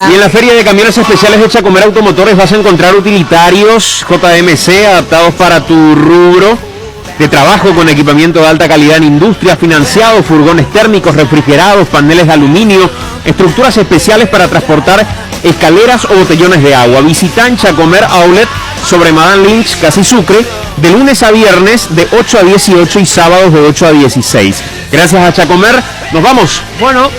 Y en la Feria de Camiones Especiales de Chacomer Automotores vas a encontrar utilitarios JMC adaptados para tu rubro de trabajo con equipamiento de alta calidad en industria, financiados, furgones térmicos, refrigerados, paneles de aluminio, estructuras especiales para transportar escaleras o botellones de agua. Visitan Chacomer Outlet sobre Madame Lynch, Casi Sucre, de lunes a viernes de 8 a 18 y sábados de 8 a 16. Gracias a Chacomer, nos vamos. Bueno,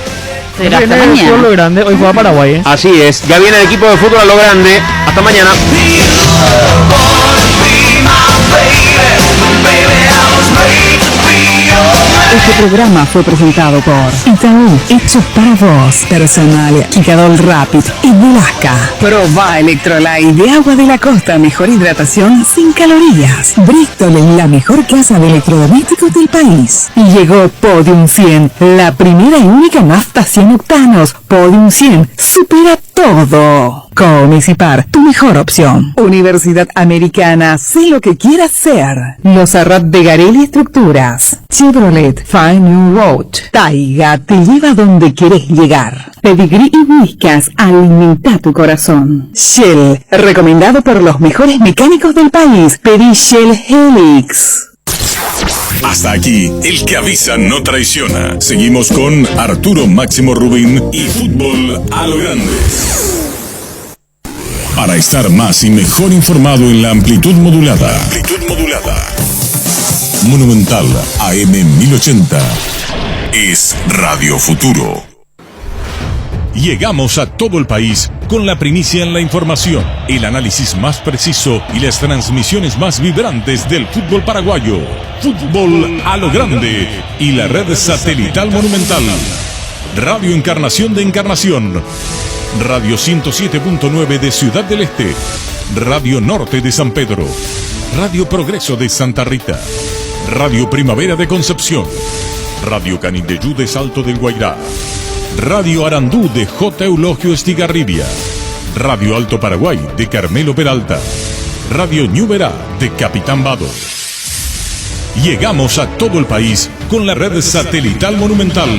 Será hasta mañana. Lo Grande, hoy juega Paraguay, ¿eh? Así es, ya viene el equipo de fútbol a Lo Grande. Hasta mañana. Este programa fue presentado por Itaú, hecho para vos, personal, Quicadol Rapid y Velasca. Proba Electrolyte de agua de la costa, mejor hidratación sin calorías. Bristol, la mejor casa de electrodomésticos del país. Y llegó Podium 100, la primera y única nafta 100 octanos. Podium 100 supera todo. Comecipar, tu mejor opción. Universidad Americana, sé lo que quieras ser. Los Arrat de Garelli Estructuras. Chevrolet, Find New Road. Taiga, te lleva donde quieres llegar. Pedigree y Whiskas, alimenta tu corazón. Shell, recomendado por los mejores mecánicos del país. Pedí Shell Helix. Hasta aquí, el que avisa no traiciona. Seguimos con Arturo Máximo Rubín y Fútbol a lo Grande. Para estar más y mejor informado en la amplitud modulada. Monumental AM 1080 es Radio Futuro. Llegamos a todo el país con la primicia en la información, el análisis más preciso y las transmisiones más vibrantes del fútbol paraguayo. Fútbol a lo Grande y la red satelital Monumental. Radio Encarnación de Encarnación. Radio 107.9 de Ciudad del Este. Radio Norte de San Pedro. Radio Progreso de Santa Rita. Radio Primavera de Concepción. Radio Canindeyú de Salto del Guairá. Radio Arandú de J. Eulogio Estigarribia. Radio Alto Paraguay de Carmelo Peralta. Radio Ñuberá de Capitán Vado. Llegamos a todo el país con la red satelital Monumental.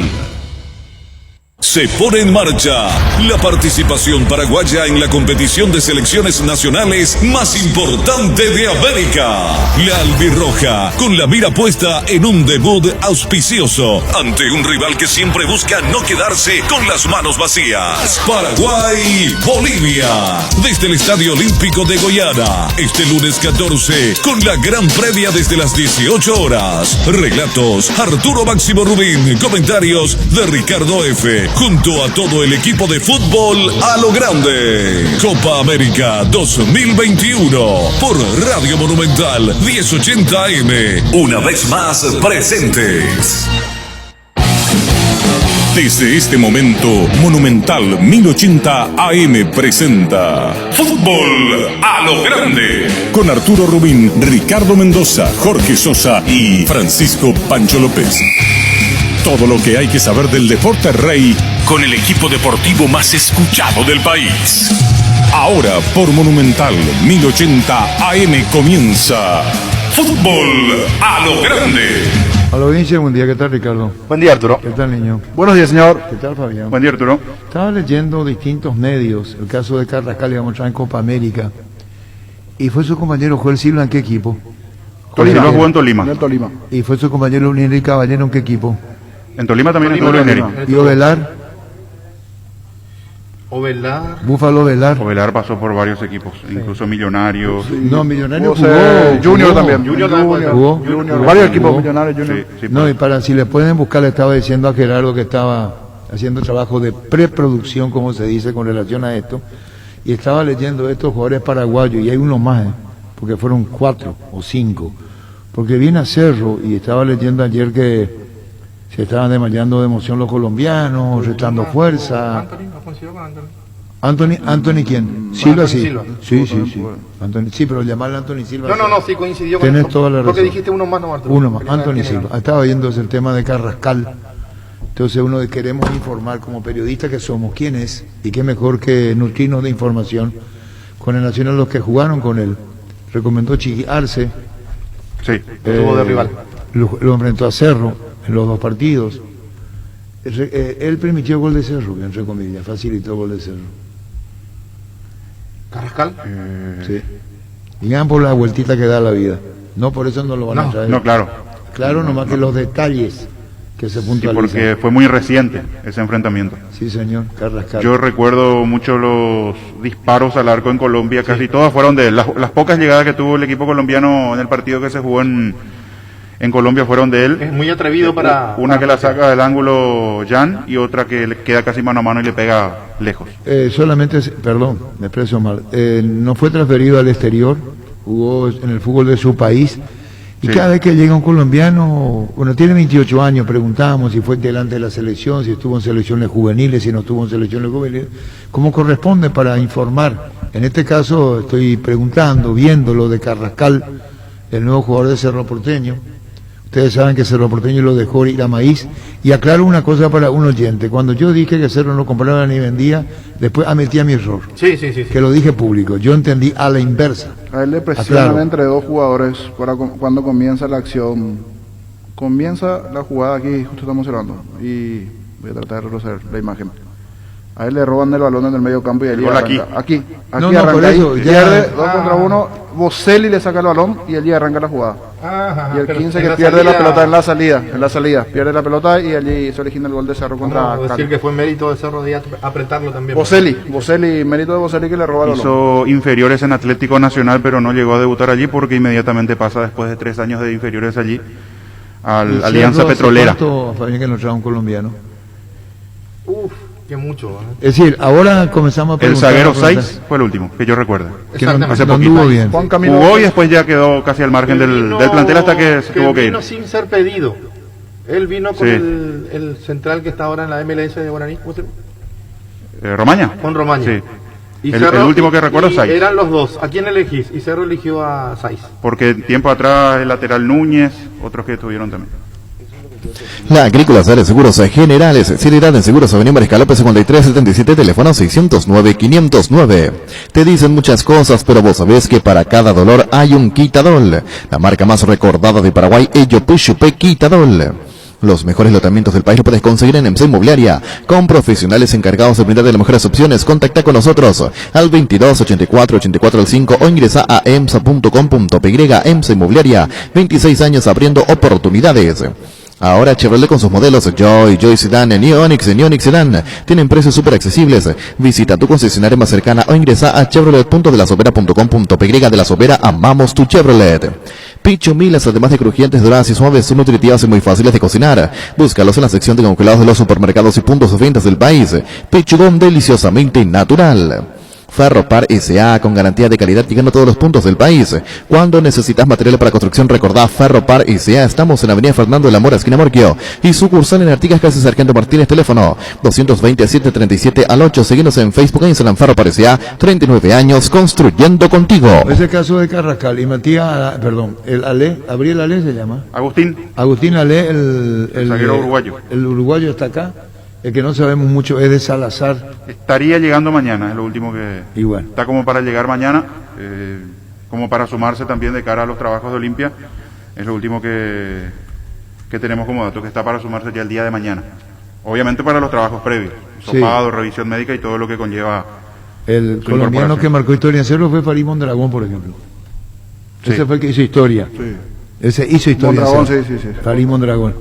Se pone en marcha la participación paraguaya en la competición de selecciones nacionales más importante de América. La albirroja, con la mira puesta en un debut auspicioso ante un rival que siempre busca no quedarse con las manos vacías. Paraguay-Bolivia, desde el Estadio Olímpico de Goiânia, este lunes 14, con la gran previa desde las 18 horas. Relatos, Arturo Máximo Rubín, comentarios de Ricardo F., junto a todo el equipo de fútbol a lo grande. Copa América 2021 por Radio Monumental 1080 AM. Una vez más presentes. Desde este momento, Monumental 1080 AM presenta Fútbol a lo Grande. Con Arturo Rubín, Ricardo Mendoza, Jorge Sosa y Francisco Pancho López. Todo lo que hay que saber del deporte rey con el equipo deportivo más escuchado del país. Ahora por Monumental 1080 AM comienza Fútbol a lo Grande. A la audiencia, buen día. ¿Qué tal, Ricardo? Buen día, Arturo. ¿Qué tal, niño? Buenos días, señor. ¿Qué tal, Fabián? Buen día, Arturo. Estaba leyendo distintos medios, el caso de Carrascal, íbamos a entrar en Copa América, y fue su compañero Joel Silva, ¿en qué equipo? Tolima. Jugó en Tolima. Y fue su compañero Uniri Caballero, ¿en qué equipo? En Tolima también estuvo Uniri. ¿Y Ovelar? Búfalo Ovelar. Ovelar pasó por varios equipos, incluso Millonarios. No, Millonarios Junior también. Jugó. Varios equipos Millonarios, Junior. Sí, no, y para si le pueden buscar, le estaba diciendo a Gerardo que estaba haciendo trabajo de preproducción, como se dice, con relación a esto, y estaba leyendo estos jugadores paraguayos, y hay uno más, porque fueron 4 o 5, porque viene a Cerro, y estaba leyendo ayer que se estaban desmayando de emoción los colombianos, restando fuerza. Anthony ¿quién? Silva, sí. Sí. Anthony, sí, pero llamarle Anthony Silva. No, sí coincidió con Tienes toda la razón. Porque dijiste uno más, no, Arturo. Uno más, Anthony Silva. Estaba viendo el tema de Carrascal. Entonces uno queremos informar como periodistas que somos quién es, y qué mejor que nutrirnos de información con relación a los que jugaron con él. Recomendó Chiqui Arce. Sí, estuvo de rival. Lo enfrentó a Cerro en los 2 partidos. Él permitió gol de Cerro, entre comillas, facilitó gol de Cerro. Carrascal. Sí. Y vean por la vueltita que da la vida. No, por eso no lo van a traer. No, claro. Claro, nomás que los detalles que se Sí, puntualizan. porque fue muy reciente ese enfrentamiento. Sí, señor, Carrascal. Yo recuerdo mucho los disparos al arco en Colombia, casi todas fueron de él. Las pocas llegadas que tuvo el equipo colombiano en el partido que se jugó en Colombia fueron de él. Es muy atrevido para... Una que la saca del ángulo Jan y otra que le queda casi mano a mano y le pega lejos. Perdón, me expreso mal. No fue transferido al exterior, jugó en el fútbol de su país. Y Sí. cada vez que llega un colombiano, bueno, tiene 28 años, preguntamos si fue delante de la selección, si estuvo en selecciones juveniles, si no estuvo en selecciones juveniles, como corresponde para informar. En este caso estoy preguntando, viendo lo de Carrascal, el nuevo jugador de Cerro Porteño. Ustedes saben que Cerro Porteño lo dejó ir a Maíz. Y aclaro una cosa para un oyente. Cuando yo dije que Cerro no compraba ni vendía, después admití a mi error. Sí. Que lo dije público. Yo entendí a la inversa. A él le presionan Aclaro. entre dos jugadores cuando comienza la acción. Comienza la jugada aquí, justo estamos cerrando. Y voy a tratar de retroceder la imagen. A él le roban el balón en el medio campo y allí Gol arranca. Aquí No, arranca por ahí, eso, ya- pierde 2 contra 1. Boselli le saca el balón y allí arranca la jugada. Ajá, Y el pero 15 en que la pierde salida- la pelota en la salida. Pierde la pelota y allí se origina el gol de Cerro contra Vamos a decir Cali. que fue mérito de Cerro de apretarlo también. Boselli, mérito de Boselli que le roba el balón. Hizo inferiores en Atlético Nacional, pero no llegó a debutar allí porque inmediatamente pasa después de 3 años de inferiores allí al ¿Y Alianza Cerro hace Petrolera. cuánto, Fabián, que nos trae un colombiano? Uf, que mucho. Es decir, ahora comenzamos a El preguntar... zaguero 6 fue el último, que yo recuerdo. que no, Exactamente. Hace no poquito. anduvo bien. Juan Camilo Jugó y después ya quedó casi al margen del plantel hasta que se tuvo que ir. Vino sin ser pedido. Él vino con Sí. el central que está ahora en la MLS de Guaraní. ¿Cómo se llama? ¿Romaña? Con Romaña. Sí. Y El último que recuerdo es Saiz. Eran los dos. ¿A quién elegís? Y Cerro eligió a Saiz. Porque tiempo atrás el lateral Núñez, otros que estuvieron también. La Agrícola Sales Seguros Generales, seriedad en Seguros Avenida Mariscal López 5377, teléfono 609-509. Te dicen muchas cosas, pero vos sabés que para cada dolor hay un Quitadol. La marca más recordada de Paraguay, Ello Puchupe Quitadol. Los mejores lotamientos del país lo puedes conseguir en EMSA Inmobiliaria, con profesionales encargados de brindar las mejores opciones. Contacta con nosotros al 22 84 84 5 o ingresa a emsa.com.py. EMSA Inmobiliaria, 26 años abriendo oportunidades. Ahora Chevrolet con sus modelos Joy Sedan, New Onix y New Onix Sedan tienen precios súper accesibles. Visita tu concesionaria más cercana o ingresa a chevrolet.delasovera.com.py. De La Sobera, amamos tu Chevrolet. Pichu Milas, además de crujientes, doradas y suaves, son nutritivas y muy fáciles de cocinar. Búscalos en la sección de congelados de los supermercados y puntos de ventas del país. Pichugón, deliciosamente natural. Ferropar S.A. con garantía de calidad llegando a todos los puntos del país. Cuando necesitas material para construcción, recordá Ferropar S.A. Estamos en Avenida Fernando de la Mora, esquina Morquio, y sucursal en Artigas, casi Sargento Martínez, teléfono 227-37 al 8. Seguinos en Facebook e Instagram. Ferropar S.A. 39 años construyendo contigo. Es el caso de Carrascal y Matías, perdón, el Ale, Gabriel Ale se llama. Agustín Ale, el zaguero uruguayo. El uruguayo está acá. El que no sabemos mucho es de Salazar. Estaría llegando mañana, es lo último que... Igual. Está como para llegar mañana, como para sumarse también de cara a los trabajos de Olimpia. Es lo último que tenemos como dato, que está para sumarse ya el día de mañana. Obviamente para los trabajos previos, Sí. sopado, revisión médica y todo lo que conlleva El su colombiano incorporación. que marcó historia en Cerro fue Farid Mondragón, por ejemplo. Sí. Ese fue el que hizo historia. Ese hizo historia. Mondragón, en Cerro. sí. Farid Mondragón.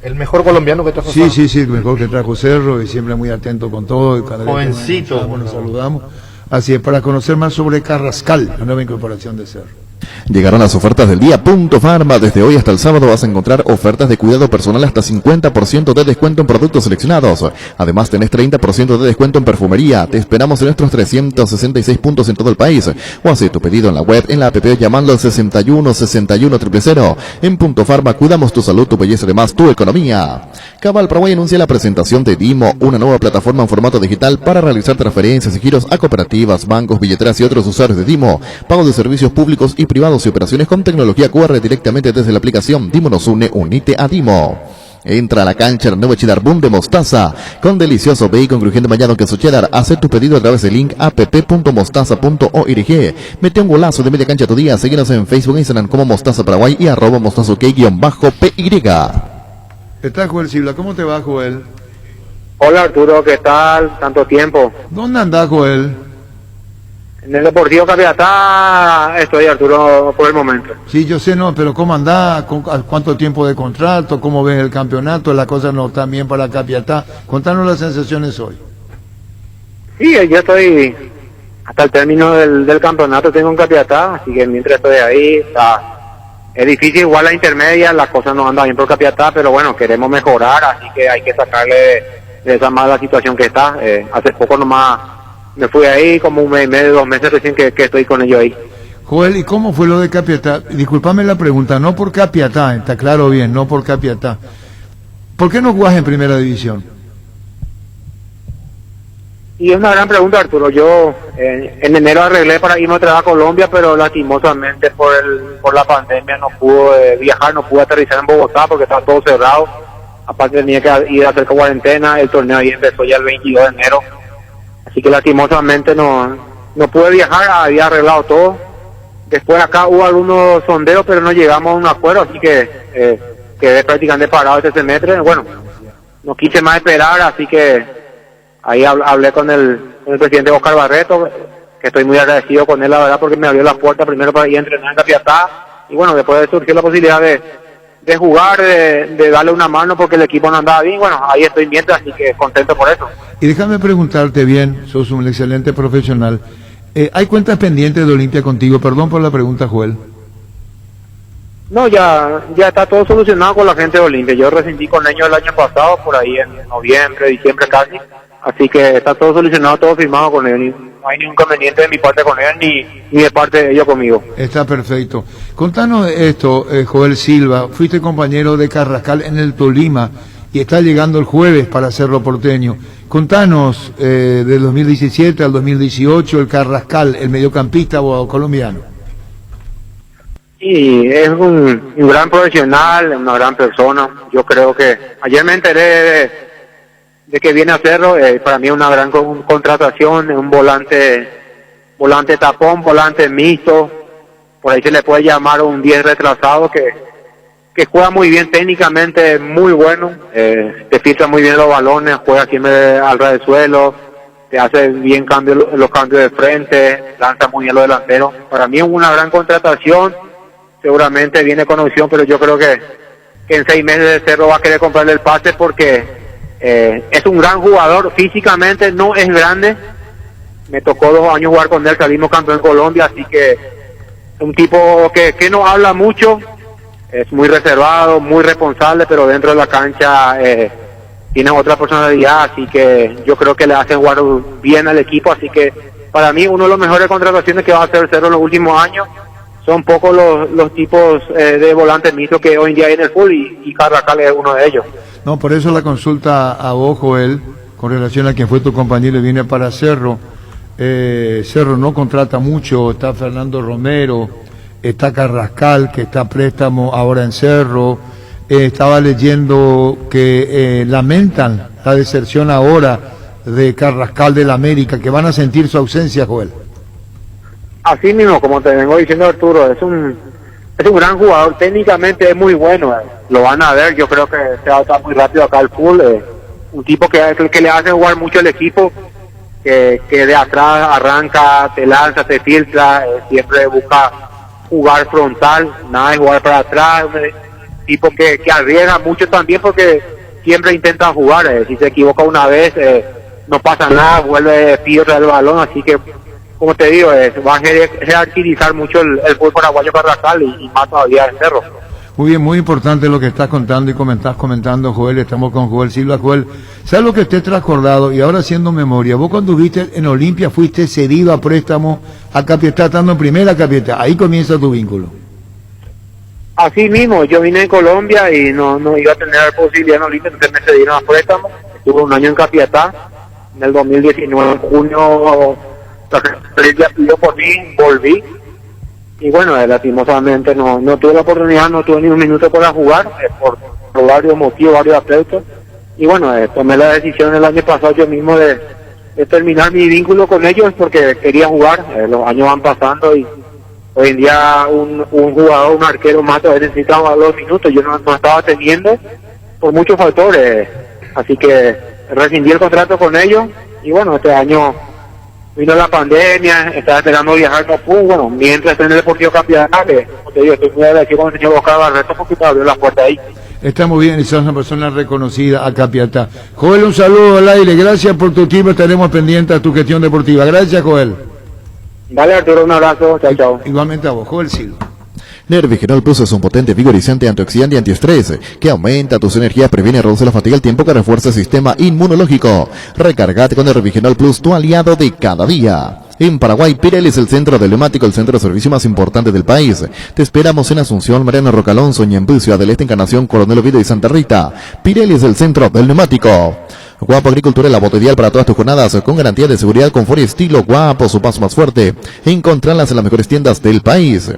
El mejor colombiano que trajo Sí, Cerro. sí, el mejor que trajo Cerro y siempre muy atento con todo. Y cada vez que Jovencito, nos bueno. saludamos. Así es, para conocer más sobre Carrascal, la nueva incorporación de Cerro. Llegaron las ofertas del día. Punto Farma. Desde hoy hasta el sábado vas a encontrar ofertas de cuidado personal hasta 50% de descuento en productos seleccionados. Además tenés 30% de descuento en perfumería. Te esperamos en nuestros 366 puntos en todo el país. O hace tu pedido en la web, en la app llamando al 61 61 000. En Punto Farma cuidamos tu salud, tu belleza, además tu economía. Cabal Paraguay anuncia la presentación de Dimo, una nueva plataforma en formato digital para realizar transferencias y giros a cooperativas, bancos, billeteras y otros usuarios de Dimo. Pago de servicios públicos y privados y operaciones con tecnología QR directamente desde la aplicación. Dimo nos une, unite a Dimo. Entra a la cancha el nuevo cheddar boom de mostaza con delicioso bacon crujiente bañado en queso cheddar. Haz tu pedido a través del link app.mostaza.org. Mete un golazo de media cancha tu día. Síguenos en Facebook e Instagram como Mostaza Paraguay y @mostazok_py. Está Joel Sibla, ¿cómo te va, Joel? Hola Arturo, ¿qué tal? Tanto tiempo. ¿Dónde andás, Joel? En el Deportivo Capiatá estoy, Arturo, por el momento. Sí, yo sé, no, pero ¿cómo andás? ¿Cuánto tiempo de contrato? ¿Cómo ves el campeonato? ¿Las cosas no están bien para Capiatá? Contanos las sensaciones hoy. Sí, yo estoy hasta el término del campeonato, tengo un Capiatá, así que mientras estoy ahí, es difícil, igual la intermedia, las cosas no andan bien por Capiatá, pero bueno, queremos mejorar, así que hay que sacarle de esa mala situación que está. Hace poco nomás me fui ahí, como un mes y medio, 2 meses recién que estoy con ellos ahí. Joel, ¿y cómo fue lo de Capiatá? Disculpame la pregunta, no por Capiatá, está claro bien, no por Capiatá. ¿Por qué no jugás en primera división? Y es una gran pregunta, Arturo. Yo en enero arreglé para irme otra vez a Colombia, pero lastimosamente por la pandemia no pude viajar, no pude aterrizar en Bogotá porque estaba todo cerrado. Aparte tenía que ir a hacer cuarentena, el torneo ahí empezó ya el 22 de enero. Así que lastimosamente no pude viajar, había arreglado todo. Después acá hubo algunos sondeos, pero no llegamos a un acuerdo, así que quedé prácticamente parado este semestre. Bueno, no quise más esperar, así que ahí hablé con el presidente Oscar Barreto, que estoy muy agradecido con él, la verdad, porque me abrió la puerta primero para ir a entrenar en Capiatá, y bueno, después surgió la posibilidad de jugar, de darle una mano porque el equipo no andaba bien. Bueno, ahí estoy mientras, así que contento por eso. Y déjame preguntarte bien, sos un excelente profesional. ¿Hay cuentas pendientes de Olimpia contigo? Perdón por la pregunta, Joel. No, ya está todo solucionado con la gente de Olimpia. Yo rescindí con ellos el año pasado, por ahí en noviembre, diciembre casi. Así que está todo solucionado, todo firmado con ellos. No hay ningún inconveniente de mi parte con ellos, ni de parte de ellos conmigo. Está perfecto. Contanos esto, Joel Silva. Fuiste compañero de Carrascal en el Tolima y está llegando el jueves para Cerro Porteño. Contanos del 2017 al 2018 el Carrascal, el mediocampista colombiano. Sí, es un gran profesional, una gran persona. Yo creo que ayer me enteré de que viene a Cerro. Para mí es una gran contratación, un volante tapón, volante mixto, por ahí se le puede llamar un 10 retrasado que juega muy bien técnicamente, muy bueno, te filtra muy bien los balones, juega siempre al ras del suelo, te hace bien los cambios de frente, lanza muy bien los delanteros. Para mí es una gran contratación, seguramente viene con opción, pero yo creo que en 6 meses de Cerro va a querer comprarle el pase porque es un gran jugador, físicamente no es grande, me tocó 2 años jugar con él, salimos campeón en Colombia, así que es un tipo que no habla mucho, es muy reservado, muy responsable, pero dentro de la cancha tiene otra personalidad, así que yo creo que le hace jugar bien al equipo, así que para mí uno de los mejores contrataciones que va a hacer Cerro en los últimos años. Son pocos los tipos de volantes mixtos que hoy en día hay en el fútbol y Carrascal es uno de ellos. No, por eso la consulta a vos, Joel, con relación a quien fue tu compañero y viene para Cerro. Cerro no contrata mucho, está Fernando Romero, está Carrascal, que está a préstamo ahora en Cerro. Estaba leyendo que lamentan la deserción ahora de Carrascal del América, que van a sentir su ausencia, Joel. Así mismo, como te vengo diciendo, Arturo, es un gran jugador, técnicamente es muy bueno, lo van a ver, yo creo que se va a estar muy rápido acá al fútbol, un tipo que le hace jugar mucho el equipo, que de atrás arranca, te lanza, te filtra, siempre busca jugar frontal, nada de jugar para atrás, un tipo que arriesga mucho también porque siempre intenta jugar, si se equivoca una vez no pasa nada, vuelve, pide el balón, así que como te digo, va a jerarquizar mucho el fútbol paraguayo Carrascal y más todavía en Cerro. Muy bien, muy importante lo que estás contando y estás comentando, Joel. Estamos con Joel Silva. Joel, ¿sabes lo que te he transcordado? Y ahora haciendo memoria, vos cuando viste en Olimpia fuiste cedido a préstamo a Capiatá, estando en primera Capiatá. Ahí comienza tu vínculo. Así mismo, yo vine de Colombia y no iba a tener posibilidad en Olimpia, entonces me cedieron a préstamo. Estuve un año en Capiatá, en el 2019, en junio. Ya pidió por mí, volví y bueno, lastimosamente no tuve la oportunidad, no tuve ni un minuto para jugar por varios motivos, varios aspectos y bueno, tomé la decisión el año pasado yo mismo de terminar mi vínculo con ellos porque quería jugar. Los años van pasando y hoy en día un jugador, un arquero más todavía necesitaba los minutos, yo no estaba teniendo por muchos factores, así que rescindí el contrato con ellos y bueno, este año vino la pandemia, estaba esperando viajar, no pudo, bueno, mientras estoy en el Deportivo Capital, como te digo, estoy muy agradecido con el señor Oscar Barreto porque me abrió la puerta ahí. Está muy bien y sos una persona reconocida a Capiatá. Joel, un saludo al aire, gracias por tu tiempo, estaremos pendientes a tu gestión deportiva. Gracias, Joel. Dale, Arturo, un abrazo, chao, chao. Igualmente a vos, Joel Silva. Nervigenol Plus es un potente vigorizante, antioxidante y antiestrés que aumenta tus energías, previene y reduce la fatiga al tiempo que refuerza el sistema inmunológico. Recargate con Nervigenol Plus, tu aliado de cada día. En Paraguay, Pirelli es el centro del neumático, el centro de servicio más importante del país. Te esperamos en Asunción, Mariano Roca Alonso, Ñemby, Ciudad del Este, Encarnación, Coronel Oviedo y Santa Rita. Pirelli es el centro del neumático. Guapo Agricultura, la bota ideal para todas tus jornadas, con garantía de seguridad, confort y estilo. Guapo, su paso más fuerte. Encontrarlas en las mejores tiendas del país.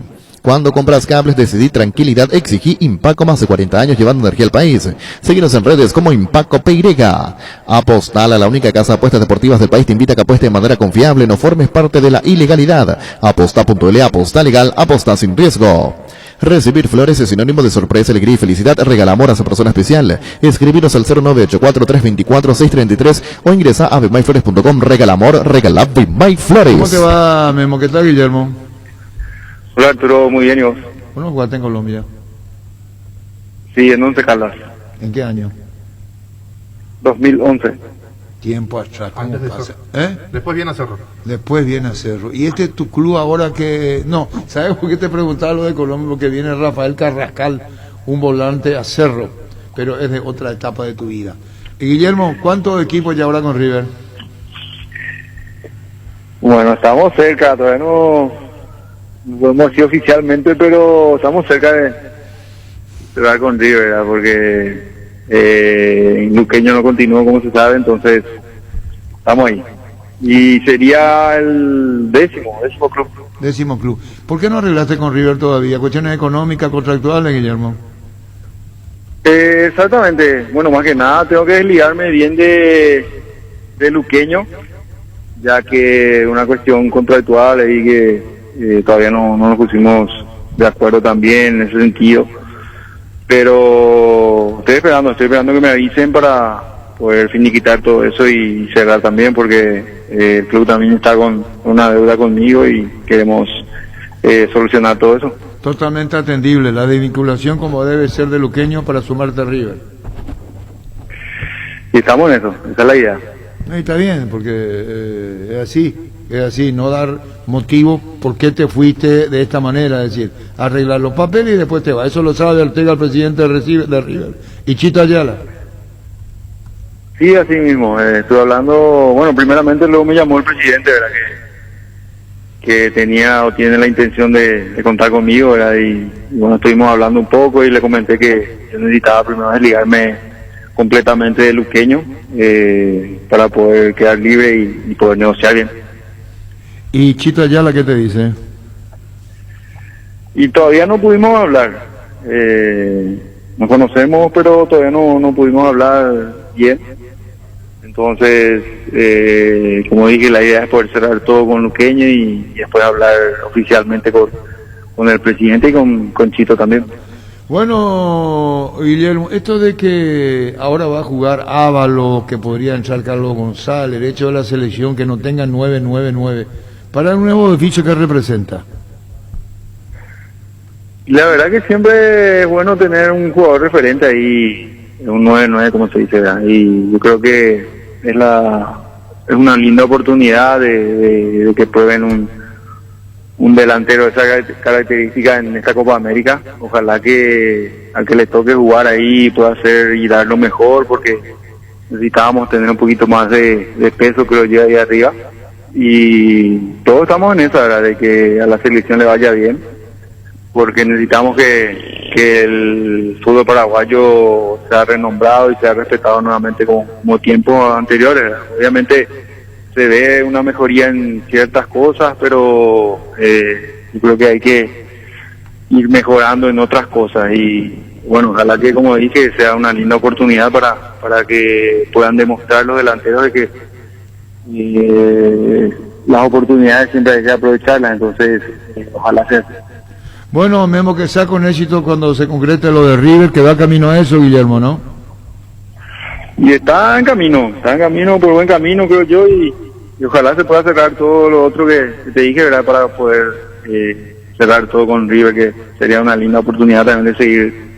Cuando compras cables, decidí tranquilidad, exigí Impaco, más de 40 años llevando energía al país. Síguenos en redes como Impaco Peirega. Apostal, a la única casa de apuestas deportivas del país, te invita a que apuestes de manera confiable, no formes parte de la ilegalidad. Aposta.l, aposta legal, aposta sin riesgo. Recibir flores es sinónimo de sorpresa, alegría y felicidad. Regala amor a esa persona especial. Escribiros al 0984-324-633 o ingresa a bemyflores.com. Regala amor, regala Bemyflores. ¿Cómo te va, Memo? ¿Qué tal, Guillermo? Hola, Arturo, muy bien, ¿y vos? Bueno, jugaste en Colombia. Sí, en Once Caldas. ¿En qué año? 2011. Tiempo atrás, ¿cómo Antes de pasa? Cerro. Después viene a Cerro. Después viene a Cerro. ¿Y este es tu club ahora que...? No, ¿sabes por qué te preguntaba lo de Colombia? Porque viene Rafael Carrascal, un volante a Cerro, pero es de otra etapa de tu vida. Y Guillermo, ¿cuántos equipos ya ahora con River? Bueno, estamos cerca, todavía no hemos sido oficialmente, pero estamos cerca de cerrar con River, ¿verdad? Porque Luqueño no continuó, como se sabe, entonces estamos ahí. Y sería el décimo club. Décimo club. ¿Por qué no arreglaste con River todavía? ¿Cuestiones económicas, contractuales, Guillermo? Exactamente. Bueno, más que nada tengo que desligarme bien de Luqueño, ya que una cuestión contractual y que todavía no nos pusimos de acuerdo también en ese sentido. Pero estoy esperando que me avisen para poder finiquitar todo eso y cerrar también, porque el club también está con una deuda conmigo y queremos solucionar todo eso. Totalmente atendible, la desvinculación como debe ser de Luqueño para sumarte a River. Y estamos en eso, esa es la idea. Está bien, porque es así, no dar motivo por qué te fuiste de esta manera, es decir, arreglar los papeles y después te va. Eso lo sabe Ortega, el presidente de River. ¿Y Chito Ayala? Sí, así mismo, estuve hablando, bueno, primeramente luego me llamó el presidente, ¿verdad? Que tenía o tiene la intención de contar conmigo, ¿verdad? Y bueno, estuvimos hablando un poco y le comenté que yo necesitaba primero desligarme completamente de Luqueño para poder quedar libre y poder negociar bien. ¿Y Chito Ayala qué te dice? Y todavía no pudimos hablar. Nos conocemos, pero todavía no pudimos hablar bien. Entonces, como dije, la idea es poder cerrar todo con Luqueño y después hablar oficialmente con el presidente y con Chito también. Bueno, Guillermo, esto de que ahora va a jugar Ávalo, que podría entrar Carlos González, el hecho de la selección que no tenga 9-9-9, para un nuevo edificio que representa. La verdad que siempre es bueno tener un jugador referente ahí, un 9-9 como se dice, ¿verdad? Y yo creo que es una linda oportunidad de que prueben un delantero de esa característica en esta Copa América. Ojalá que al que le toque jugar ahí pueda hacer y dar lo mejor, porque necesitábamos tener un poquito más de peso, creo yo, ahí arriba. Y todos estamos en esa, ¿verdad? De que a la selección le vaya bien, porque necesitamos que el fútbol paraguayo sea renombrado y sea respetado nuevamente como tiempos anteriores, ¿verdad? Obviamente se ve una mejoría en ciertas cosas, pero yo creo que hay que ir mejorando en otras cosas y bueno, ojalá que, como dije, sea una linda oportunidad para que puedan demostrar los delanteros de que las oportunidades siempre hay que aprovecharlas, entonces ojalá sea así. Bueno, Memo, que sea con éxito cuando se concrete lo de River, que va camino a eso, Guillermo, ¿no? Y está en camino, por buen camino, creo yo, y y ojalá se pueda cerrar todo lo otro que te dije, ¿verdad? Para poder cerrar todo con River, que sería una linda oportunidad también de seguir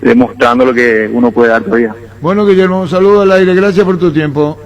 demostrando lo que uno puede dar todavía. Bueno, Guillermo, un saludo al aire, gracias por tu tiempo.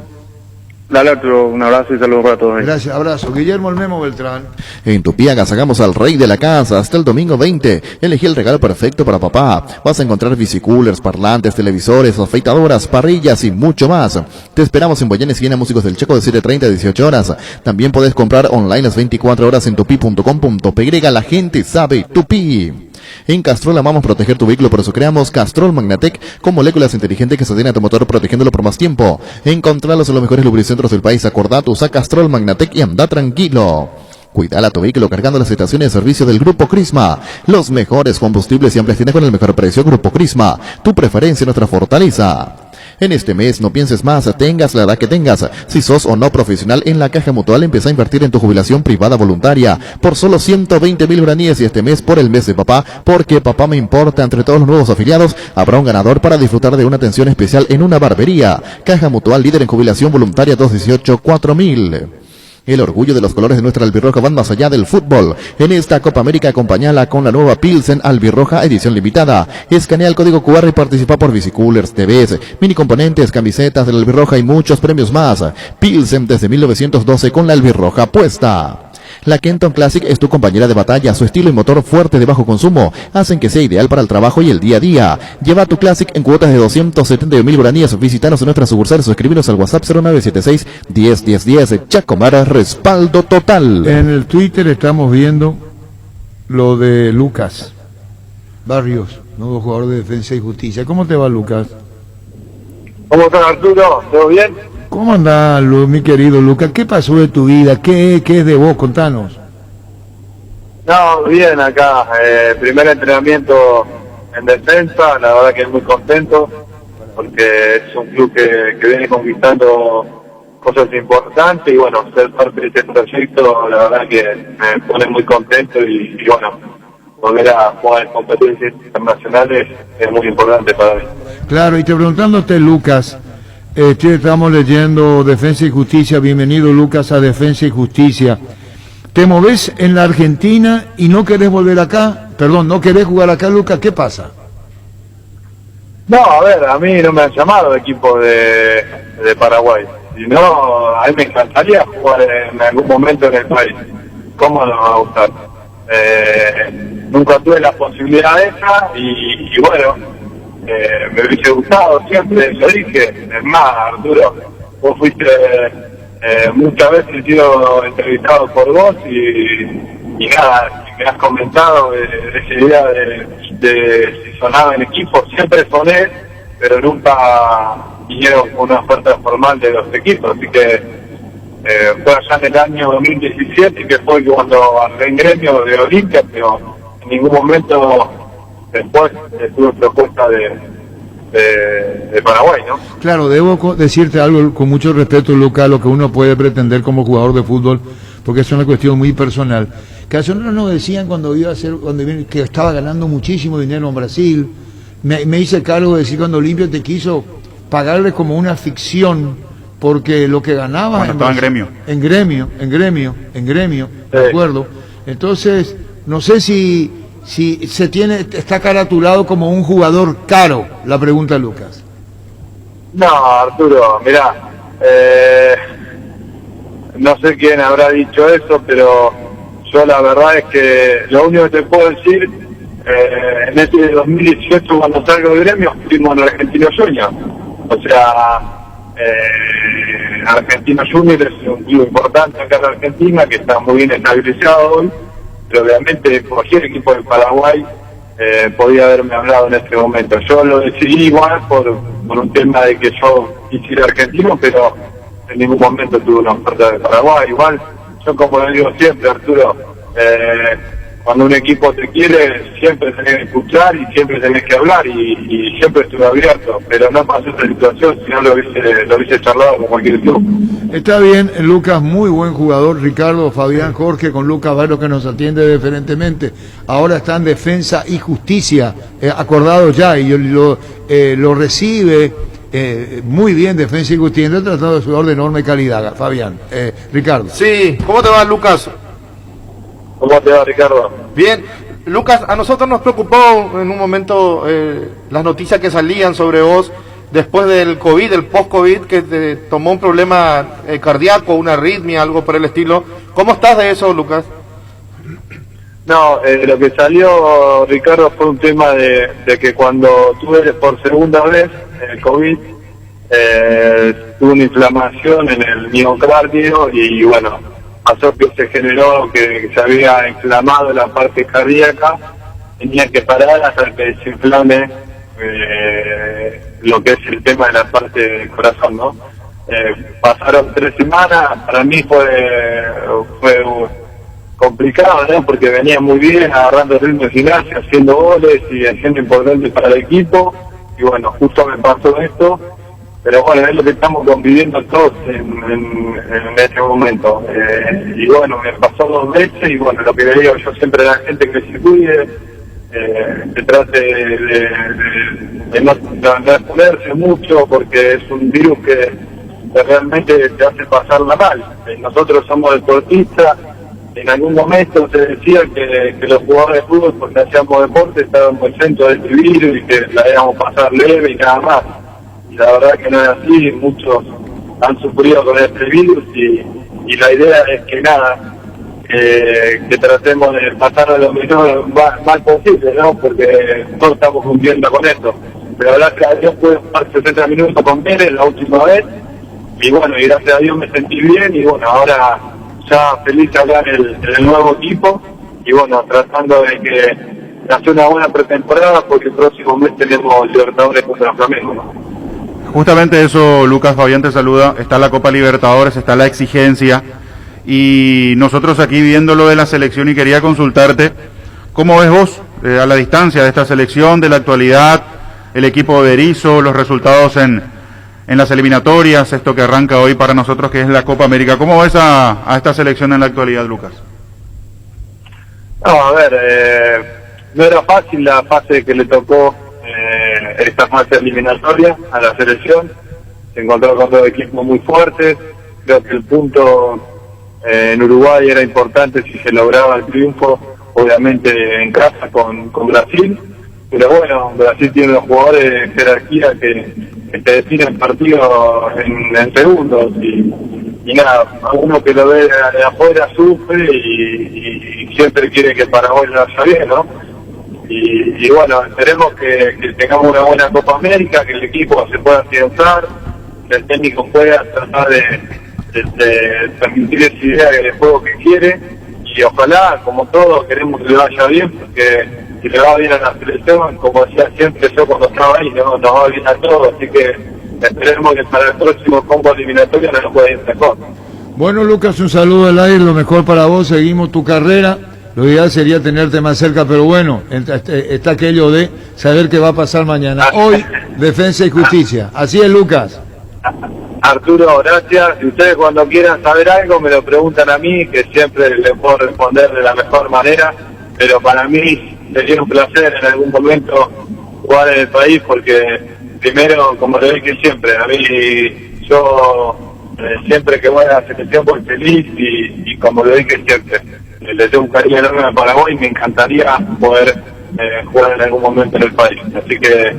Dale, Arturo, un abrazo y saludos para todos. Gracias, abrazo. Guillermo El Memo Beltrán. En Tupiaga sacamos al rey de la casa hasta el domingo 20. Elegí el regalo perfecto para papá. Vas a encontrar bicicoolers, parlantes, televisores, afeitadoras, parrillas y mucho más. Te esperamos en Boyén Esquina Músicos del Checo de 7:30 a 18 horas. También puedes comprar online las 24 horas en tupi.com.py. La gente sabe Tupi. En Castrol amamos proteger tu vehículo, por eso creamos Castrol Magnatec con moléculas inteligentes que sostienen a tu motor protegiéndolo por más tiempo. Encontralos en los mejores lubricentros del país. Acordate, usa Castrol Magnatec y anda tranquilo. Cuidala tu vehículo cargando las estaciones de servicio del Grupo Crisma. Los mejores combustibles y amplias tiendas con el mejor precio. Grupo Crisma, tu preferencia, nuestra fortaleza. En este mes no pienses más, tengas la edad que tengas. Si sos o no profesional en la Caja Mutual, empieza a invertir en tu jubilación privada voluntaria por solo 120.000 guaraníes y este mes por el mes de papá, porque papá me importa. Entre todos los nuevos afiliados habrá un ganador para disfrutar de una atención especial en una barbería. Caja Mutual, líder en jubilación voluntaria 218-4000. El orgullo de los colores de nuestra albirroja van más allá del fútbol. En esta Copa América acompañala con la nueva Pilsen albirroja edición limitada. Escanea el código QR y participa por bicicoolers, TVs, mini componentes, camisetas de la albirroja y muchos premios más. Pilsen desde 1912 con la albirroja puesta. La Kenton Classic es tu compañera de batalla. Su estilo y motor fuerte de bajo consumo hacen que sea ideal para el trabajo y el día a día. Lleva tu Classic en cuotas de 271.000 guaraníes. Visítanos en nuestras sucursales o escribinos al WhatsApp 0976-101010. Chacomar, respaldo total. En el Twitter estamos viendo lo de Lucas Barrios, nuevo jugador de Defensa y Justicia. ¿Cómo te va, Lucas? ¿Cómo estás, Arturo? ¿Todo bien? ¿Cómo andás, mi querido Lucas? ¿Qué pasó de tu vida? ¿Qué es de vos? Contanos. No, bien acá. Primer entrenamiento en Defensa, la verdad que es muy contento, porque es un club que viene conquistando cosas importantes y bueno, ser parte de este proyecto, la verdad que me pone muy contento y bueno, volver a jugar en competencias internacionales es muy importante para mí. Claro, y te preguntándote, Lucas, estamos leyendo Defensa y Justicia. Bienvenido, Lucas, a Defensa y Justicia. ¿Te movés en la Argentina y no querés volver acá? Perdón, ¿no querés jugar acá, Lucas? ¿Qué pasa? No, a ver, a mí no me han llamado de equipo de Paraguay. Si no, a mí me encantaría jugar en algún momento en el país. ¿Cómo no me va a gustar? Nunca tuve la posibilidad esa y bueno, me hubiese gustado siempre, lo dije. Es más, Arturo, vos fuiste muchas veces sido entrevistado por vos y nada, me has comentado esa idea de si sonaba en equipo. Siempre soné, pero nunca vinieron con una oferta formal de los equipos, así que fue allá en el año 2017 que fue cuando arreglé en gremio de Olimpia, pero en ningún momento después tuve propuesta de Paraguay, ¿no? Claro, debo decirte algo con mucho respeto, Lucas, lo que uno puede pretender como jugador de fútbol, porque es una cuestión muy personal. Que a nosotros nos decían cuando que estaba ganando muchísimo dinero en Brasil. Me hice cargo de decir cuando Olimpia te quiso pagarle como una ficción, porque lo que ganaba cuando estaba en gremio. De acuerdo. Entonces, no sé si está caratulado como un jugador caro, la pregunta, Lucas. No, Arturo, mirá, no sé quién habrá dicho eso, pero yo la verdad es que lo único que te puedo decir, en ese 2018 cuando salgo del gremio fuimos al Argentino Junior. O sea, Argentino Junior es un club importante acá en Argentina, que está muy bien estabilizado hoy, pero obviamente cualquier equipo de Paraguay podía haberme hablado en este momento. Yo lo decidí igual por un tema de que yo quisiera Argentino, pero en ningún momento tuve una oferta de Paraguay. Igual, yo como lo digo siempre, Arturo, cuando un equipo te quiere, siempre tenés que escuchar y siempre tenés que hablar y siempre estuve abierto, pero no pasó esta situación, si no lo hubiese charlado con cualquier club. Está bien, Lucas, muy buen jugador. Ricardo, Fabián, Jorge, con Lucas Barrios, que nos atiende diferentemente. Ahora está en Defensa y Justicia, acordado ya, y lo recibe muy bien Defensa y Justicia, tratando de jugador de enorme calidad. Fabián, Ricardo. Sí, ¿cómo te va, Lucas? ¿Cómo te va, Ricardo? Bien. Lucas, a nosotros nos preocupó en un momento las noticias que salían sobre vos después del COVID, del post-COVID, que te tomó un problema cardíaco, una arritmia, algo por el estilo. ¿Cómo estás de eso, Lucas? No, lo que salió, Ricardo, fue un tema de que cuando tuve por segunda vez el COVID, tuve una inflamación en el miocardio y bueno, pasó que se generó que se había inflamado la parte cardíaca, tenía que parar hasta que desinflame lo que es el tema de la parte del corazón, ¿no? Pasaron 3 semanas, para mí fue complicado, ¿no? Porque venía muy bien, agarrando el ritmo de gimnasia, haciendo goles y haciendo importante para el equipo, y bueno, justo me pasó esto, pero bueno, es lo que estamos conviviendo todos en este momento. Y bueno, me pasó 2 veces, y bueno, lo que le digo yo siempre a la gente, que se cuide, que trate de no exponerse mucho, porque es un virus que realmente te hace pasarla mal. Nosotros somos deportistas. En algún momento se decía que los jugadores de fútbol, porque hacíamos deporte, estábamos exentos de este virus y que la íbamos a pasar leve y nada más. Y la verdad que no es así, muchos han sufrido con este virus y la idea es que nada, que tratemos de pasar lo menos mal posible, ¿no? Porque todos estamos cumpliendo con esto. Pero gracias a Dios pude jugar 60 minutos con Pérez la última vez, y bueno, y gracias a Dios me sentí bien, y bueno, ahora ya feliz de hablar el nuevo equipo, y bueno, tratando de hacer una buena pretemporada, porque el próximo mes tenemos Libertadores contra Flamengo, ¿no? Justamente eso, Lucas. Fabián te saluda. Está la Copa Libertadores, está la exigencia, y nosotros aquí viendo lo de la selección, y quería consultarte, ¿cómo ves vos a la distancia de esta selección, de la actualidad, el equipo de Berizzo, los resultados en las eliminatorias, esto que arranca hoy para nosotros, que es la Copa América? ¿Cómo ves a esta selección en la actualidad, Lucas? No, a ver, no era fácil la fase que le tocó, esta fase eliminatoria a la selección. Se encontró con 2 equipos muy fuertes. Creo que el punto en Uruguay era importante si se lograba el triunfo, obviamente en casa con Brasil. Pero bueno, Brasil tiene unos jugadores de jerarquía que te definen partidos en segundos, y nada, a uno que lo ve de afuera sufre y siempre quiere que Paraguay lo haga bien, ¿no? Y bueno, esperemos que tengamos una buena Copa América, que el equipo se pueda afianzar, que el técnico pueda tratar de transmitir esa idea de juego que quiere, y ojalá, como todos, queremos que le vaya bien, porque si le va bien a la selección, como decía siempre yo cuando estaba ahí, nos va bien a todos, así que esperemos que para el próximo combo eliminatorio no nos pueda ir mejor. Bueno, Lucas, un saludo al aire, lo mejor para vos, seguimos tu carrera. Lo ideal sería tenerte más cerca, pero bueno, está aquello de saber qué va a pasar mañana. Hoy, Defensa y Justicia. Así es, Lucas. Arturo, gracias. Si ustedes cuando quieran saber algo me lo preguntan a mí, que siempre les puedo responder de la mejor manera, pero para mí sería un placer en algún momento jugar en el país, porque primero, como le dije siempre, a mí yo siempre que voy a la selección voy feliz, y como le dije siempre, le tengo un cariño enorme a Paraguay y me encantaría poder jugar en algún momento en el país. Así que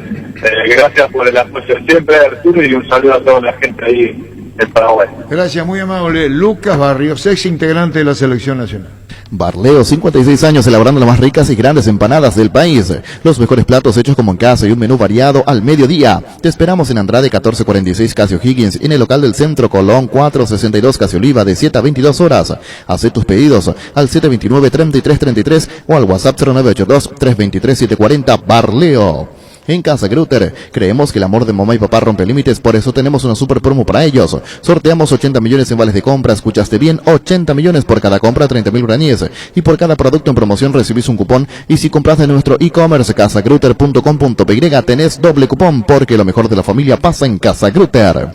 gracias por el apoyo siempre, Arturo, y un saludo a toda la gente ahí en Paraguay. Gracias, muy amable. Lucas Barrios, ex integrante de la Selección Nacional. Barleo, 56 años elaborando las más ricas y grandes empanadas del país. Los mejores platos hechos como en casa y un menú variado al mediodía. Te esperamos en Andrade 1446 Casio Higgins, en el local del Centro Colón 462 Casio Oliva, de 7 a 22 horas. Haz tus pedidos al 729-3333 o al WhatsApp 0982-323-740. Barleo. En Casa Grutter, creemos que el amor de mamá y papá rompe límites, por eso tenemos una super promo para ellos. Sorteamos 80 millones en vales de compra, escuchaste bien, 80 millones por cada compra, 30.000 guaraníes. Y por cada producto en promoción recibís un cupón, y si compras en nuestro e-commerce casagrutter.com.py tenés doble cupón, porque lo mejor de la familia pasa en Casa Grutter.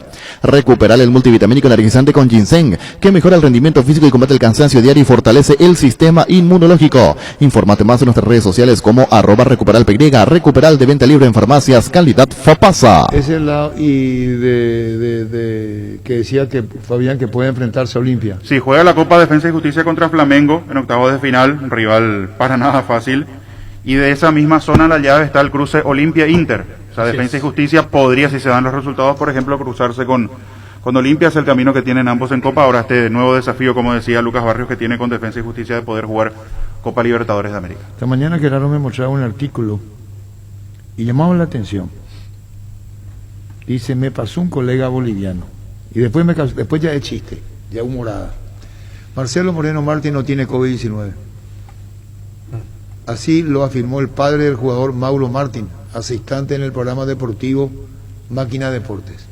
Recuperar el multivitamínico energizante con ginseng, que mejora el rendimiento físico y combate el cansancio diario y fortalece el sistema inmunológico. Infórmate más en nuestras redes sociales como @recuperalpy, Recuperal de venta libre libre en farmacias, calidad Fapasa. Ese lado y que decía que Fabián que puede enfrentarse a Olimpia. Sí, juega la Copa Defensa y Justicia contra Flamengo en octavos de final, un rival para nada fácil. Y de esa misma zona en la llave está el cruce Olimpia-Inter. O sea, Defensa y Justicia podría, si se dan los resultados, por ejemplo, cruzarse con Olimpia. Es el camino que tienen ambos en Copa. Ahora este nuevo desafío, como decía Lucas Barrios, que tiene con Defensa y Justicia de poder jugar Copa Libertadores de América. Esta mañana Gerardo me mostraba un artículo y llamaba la atención. Dice, me pasó un colega boliviano. Y después ya es chiste, ya humorada. Marcelo Moreno Martín no tiene COVID-19. Así lo afirmó el padre del jugador Mauro Martín, hace instante en el programa deportivo Máquina Deportes.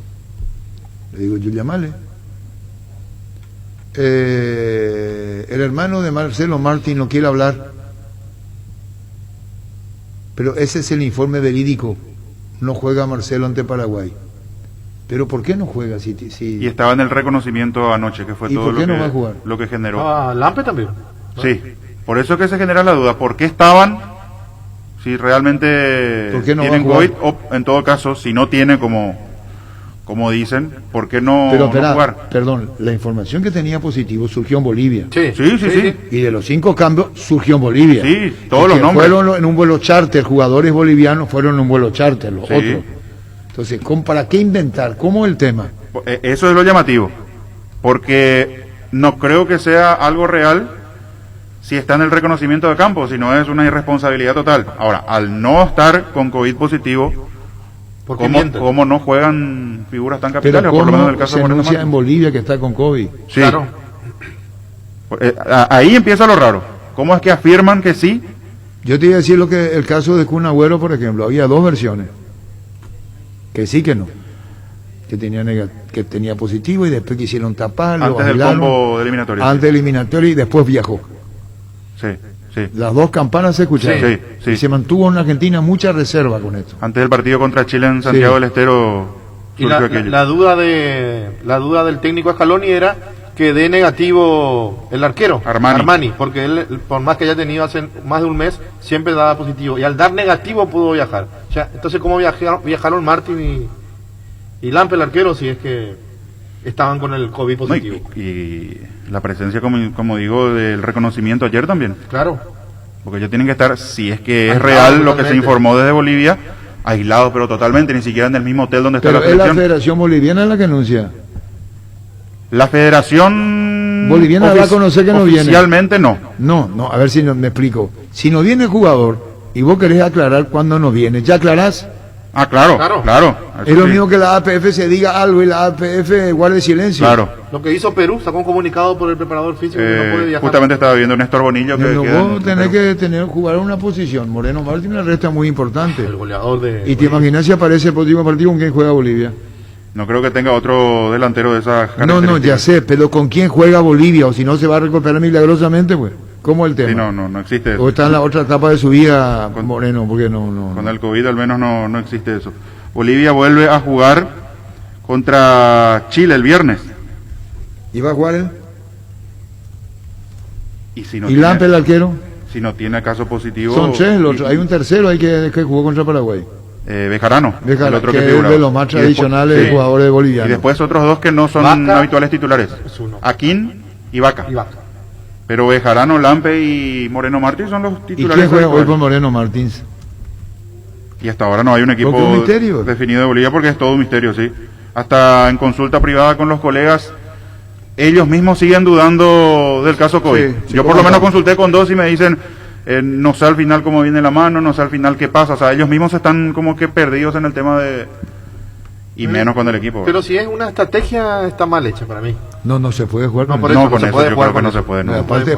Le digo, yo llamale. El hermano de Marcelo Martín no quiere hablar, pero ese es el informe verídico. No juega Marcelo ante Paraguay. Pero ¿por qué no juega? Si... Y estaba en el reconocimiento anoche, que fue todo no va a jugar? Lo que generó. Lampe también. Sí, por eso que se genera la duda. ¿Por qué estaban? Si realmente tienen COVID, o en todo caso, si no tiene como dicen, ¿por qué no, pero, no jugar? Perdón, la información que tenía positivo surgió en Bolivia. Sí. Y de los 5 cambios surgió en Bolivia. Sí, todos los nombres. Fueron en un vuelo charter, jugadores bolivianos fueron en un vuelo charter, los otros. Entonces, ¿para qué inventar? ¿Cómo es el tema? Eso es lo llamativo, porque no creo que sea algo real si está en el reconocimiento de campo, sino es una irresponsabilidad total. Ahora, al no estar con COVID positivo, ¿cómo no juegan figuras tan capitales? Pero por lo menos ¿cómo en el caso se de anuncia en Bolivia que está con COVID? Sí. Claro. Ahí empieza lo raro. ¿Cómo es que afirman que sí? Yo te iba a decir el caso de Kun Agüero, por ejemplo, había 2 versiones. Que sí, que no. Que tenía positivo y después quisieron taparlo. Antes del combo de eliminatoria. Antes del eliminatorio y después viajó. Sí. Las 2 campanas se escucharon. Sí. Y se mantuvo en Argentina mucha reserva con esto. Antes del partido contra Chile en Santiago del Estero. Y la duda del técnico Scaloni era que dé negativo el arquero Armani, porque él, por más que haya tenido hace más de un mes, siempre daba positivo, y al dar negativo pudo viajar. O sea, entonces ¿cómo viajaron Martín y Lampe, el arquero, si es que estaban con el COVID positivo? Y la presencia, como digo, del reconocimiento ayer también. Claro. Porque ellos tienen que estar, si es que es real lo que se informó desde Bolivia, aislados, pero totalmente, ni siquiera en el mismo hotel donde está la selección. ¿Es la Federación Boliviana la que anuncia? La Federación Boliviana va a conocer que no viene. Oficialmente no. No, a ver si me explico. Si no viene el jugador y vos querés aclarar cuándo no viene, ¿ya aclarás? Claro. Es lo mismo que la APF se diga algo y la APF guarde silencio. Claro. Lo que hizo Perú, sacó un comunicado por el preparador físico que no puede viajar. Justamente estaba viendo Néstor Bonillo que vos tenés que jugar una posición. Moreno Martín la resta muy importante. El goleador de Y te imaginas si aparece el próximo partido con quién juega Bolivia. No creo que tenga otro delantero de esas características. No, ya sé, pero ¿con quién juega Bolivia? O si no se va a recuperar milagrosamente, pues. ¿Cómo es el tema? Sí, no existe eso. O está en la otra etapa de su vida Moreno, porque no. Con el COVID al menos no existe eso. Bolivia vuelve a jugar contra Chile el viernes. ¿Y va a jugar él? ¿Y Lampe el arquero? Si no tiene caso positivo. Son 3, hay un tercero ahí que jugó contra Paraguay. Bejarano, el otro que figuraba. Es de los más tradicionales de jugadores bolivianos. Y después otros 2 que no son habituales titulares. Aquín y Vaca. Pero Bejarano, Lampe y Moreno Martín son los titulares. ¿Y quién juega hoy por Moreno Martins? Y hasta ahora no hay un equipo definido de Bolivia porque es todo un misterio, sí. Hasta en consulta privada con los colegas, ellos mismos siguen dudando del caso COVID. Yo por lo menos consulté con 2 y me dicen, no sé al final cómo viene la mano, no sé al final qué pasa. O sea, ellos mismos están como que perdidos en el tema de... Y menos con el equipo. Pero si es una estrategia, está mal hecha para mí. No se puede jugar con eso. No, con eso yo creo que no se puede. Aparte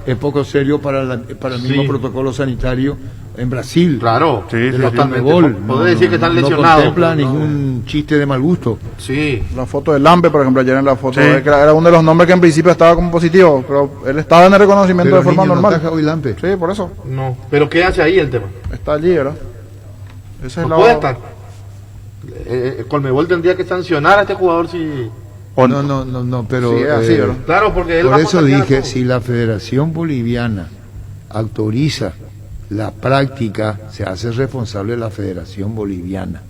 es poco serio para el mismo protocolo sanitario en Brasil. Claro, totalmente. Podés decir que están lesionados. No contempla ningún chiste de mal gusto. Sí. La foto de Lampe, por ejemplo, ayer en la foto, era uno de los nombres que en principio estaba como positivo, pero él estaba en el reconocimiento de forma normal. No hoy Lampe. Sí, por eso. No. Pero ¿qué hace ahí el tema? Está allí, ¿verdad? Ese es puede estar. Colmebol tendría que sancionar a este jugador si... No, pero... Sí, así, ¿verdad? Claro, porque él por eso dije, si la Federación Boliviana autoriza la práctica se hace responsable de la Federación Boliviana.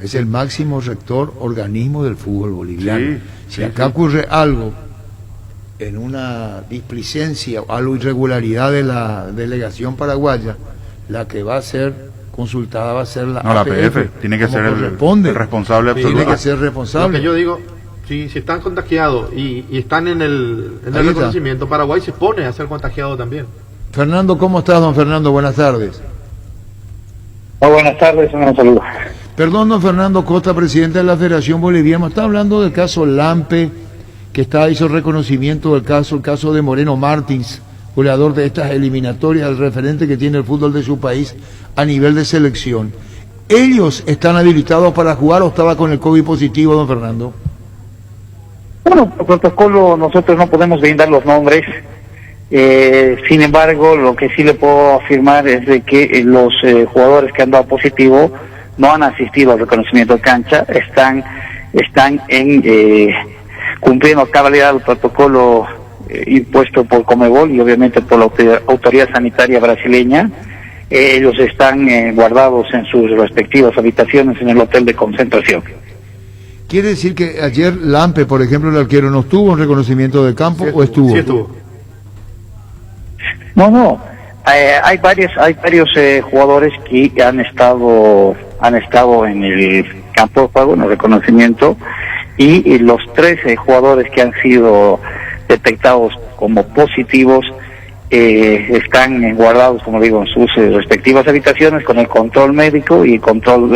Es el máximo rector organismo del fútbol boliviano. Si acá ocurre algo en una displicencia o algo irregularidad de la delegación paraguaya, la que va a ser consultada va a ser la APF. Tiene que ser el responsable absoluto. Tiene que ser responsable. Lo que yo digo, si están contagiados y están en el reconocimiento, Paraguay se pone a ser contagiado también. Fernando, ¿cómo estás, don Fernando? Buenas tardes. Buenas tardes, un saludo. Perdón, don Fernando Costa, presidente de la Federación Boliviana. Está hablando del caso Lampe, que hizo reconocimiento del caso, el caso de Moreno Martins, goleador de estas eliminatorias, el referente que tiene el fútbol de su país a nivel de selección. ¿Ellos están habilitados para jugar o estaba con el COVID positivo, don Fernando? Bueno, por protocolo nosotros no podemos brindar los nombres. Sin embargo, lo que sí le puedo afirmar es de que los jugadores que han dado positivo no han asistido al reconocimiento de cancha, están cumpliendo a cabalidad el protocolo impuesto por Conmebol y obviamente por la autoridad sanitaria brasileña. Ellos están guardados en sus respectivas habitaciones en el hotel de concentración. ¿Quiere decir que ayer Lampe, por ejemplo, el arquero, no estuvo en reconocimiento de campo o estuvo? Sí estuvo. No. Hay varios jugadores que han estado en el campo de juego, en el reconocimiento, y los 13 jugadores que han sido detectados como positivos están guardados, como digo, en sus respectivas habitaciones con el control médico y el control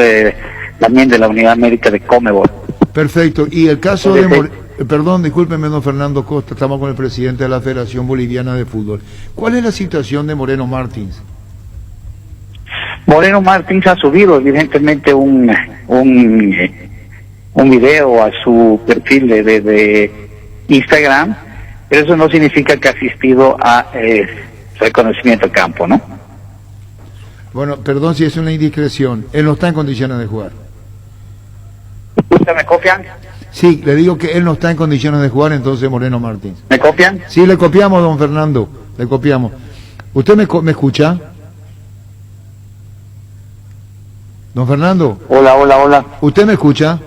también de la unidad médica de Conmebol. Perfecto. Y el caso de perdón, discúlpeme, don Fernando Costa, estamos con el presidente de la Federación Boliviana de Fútbol. ¿Cuál es la situación de Moreno Martins? Moreno Martins ha subido evidentemente un video a su perfil de Instagram, pero eso no significa que ha asistido a reconocimiento de campo, ¿no? Bueno, perdón si es una indiscreción, él no está en condiciones de jugar. ¿Usted me copian? Sí, le digo que él no está en condiciones de jugar, entonces Moreno Martins. ¿Me copian? Sí, le copiamos, don Fernando, le copiamos. ¿Usted me escucha? Don Fernando. Hola. ¿Usted me escucha?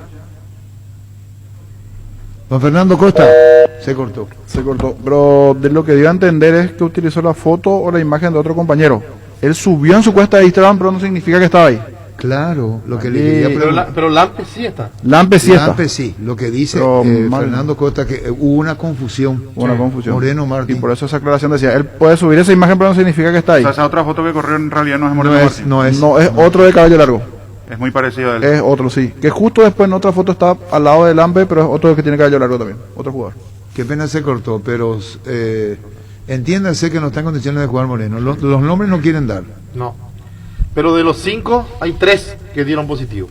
Don Fernando Costa. Se cortó. Pero de lo que dio a entender es que utilizó la foto o la imagen de otro compañero. Él subió en su cuenta de Instagram, pero no significa que estaba ahí. Claro, lo que le quería pero Lampe sí está. Lampe sí, lo que dice Fernando Costa, que hubo una confusión. Moreno Martins. Y por eso esa aclaración decía, él puede subir esa imagen, pero no significa que está ahí. O sea, esa otra foto que corrió en realidad no es Moreno Martins. No, es otro de cabello largo. Es muy parecido a él. Es otro, sí. Que justo después en otra foto está al lado de Lampe, pero es otro que tiene cabello largo también. Otro jugador. Qué pena se cortó, pero entiéndase que no está en condiciones de jugar Moreno. Los nombres no quieren dar. No. Pero de los 5, hay 3 que dieron positivo.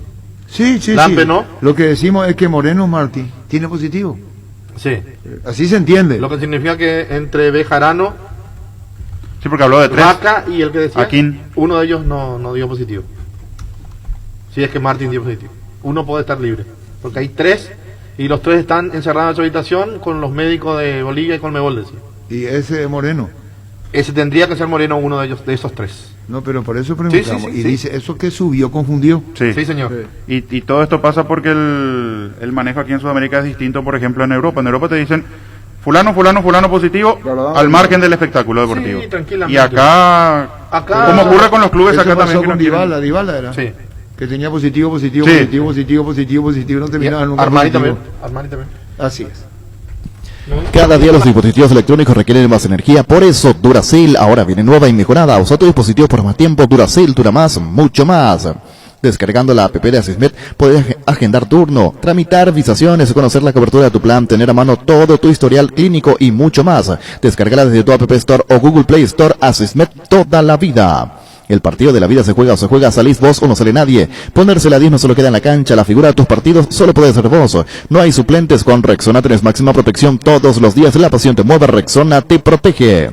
Sí. Lampe no. Lo que decimos es que Moreno Martins tiene positivo. Sí. Así se entiende. Lo que significa que entre Bejarano, sí, porque habló de 3. Vaca y el que decía, Aquín. Uno de ellos no dio positivo. Si es que Martín dio positivo. Uno puede estar libre. Porque hay 3 y los 3 están encerrados en su habitación con los médicos de Bolivia y Conmebol, decía. ¿Y ese Moreno? Ese tendría que ser Moreno, uno de ellos, de esos 3. No, pero por eso preguntamos. Sí, y dice, ¿eso que subió confundió? Sí, señor. Y todo esto pasa porque el manejo aquí en Sudamérica es distinto, por ejemplo, en Europa. En Europa te dicen, fulano positivo, al margen del espectáculo deportivo. Sí, tranquilamente. Y acá como ocurre con los clubes, acá también. Con Dybala era. Sí. Que tenía positivo, no terminaba nunca. Armani también. Así es. Cada día los dispositivos electrónicos requieren más energía, por eso Duracell ahora viene nueva y mejorada. Usa tu dispositivo por más tiempo. Duracell dura más, mucho más. Descargando la app de Asismet puedes agendar turno, tramitar visaciones, conocer la cobertura de tu plan, tener a mano todo tu historial clínico y mucho más. Descárgala desde tu App Store o Google Play Store. Asismet toda la vida. El partido de la vida se juega o se juega, salís vos o no sale nadie. Ponerse la 10 no solo queda en la cancha, la figura de tus partidos solo puede ser vos. No hay suplentes, con Rexona tenés máxima protección todos los días. La pasión te mueve, Rexona te protege.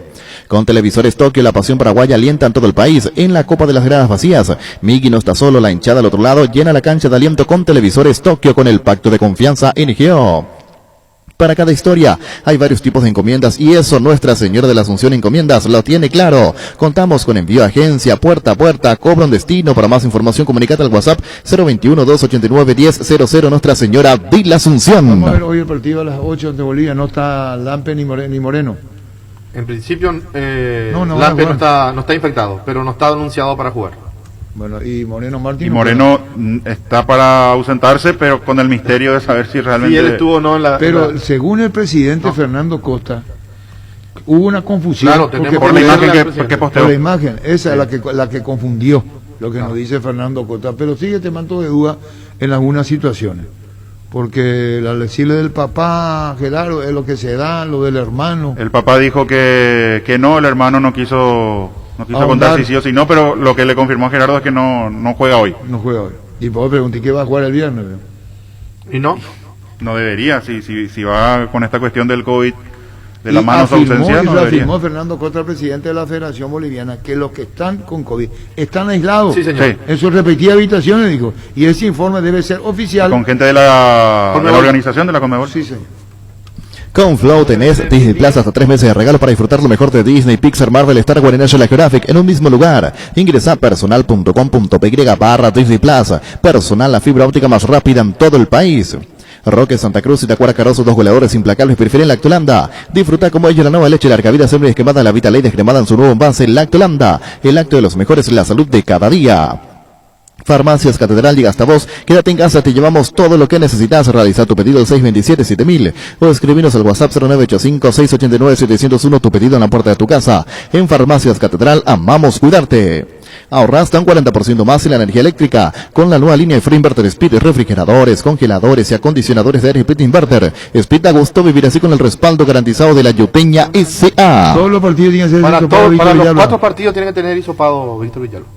Con Televisores Tokio, la pasión paraguaya alienta en todo el país. En la Copa de las Gradas Vacías, Migui no está solo, la hinchada al otro lado llena la cancha de aliento con Televisores Tokio, con el pacto de confianza NGO. Para cada historia hay varios tipos de encomiendas y eso Nuestra Señora de la Asunción Encomiendas lo tiene claro. Contamos con envío a agencia, puerta a puerta, cobro en destino. Para más información comunicate al WhatsApp 021-289-1000 Nuestra Señora de la Asunción. Vamos a ver hoy el partido a las 8 ante Bolivia, no está Lampe ni Moreno. En principio, no Lampe no está infectado, pero no está anunciado para jugar. Bueno, y Moreno Martín. Y Moreno está para ausentarse, pero con el misterio de saber si realmente... Sí, él estuvo o no en la... Pero según el presidente Fernando Costa, hubo una confusión. Claro, tenemos por la imagen que posteó. Por la imagen, esa es la que confundió lo que nos dice Fernando Costa. Pero sigue este manto de duda en algunas situaciones. Porque al decirle del papá, Gerardo, es lo que se da, lo del hermano. El papá dijo que no, el hermano no quiso contar si sí o si no, pero lo que le confirmó a Gerardo es que no juega hoy. No juega hoy. Y vos pregunté, ¿qué va a jugar el viernes? ¿Y no? No debería, si va con esta cuestión del COVID, de la mano su ausencia, no debería. Afirmó Fernando Costa, presidente de la Federación Boliviana, que los que están con COVID están aislados. Sí, señor. Sí. En sus respectivas habitaciones, dijo. Y ese informe debe ser oficial. Con gente de la organización de la Conmebol. Sí, señor. Con Flow tenés Disney Plus hasta 3 meses de regalo para disfrutar lo mejor de Disney, Pixar, Marvel, Star Wars y National Geographic en un mismo lugar. Ingresa a personal.com.py/Disney Plus. Personal, la fibra óptica más rápida en todo el país. Roque Santa Cruz y Tacuara Caroso, 2 goleadores implacables, prefieren Lactolanda. Disfruta como ellos la nueva leche Larga Vida Sembre descremada, la Vita Ley descremada en su nuevo envase Lactolanda. El acto de los mejores en la salud de cada día. Farmacias Catedral llega hasta vos. Quédate en casa, te llevamos todo lo que necesitas. Realiza tu pedido al 627-7000 o escribinos al WhatsApp 0985-689-701. Tu pedido en la puerta de tu casa. En Farmacias Catedral amamos cuidarte. Ahorra hasta un 40% más en la energía eléctrica con la nueva línea de Free Inverter Speed, refrigeradores, congeladores y acondicionadores de aire Speed Inverter. Speed da gusto vivir así con el respaldo garantizado de la Yuteña S.A. Todos los partidos tienen que ser para Víctor los Villalba. 4 partidos tienen que tener hisopado Víctor Villalba.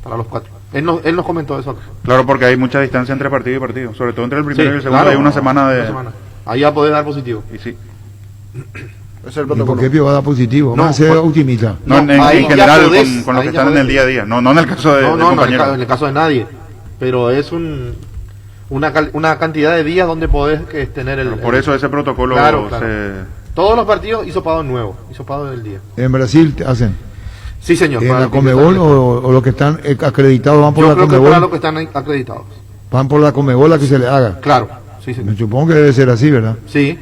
Para los 4. Él nos comentó eso acá. Claro, porque hay mucha distancia entre partido y partido. Sobre todo entre el primero y el segundo claro, hay una semana de... Ahí va a poder dar positivo. Y sí. Es el ¿Y por qué Pío va a dar positivo? No, Vamos a ser optimistas. No, en general, con los que están en el día a día. No en el caso de compañeros. No, en el caso de nadie. Pero es una cantidad de días donde podés tener el... Por eso ese protocolo Claro. Todos los partidos hisopado nuevo, hisopado del día. En Brasil hacen. Sí, señor. ¿En la Conmebol o los que están acreditados van por la Conmebol? Yo creo que para los que están acreditados. Van por la Conmebol a que se le haga. Claro, sí, señor. Me supongo que debe ser así, ¿verdad? Sí.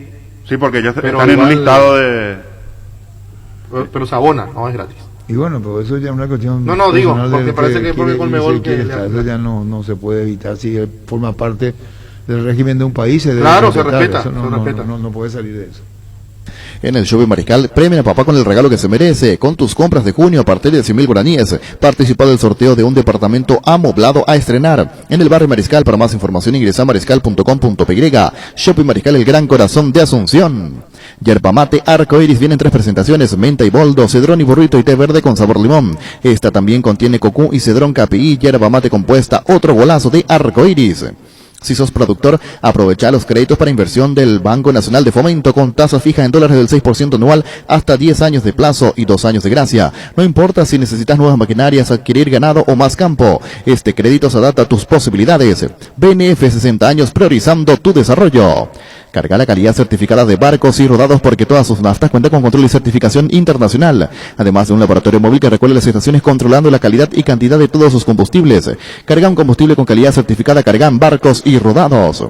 Sí, porque ellos Pero están en un igual, listado de... Pero se abona, no es gratis. Y bueno, pero eso ya es una cuestión... No, digo, personal porque del parece que porque Conmebol quiere estar. Eso ya no se puede evitar. Si forma parte del régimen de un país, se debe Claro, se respetar. respeta, Eso se respeta. No puede salir de eso. En el Shopping Mariscal, premia a papá con el regalo que se merece. Con tus compras de junio a partir de 100.000 guaraníes. Participa del sorteo de un departamento amoblado a estrenar en el barrio Mariscal. Para más información ingresa a mariscal.com.py. Shopping Mariscal, el gran corazón de Asunción. Yerba mate Arcoiris viene en 3 presentaciones: menta y boldo, cedrón y burrito y té verde con sabor limón. Esta también contiene cocú y cedrón capií, yerba mate compuesta, otro golazo de Arcoiris. Si sos productor, aprovecha los créditos para inversión del Banco Nacional de Fomento con tasa fija en dólares del 6% anual hasta 10 años de plazo y 2 años de gracia. No importa si necesitas nuevas maquinarias, adquirir ganado o más campo. Este crédito se adapta a tus posibilidades. BNF 60 años priorizando tu desarrollo. Carga la calidad certificada de barcos y rodados porque todas sus naftas cuentan con control y certificación internacional. Además de un laboratorio móvil que recuerda las estaciones controlando la calidad y cantidad de todos sus combustibles. Carga un combustible con calidad certificada Cargan barcos y rodados.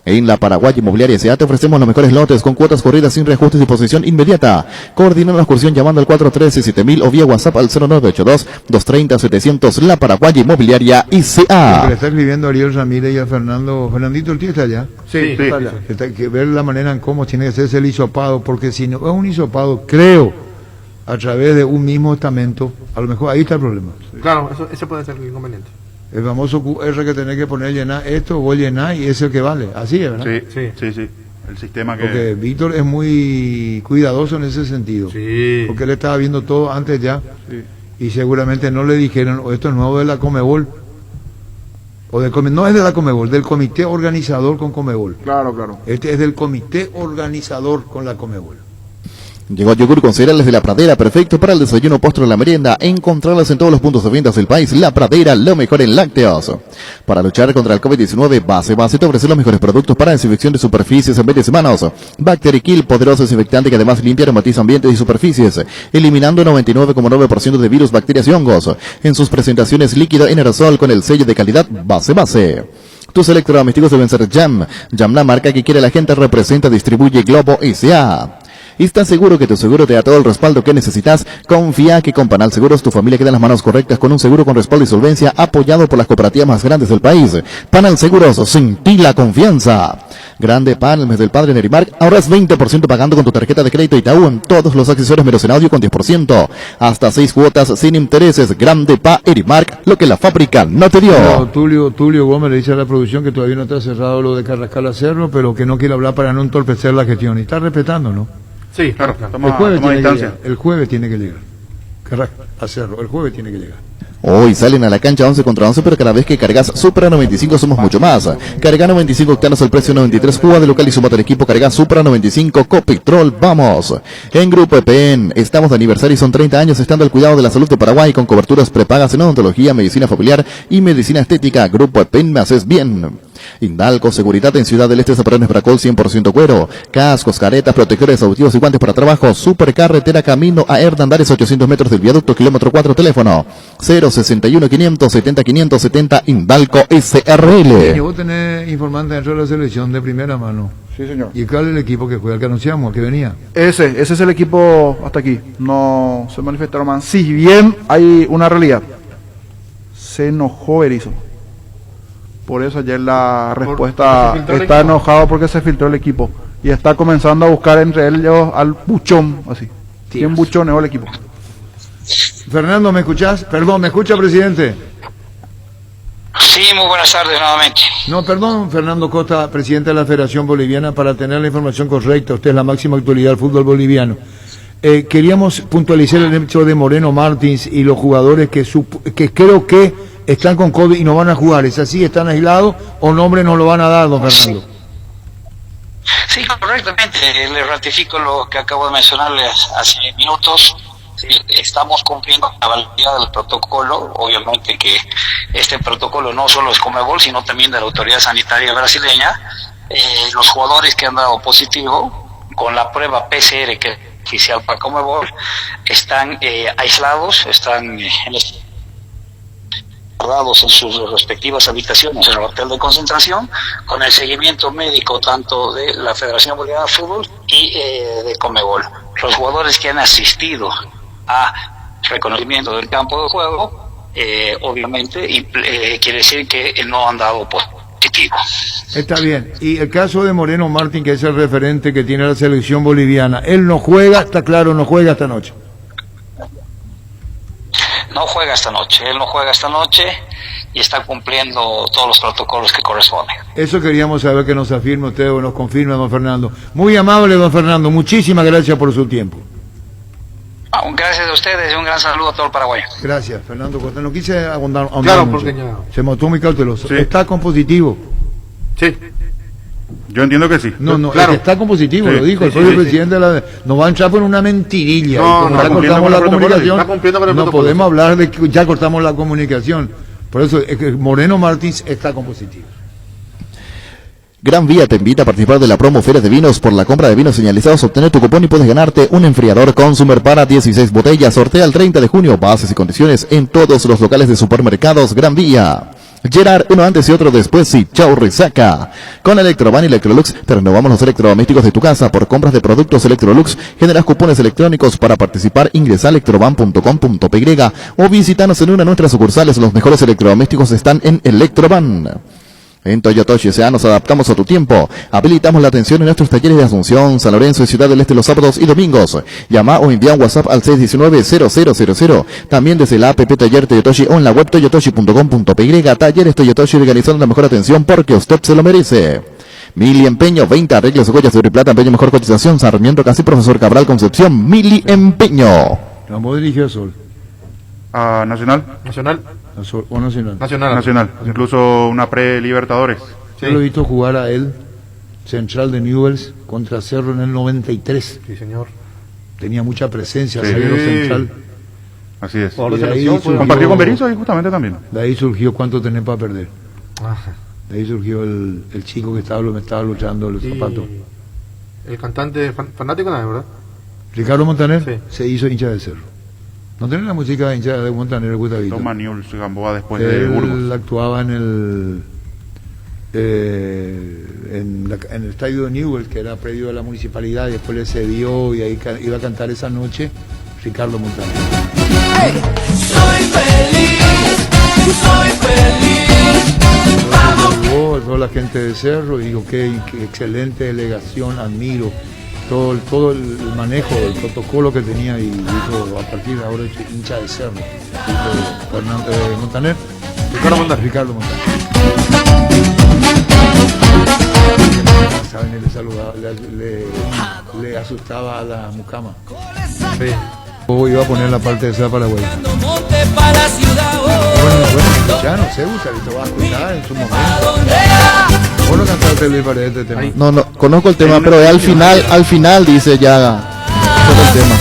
En la Paraguay Inmobiliaria S.A. te ofrecemos los mejores lotes con cuotas corridas sin reajustes y posesión inmediata. Coordina la excursión llamando al 413-7000 o vía WhatsApp al 0982-230-700. La Paraguay Inmobiliaria S.A. Le está escribiendo Ariel Ramírez y a Fernandito el tío está allá. Sí. Está allá. Hay que ver la manera en cómo tiene que hacerse el hisopado, porque si no es un hisopado, creo, a través de un mismo estamento, a lo mejor ahí está el problema. Claro, ese puede ser el inconveniente. El famoso QR que tenés que poner, llenar esto, vos llenar y es el que vale. Así es, ¿verdad? Sí. El sistema que... Porque Víctor es muy cuidadoso en ese sentido. Sí. Porque él estaba viendo todo antes ya. Sí. Y seguramente no le dijeron, esto es nuevo de la Conmebol. No es de la Conmebol, del comité organizador con Conmebol. Claro. Este es del comité organizador con la Conmebol. Llegó yogur con cereales de La Pradera, perfecto para el desayuno, postre o la merienda. Encontrarlas en todos los puntos de ventas del país. La Pradera, lo mejor en lácteos. Para luchar contra el COVID-19, Base te ofrece los mejores productos para desinfección de superficies en vez de manos. Bacterikill, poderoso desinfectante que además limpia y aromatiza ambientes y superficies, eliminando 99,9% de virus, bacterias y hongos. En sus presentaciones líquido en aerosol con el sello de calidad Base. Tus electrodomésticos deben ser Jam. Jam, la marca que quiere la gente, representa, distribuye Globo S.A. ¿Estás seguro que tu seguro te da todo el respaldo que necesitas? Confía que con Panal Seguros tu familia queda en las manos correctas con un seguro con respaldo y solvencia apoyado por las cooperativas más grandes del país. Panal Seguros, sin ti la confianza. Grande Pan, el mes del padre en Erimark, ahorras 20% pagando con tu tarjeta de crédito Itaú en todos los accesorios menos en audio con 10%. Hasta 6 cuotas sin intereses. Grande Pa Erimark, lo que la fábrica no te dio. No, Tulio Gómez le dice a la producción que todavía no está cerrado lo de Carrascal a Cerro, pero que no quiere hablar para no entorpecer la gestión. Y está respetando, ¿no? Sí, claro. El jueves tiene que llegar. El jueves tiene que llegar. Carrascal a Cerro, el jueves tiene que llegar. Hoy salen a la cancha 11 contra 11, pero cada vez que cargas Supra 95 somos mucho más. Carga 95 octanos al precio 93, juega de local y sumate al equipo. Carga Supra 95, Copetrol, vamos. En Grupo EPN, estamos de aniversario y son 30 años estando al cuidado de la salud de Paraguay con coberturas prepagas en odontología, medicina familiar y medicina estética. Grupo EPN, me haces bien. Indalco, seguridad en Ciudad del Este, Zaparrones Bracol, 100% cuero. Cascos, caretas, protectores auditivos y guantes para trabajo. Supercarretera camino a Hernandares, 800 metros del viaducto, kilómetro 4, teléfono 061 570 570, Indalco SRL. Y vos tenés informante dentro de la selección de primera mano. Sí, señor. ¿Y cuál es el equipo que juega? El que anunciamos, que venía. Ese es el equipo hasta aquí. No se manifestaron más. Si bien hay una realidad, se enojó Berizzo. Por eso ayer la respuesta está enojado porque se filtró el equipo. Y está comenzando a buscar entre ellos al buchón, así. ¿Quién buchoneó el equipo? Fernando, ¿me escuchás? Perdón, ¿me escucha, presidente? Sí, muy buenas tardes nuevamente. No, perdón, Fernando Costa, presidente de la Federación Boliviana, para tener la información correcta. Usted es la máxima autoridad del fútbol boliviano. Queríamos puntualizar el hecho de Moreno Martins y los jugadores que creo que están con COVID y no van a jugar. ¿Es así? ¿Están aislados o nombre no lo van a dar, don Fernando? Sí, correctamente. Le ratifico lo que acabo de mencionarles hace minutos. Sí, estamos cumpliendo la validez del protocolo. Obviamente que este protocolo no solo es Conmebol, sino también de la autoridad sanitaria brasileña. Los jugadores que han dado positivo con la prueba PCR que es oficial para Conmebol están aislados, están guardados en sus respectivas habitaciones en el hotel de concentración, con el seguimiento médico tanto de la Federación Boliviana de Fútbol y de Conmebol. Los jugadores que han asistido a reconocimiento del campo de juego, obviamente quiere decir que no han dado positivo. Está bien. Y el caso de Moreno Martín, que es el referente que tiene la selección boliviana, él no juega, está claro, no juega esta noche. No juega esta noche, él no juega esta noche y está cumpliendo todos los protocolos que corresponden. Eso queríamos saber, que nos afirme usted o nos confirme, don Fernando. Muy amable, don Fernando, muchísimas gracias por su tiempo. Gracias a ustedes y un gran saludo a todo el Paraguay. Gracias, Fernando Costa. No quise ahondar Claro, mucho. porque ya... Se mostró muy cauteloso. Sí. ¿Está con positivo? Sí. Yo entiendo que sí. No, claro. está con positivo, Sí, lo dijo. sí, Soy el sí, presidente de la... Nos va a entrar por una mentirilla. No, Y como está ya cumpliendo cortamos con la el protocolo, comunicación. está cumpliendo con el no protocolo. podemos hablar de que ya cortamos la comunicación. Por eso, es que Moreno Martins está con positivo. Gran Vía te invita a participar de la promo Feria de Vinos. Por la compra de vinos señalizados, obtener tu cupón y puedes ganarte un enfriador Consumer para 16 botellas. Sortea el 30 de junio. Bases y condiciones en todos los locales de supermercados Gran Vía. Gerard, uno antes y otro después, y chau resaca. Con Electroban y Electrolux te renovamos los electrodomésticos de tu casa. Por compras de productos Electrolux generas cupones electrónicos. Para participar ingresa a electroban.com.py o visítanos en una de nuestras sucursales. Los mejores electrodomésticos están en Electroban. En Toyotoshi S.A. nos adaptamos a tu tiempo. Habilitamos la atención en nuestros talleres de Asunción, San Lorenzo y Ciudad del Este los sábados y domingos. Llama o envía un WhatsApp al 619-0000. También desde la app Taller Toyotoshi o en la web toyotoshi.com.py. Talleres Toyotoshi, organizando la mejor atención porque usted se lo merece. Mili Empeño, 20 arreglos de joyas de oro y plata, empeño mejor cotización. Sarmiento Casi, Profesor Cabral Concepción. Mili Empeño. ¿Cómo dirigió a Sol? A Nacional. Nacional. ¿A Sol o Nacional? Nacional. Incluso una pre-Libertadores. Yo lo he visto jugar a él, central de Newell's, contra Cerro en el 93. Sí, señor. tenía mucha presencia, Sí. zaguero central. Así es. Y de ahí Compartió con Berizzo ahí justamente también. De ahí surgió ¿Cuánto tenés para perder? Ajá. De ahí surgió el chico que me estaba luchando los zapatos. El cantante fanático también, ¿verdad? Ricardo Montaner Sí. se hizo hincha de Cerro. ¿No tenés la música de hincha de Montaner, Gustavito? Toma Newell's Gamboa después de Él Burgos. actuaba en el estadio de Newell, que era predio de la municipalidad, y después le cedió y ahí iba a cantar esa noche Ricardo Montaner. Soy feliz, soy feliz. Llegó toda la gente de Cerro y digo, qué excelente delegación, admiro todo el manejo del protocolo que tenía, y dijo, a partir de ahora soy hincha de Cerro. Dijo Fernando Montaner. Ricardo Montaner. Saben, él le saludaba, le asustaba a la mucama. Sí. O iba a poner la parte de esa Paraguay. Monte para la ciudad. Bueno, ya no sé, Gustavito, va a escuchar en su momento. Vos no cantaste Luis Paredes este tema. No, conozco el tema, pero al final dice ya todo el tema.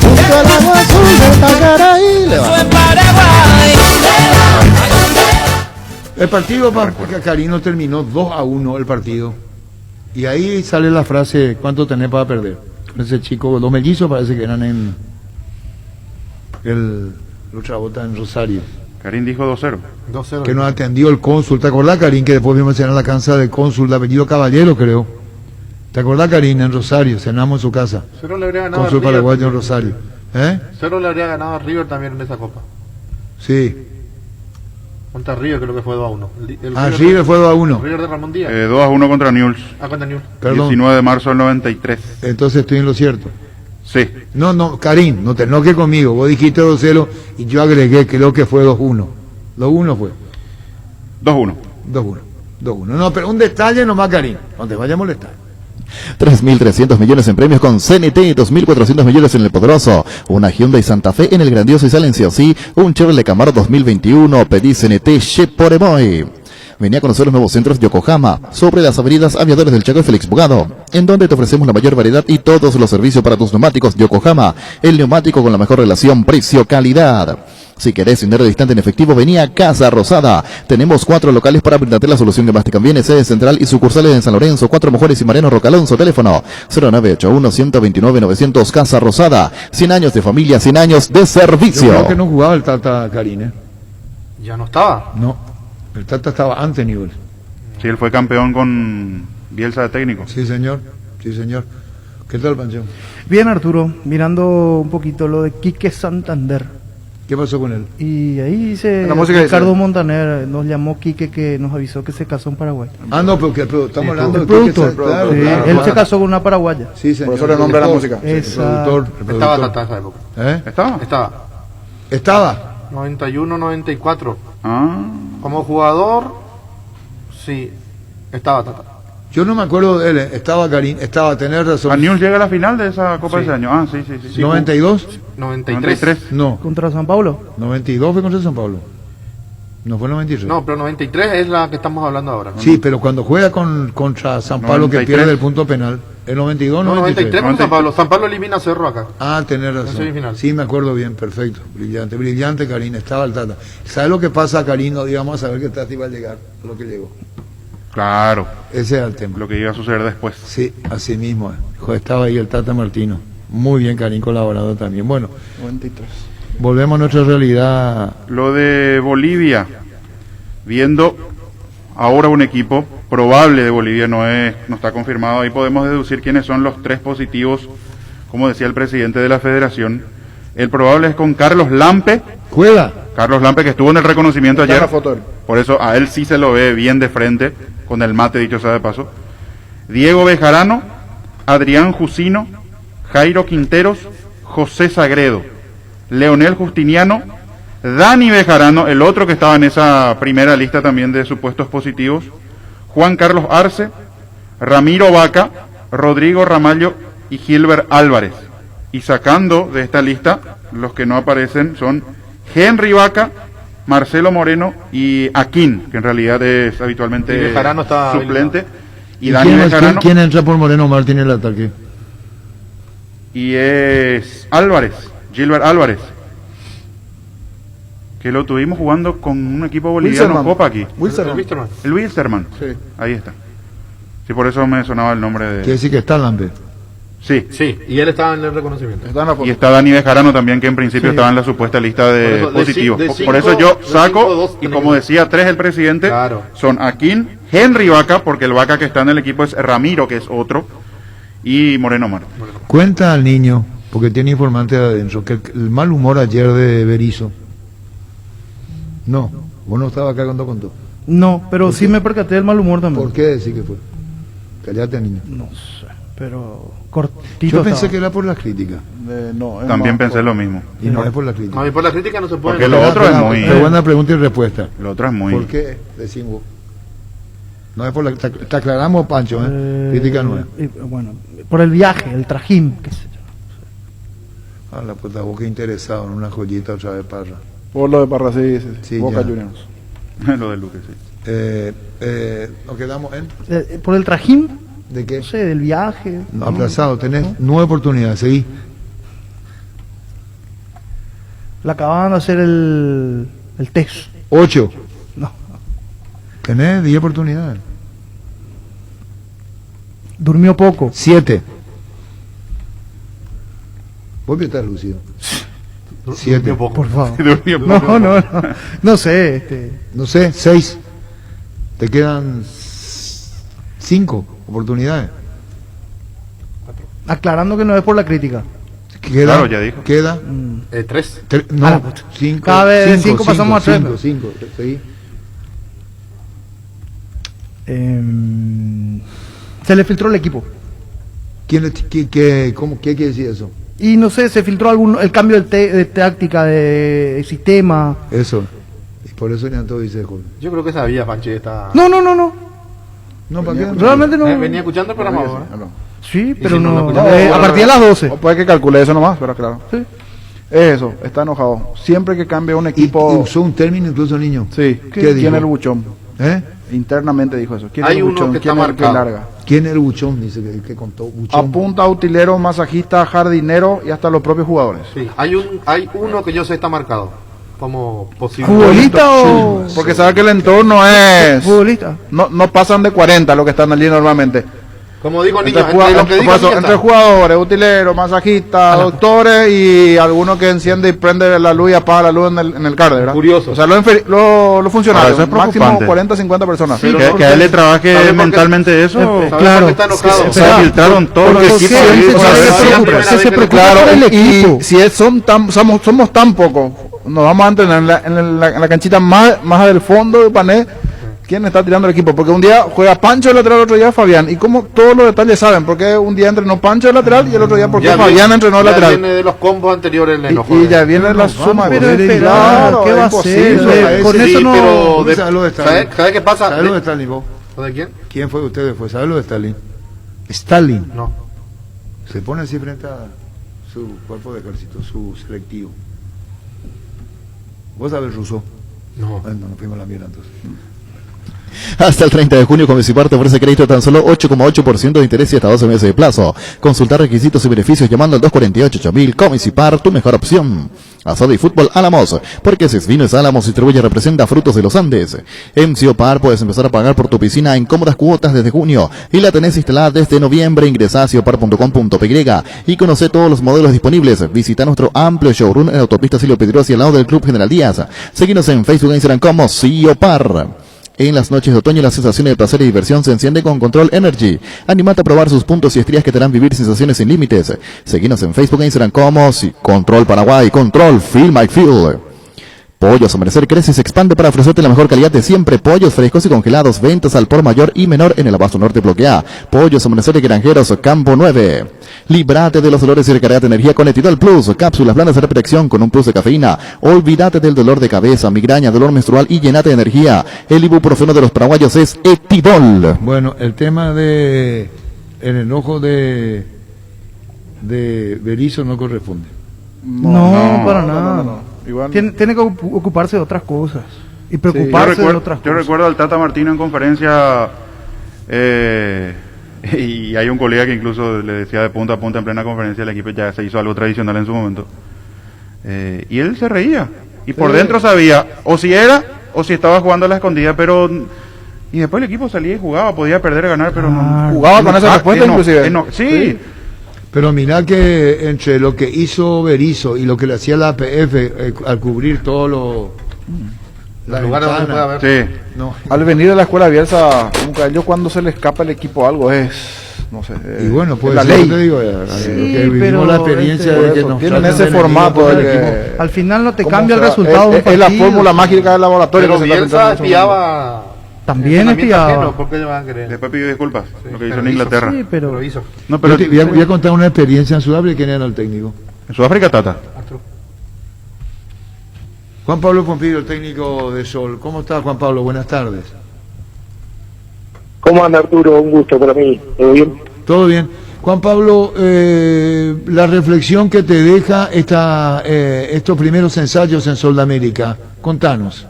Junto al agua azul de Pacaraí, le va. El partido, Karino terminó 2-1 el partido. Y ahí sale la frase, ¿cuánto tenés para perder? Ese chico, los mellizos parece que eran en el Luchabota en Rosario. Karim dijo 2-0. 2-0. Que nos atendió el cónsul. ¿Te acordás, Karim, que después vimos cenar en la casa del cónsul de apellido Caballero, creo? ¿Te acordás, Karim, en Rosario? Cenamos en su casa. Cero le habría ganado a Cónsul River. paraguayo en Rosario. Cero le habría ganado a River también en esa copa. Sí. Contra River creo que fue 2-1. River fue 2-1. River de Ramón Díaz. 2-1 contra Newell's. Contra Newell's. Perdón. 19 de marzo del 93. Entonces estoy en lo cierto. Sí. No, Karim, no te enojes conmigo. Vos dijiste 2-0 y yo agregué que creo que fue 2-1. 2-1 fue. 2-1. 2-1. No, pero un detalle nomás, Karim. No te vayas a molestar. 3.300 millones en premios con CNT, 2.400 millones en el Poderoso, una Hyundai Santa Fe en el Grandioso y Silencio, sí, un Chevrolet Camaro 2021, pedí CNT Cheporemoy. Venía a conocer los nuevos centros Yokohama, sobre las avenidas Aviadores del Chaco y Félix Bugado, en donde te ofrecemos la mayor variedad y todos los servicios para tus neumáticos. Yokohama, el neumático con la mejor relación precio-calidad. Si querés dinero distante en efectivo, vení a Casa Rosada. Tenemos 4 locales para brindarte la solución que más te conviene. Sede central y sucursales en San Lorenzo, 4 Mujeres y Mariano Rocalonso. Teléfono 0981-129-900. Casa Rosada. 100 años de familia, 100 años de servicio. Yo creo que no jugaba el Tata, Karim, ¿Ya no estaba? No, el Tata estaba antes de Newell's. Sí, él fue campeón con Bielsa de técnico. Sí, señor. ¿Qué tal, Pancho? Bien, Arturo, mirando un poquito lo de Quique Santander. ¿Qué pasó con él? Y ahí dice La música Ricardo dice. Montaner, nos llamó Quique, que nos avisó que se casó en Paraguay. Pero estamos hablando del de Quique productor. Santander, Sí, claro, él claro. se casó con una paraguaya. Sí, señor. Por eso le nombra la música. El productor. Estaba Tata en esa época. ¿Estaba? 91-94. Como jugador, sí, estaba Tata. Yo no me acuerdo de él. Estaba Karim, tenés razón. A Newell's llega a la final de esa Copa de ese año. Sí. 92. 93. No. ¿Contra San Pablo? 92 fue contra San Pablo. No fue 93. No, pero 93 es la que estamos hablando ahora. Sí, pero cuando juega contra San Pablo, que 93. pierde el punto penal, ¿el 92 No, 93 con 93? San Pablo. San Pablo elimina a Cerro acá. Tenés razón. En semifinal. Sí, me acuerdo bien, perfecto. Brillante, Karim. Estaba el Tata. ¿Sabes lo que pasa, Karim? No digamos a saber que el Tata iba a llegar, lo que llegó. Claro. Ese era el tema. Lo que iba a suceder después. Sí, así mismo. Estaba ahí el Tata Martino. Muy bien, Karim, colaborado también. Bueno, 93. volvemos a nuestra realidad. Lo de Bolivia, viendo ahora un equipo probable de Bolivia, no está confirmado, ahí podemos deducir quiénes son los 3 positivos, como decía el presidente de la federación. El probable es con Carlos Lampe. ¿Juega? Carlos Lampe, que estuvo en el reconocimiento Está ayer. la foto. Por eso a él sí se lo ve bien de frente, con el mate, dicho sea de paso. Diego Bejarano, Adrián Jusino, Jairo Quinteros, José Sagredo, Leonel Justiniano, Dani Bejarano, el otro que estaba en esa primera lista también de supuestos positivos, Juan Carlos Arce, Ramiro Vaca, Rodrigo Ramallo y Gilbert Álvarez. Y sacando de esta lista, los que no aparecen son Henry Vaca, Marcelo Moreno y Aquín, que en realidad es habitualmente Y Bejarano está suplente. Y ¿Y Dani Bejarano. quién entra por Moreno Martín en el ataque? y es Álvarez, Gilbert Álvarez, que lo tuvimos jugando con un equipo boliviano Wilstermann. Copa aquí. Wilstermann. El Wilstermann. Sí. Ahí está. Sí, por eso me sonaba el nombre de... Quiere decir que está Lampe. Sí. Sí, y él estaba en el reconocimiento. Está en la foto. Y está Dani Bejarano también, que en principio Sí. estaba en la supuesta lista de Por eso, de positivos. ci- de Por cinco- eso yo de saco, cinco, dos y tenemos. como decía 3 el presidente, Claro. son Aquín, Henry Vaca, porque el Vaca que está en el equipo es Ramiro, que es otro, y Moreno Mar. Cuenta al niño, porque tiene informante de adentro, que el mal humor ayer de Berizzo. No, vos no estabas acá cuando contó. No, pero sí me percaté del mal humor también. ¿Por qué decir que fue? Callate, niño. No sé, pero cortito. Yo pensé estaba. que era por las críticas. No, es También más pensé por- lo mismo. Y no es por la crítica. No, y por la crítica no se puede. Porque lo otro es muy... Pero buena pregunta y respuesta. Lo otro es muy... ¿Por qué decimos? No es por la... Te aclaramos, Pancho, ¿eh? Crítica no es. Bueno, por el viaje, el trajín, qué sé yo. A la puta boca interesado en una joyita otra vez, Parra. Por lo de Parra, sí, Sí, Boca ya. Juniors. lo de Luque, sí. Nos quedamos en... Por el trajín, ¿De qué? no sé, del viaje. No, aplazado, tenés 9 oportunidades, seguí. Le acababan de hacer el test. 8. No. Tenés 10 oportunidades. Durmió poco. 7. Vos que estás lúcido. 7. Por favor. Durmió No, poco. no. No sé, No sé, 6. Te quedan 5 oportunidades. aclarando que no es por la crítica. Queda, Claro, ya dijo. Queda. 3. No, A la puta. 5. Cada vez de cinco pasamos a tres. 5. Seguí. Se le filtró el equipo. ¿Cómo, ¿Qué quiere decir eso? Y no sé, se filtró el cambio de táctica, de sistema. Eso. Y por eso Ñanto dice joven. Yo creo que sabía, Panche, esta... No. No, ¿para qué? Realmente no. Venía escuchando el programa ahora. Sí, pero si no no. lo a partir de las 12. O puede que calcule eso nomás, pero claro. Sí. Es eso, está enojado. Siempre que cambia un Y equipo... usó un término incluso niño. Sí, ¿Qué ¿quién dijo? es el buchón? ¿Eh? Internamente dijo eso. ¿Quién Hay es el uno buchón? que está ¿Quién es el que marcado. larga? ¿Quién es el buchón? Dice que contó. Buchón. Apunta a utilero, masajista, jardinero y hasta los propios jugadores. Sí, hay uno que yo sé está marcado como posible. ¿Futbolista o...? Porque sabe que el entorno es... Futbolista. No pasan de 40 los que están allí normalmente. Como digo, Entre, niños, entre lo que digo, entre jugadores, utileros, masajistas, doctores y alguno que enciende y prende la luz y apaga la luz en el card, ¿verdad? Curioso. O sea, los funcionarios, Ahora, eso es máximo preocupante. 40, 50 personas. Sí, que a él le trabaje ¿sabe por qué? mentalmente eso. ¿Sabes Claro. por qué está enojado? O sea, filtraron todo Porque el sí, equipo. sí, ahí, sí, o sea, sí, siempre. sí, Se preocupa Claro, por el equipo. y si somos tan pocos, nos vamos a entrenar en la canchita más del fondo de Pané. ¿Quién está tirando el equipo? Porque un día juega Pancho de lateral, otro día Fabián. Y como todos los detalles saben, porque un día entrenó Pancho de lateral y el otro día porque Ya Fabián viene- entrenó de ya lateral. viene de los combos anteriores el enojo. Y ya viene la suma. pero pues, esperar, claro, ¿qué va a es hacer? imposible. Con eso no- pero de- ¿Sabe lo de Stalin? ¿sabe qué pasa? ¿Sabe lo de Stalin vos? ¿O de quién? ¿Quién fue de ustedes? ¿Sabe lo de Stalin? Stalin. No. Se pone así frente a su cuerpo de ejército, su selectivo. ¿Vos sabés ruso? No. Bueno, nos fuimos a la mierda entonces. Hasta el 30 de junio, Comecipar te ofrece crédito de tan solo 8,8% de interés y hasta 12 meses de plazo. Consultar requisitos y beneficios llamando al 248-8000. Comecipar, tu mejor opción. Asado y fútbol Álamos, porque Vinos Álamos distribuye y representa frutos de los Andes. En Ciopar puedes empezar a pagar por tu piscina en cómodas cuotas desde junio y la tenés instalada desde noviembre. Ingresa a ciopar.com.py y conoce todos los modelos disponibles. Visita nuestro amplio showroom en Autopista Silvio Pedrosi al lado del Club General Díaz. Seguinos en Facebook e Instagram como Ciopar. En las noches de otoño la sensación de placer y diversión se enciende con Control Energy. Anímate a probar sus puntos y estrías que te harán vivir sensaciones sin límites. Seguinos en Facebook e Instagram como Control Paraguay, Control Feel My Feel. Pollos Amanecer crece y se expande para ofrecerte la mejor calidad de siempre. Pollos frescos y congelados, ventas al por mayor y menor en el Abasto Norte Bloque A. Pollos Amanecer y Granjeros Campo 9. Líbrate de los dolores y recargate energía con Etidol Plus. Cápsulas blandas de protección con un plus de cafeína. Olvídate del dolor de cabeza, migraña, dolor menstrual y llenate de energía. El ibuprofeno de los paraguayos es Etidol. Bueno, el tema de el enojo de Berizzo no corresponde. No, para nada. no. Igual, Tiene que ocuparse de otras cosas. Y sí, preocuparse de otras Yo cosas. recuerdo al Tata Martino en conferencia Y hay un colega que incluso le decía de punta a punta en plena conferencia, el equipo ya se hizo algo tradicional en su momento. Y él se reía. Y por dentro sabía, o si era, o si estaba jugando a la escondida, pero... Y después el equipo salía y jugaba, podía perder, ganar, pero no... Jugaba con esa respuesta inclusive. Sí. Pero mirá que entre lo que hizo Berizzo y lo que le hacía la APF al cubrir todo lo... La lugares donde puede haber. Sí. No. Al venir de la escuela Bielsa, nunca ellos cuando se le escapa el equipo algo es, no sé, Y bueno, pues la ley. te digo, que vivimos la experiencia de que nos tienen tratan ese de formato enemigo, de pues, que Al final no te ¿cómo cambia el se va? resultado de un Es la partido. fórmula mágica del laboratorio. Pero que se está Bielsa intentando espiaba. También entrenamiento espiaba. ajeno, ¿por qué le van a creer? Después pidió disculpas, lo que hizo en Pero Inglaterra. Sí, pero Lo hizo. No, pero voy a contar una experiencia en Sudáfrica. ¿Quién era el técnico? en Sudáfrica, Tata. Juan Pablo Pompilio, el técnico de Sol. ¿Cómo está, Juan Pablo? Buenas tardes. ¿Cómo anda, Arturo? Un gusto para mí. ¿Todo bien? Todo bien. Juan Pablo, la reflexión que te deja estos primeros ensayos en Sol de América. Contanos.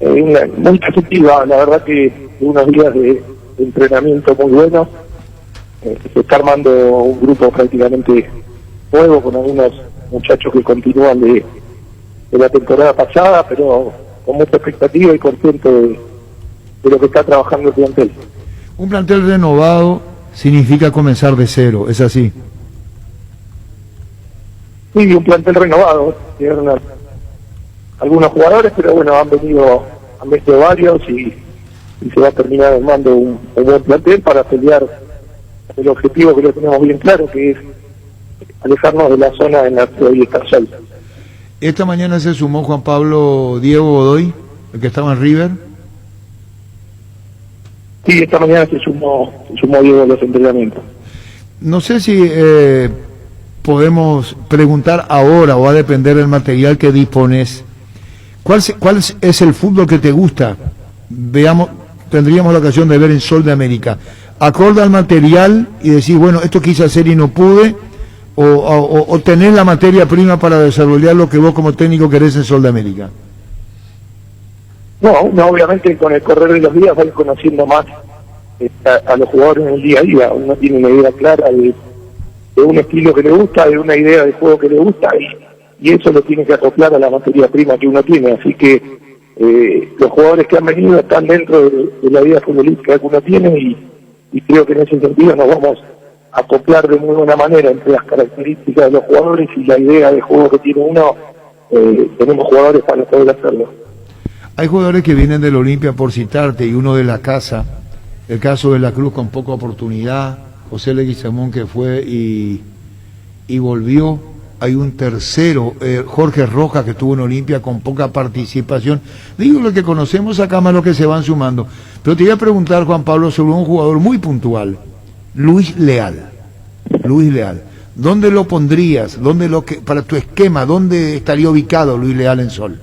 Muy positiva, la verdad que unos días de entrenamiento muy buenos. Se está armando un grupo prácticamente nuevo con algunos muchachos que continúan de la temporada pasada, pero con mucha expectativa y contento de lo que está trabajando el plantel. Un plantel renovado significa comenzar de cero, ¿es así? Sí, un plantel renovado. Tienen algunos jugadores, pero bueno, han venido varios y se va a terminar armando un buen plantel para pelear el objetivo que lo tenemos bien claro, que es alejarnos de la zona en la que hoy está Sol. Esta mañana se sumó Juan Pablo Diego Godoy, el que estaba en River. Sí, esta mañana se sumó Diego a los entrenamientos. No sé si podemos preguntar ahora, o va a depender del material que dispones, ¿cuál es el fútbol que te gusta? Veamos, tendríamos la ocasión de ver en Sol de América. Acorde al material y decir, bueno, esto quise hacer y no pude, o tener la materia prima para desarrollar lo que vos como técnico querés en Sol de América. No, obviamente con el correr de los días vais conociendo más a los jugadores en el día a día. Uno tiene una idea clara de un estilo que le gusta, de una idea de juego que le gusta, y eso lo tiene que acoplar a la materia prima que uno tiene. Así que los jugadores que han venido están dentro de la vida futbolística que uno tiene, y creo que en ese sentido nos vamos a acoplar de muy buena manera entre las características de los jugadores y la idea de juego que tiene uno. Tenemos jugadores para poder hacerlo. Hay jugadores que vienen del Olimpia, por citarte, y uno de la casa, el caso de la Cruz con poca oportunidad, José Leguizamón que fue y volvió. Hay un tercero, Jorge Rojas, que estuvo en Olimpia con poca participación. Digo lo que conocemos acá más lo que se van sumando. Pero te iba a preguntar, Juan Pablo, sobre un jugador muy puntual, Luis Leal. Luis Leal. ¿Dónde lo pondrías? Para tu esquema, ¿dónde estaría ubicado Luis Leal en Sol?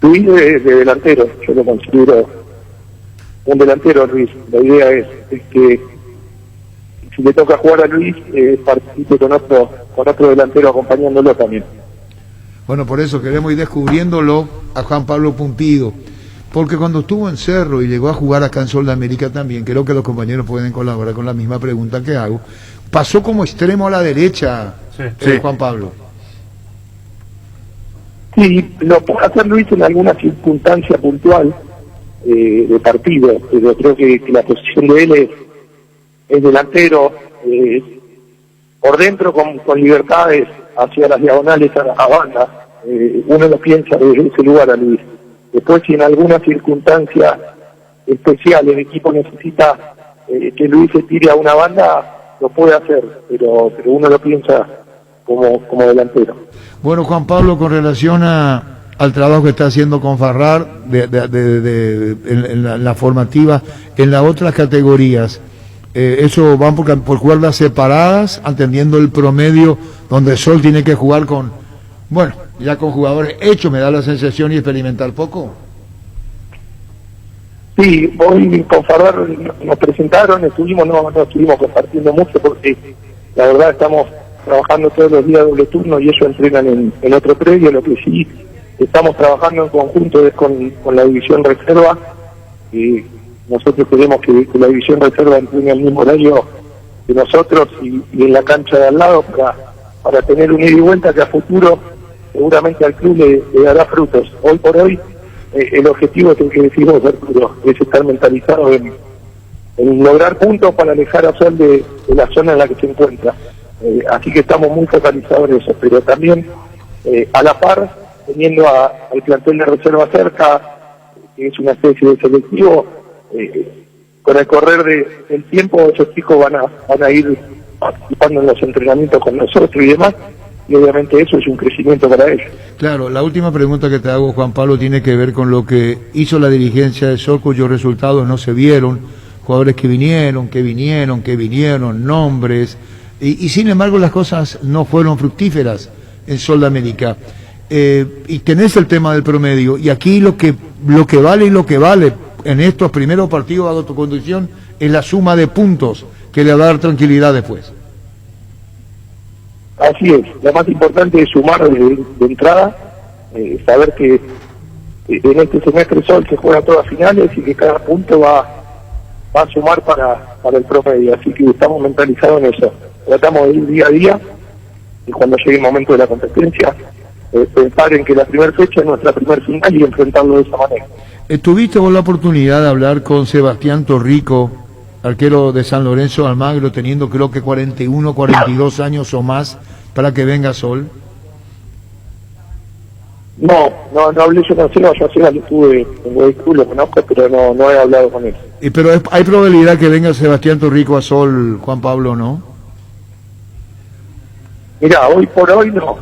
Luis de delantero, yo lo considero un delantero, Luis. La idea es que si le toca jugar a Luis, participe con otro delantero acompañándolo también. Bueno, por eso queremos ir descubriéndolo a Juan Pablo Pumpido, porque cuando estuvo en Cerro y llegó a jugar acá en Sol de América también, creo que los compañeros pueden colaborar con la misma pregunta que hago, pasó como extremo a la derecha, Juan Pablo. Sí, lo puede hacer Luis en alguna circunstancia puntual de partido, pero creo que la posición de él es delantero, por dentro con libertades hacia las diagonales a banda. Uno lo piensa desde ese lugar a Luis. Después, si en alguna circunstancia especial el equipo necesita que Luis se tire a una banda, lo puede hacer, pero uno lo piensa como delantero. Bueno, Juan Pablo, con relación al trabajo que está haciendo con Farrar en la formativa, en las otras categorías, eso van por cuerdas separadas, atendiendo el promedio donde Sol tiene que jugar ya con jugadores hechos, me da la sensación, y experimentar poco. Sí, hoy con Farrar nos presentaron, no estuvimos compartiendo mucho porque la verdad estamos trabajando todos los días doble turno y ellos entrenan en otro predio. Lo que sí estamos trabajando en conjunto es con la división reserva, nosotros queremos que la división reserva tenga el mismo horario que nosotros y en la cancha de al lado para tener un ida y vuelta que a futuro seguramente al club le dará frutos. Hoy por hoy el objetivo es el que decimos, Arturo, es estar mentalizado en lograr puntos para alejar a Sol de la zona en la que se encuentra. Así que estamos muy focalizados en eso, pero también a la par, teniendo al plantel de reserva cerca, que es una especie de selectivo, con el correr del tiempo esos chicos van a ir participando en los entrenamientos con nosotros y demás, y obviamente eso es un crecimiento para ellos. Claro, la última pregunta que te hago, Juan Pablo, tiene que ver con lo que hizo la dirigencia de Sol, cuyos resultados no se vieron, jugadores que vinieron, nombres, y sin embargo las cosas no fueron fructíferas en Sol de América. Y tenés el tema del promedio, y aquí lo que vale en estos primeros partidos bajo tu conducción es la suma de puntos que le va a dar tranquilidad después. Así es, lo más importante es sumar de entrada, saber que en este semestre Sol se juega todas finales y que cada punto va a sumar para el promedio, así que estamos mentalizados en eso. Tratamos de ir día a día y cuando llegue el momento de la competencia, pensar en que la primera fecha es nuestra primera final y enfrentarlo de esa manera. ¿Tuviste vos la oportunidad de hablar con Sebastián Torrico, arquero de San Lorenzo de Almagro, teniendo creo que 41, 42 años o más para que venga Sol? No hablé yo con Seba, yo a Seba lo tuve en Guadalajara, lo conozco, pero no he hablado con él. Pero hay probabilidad que venga Sebastián Torrico a Sol, Juan Pablo, ¿no? Mira, hoy por hoy no.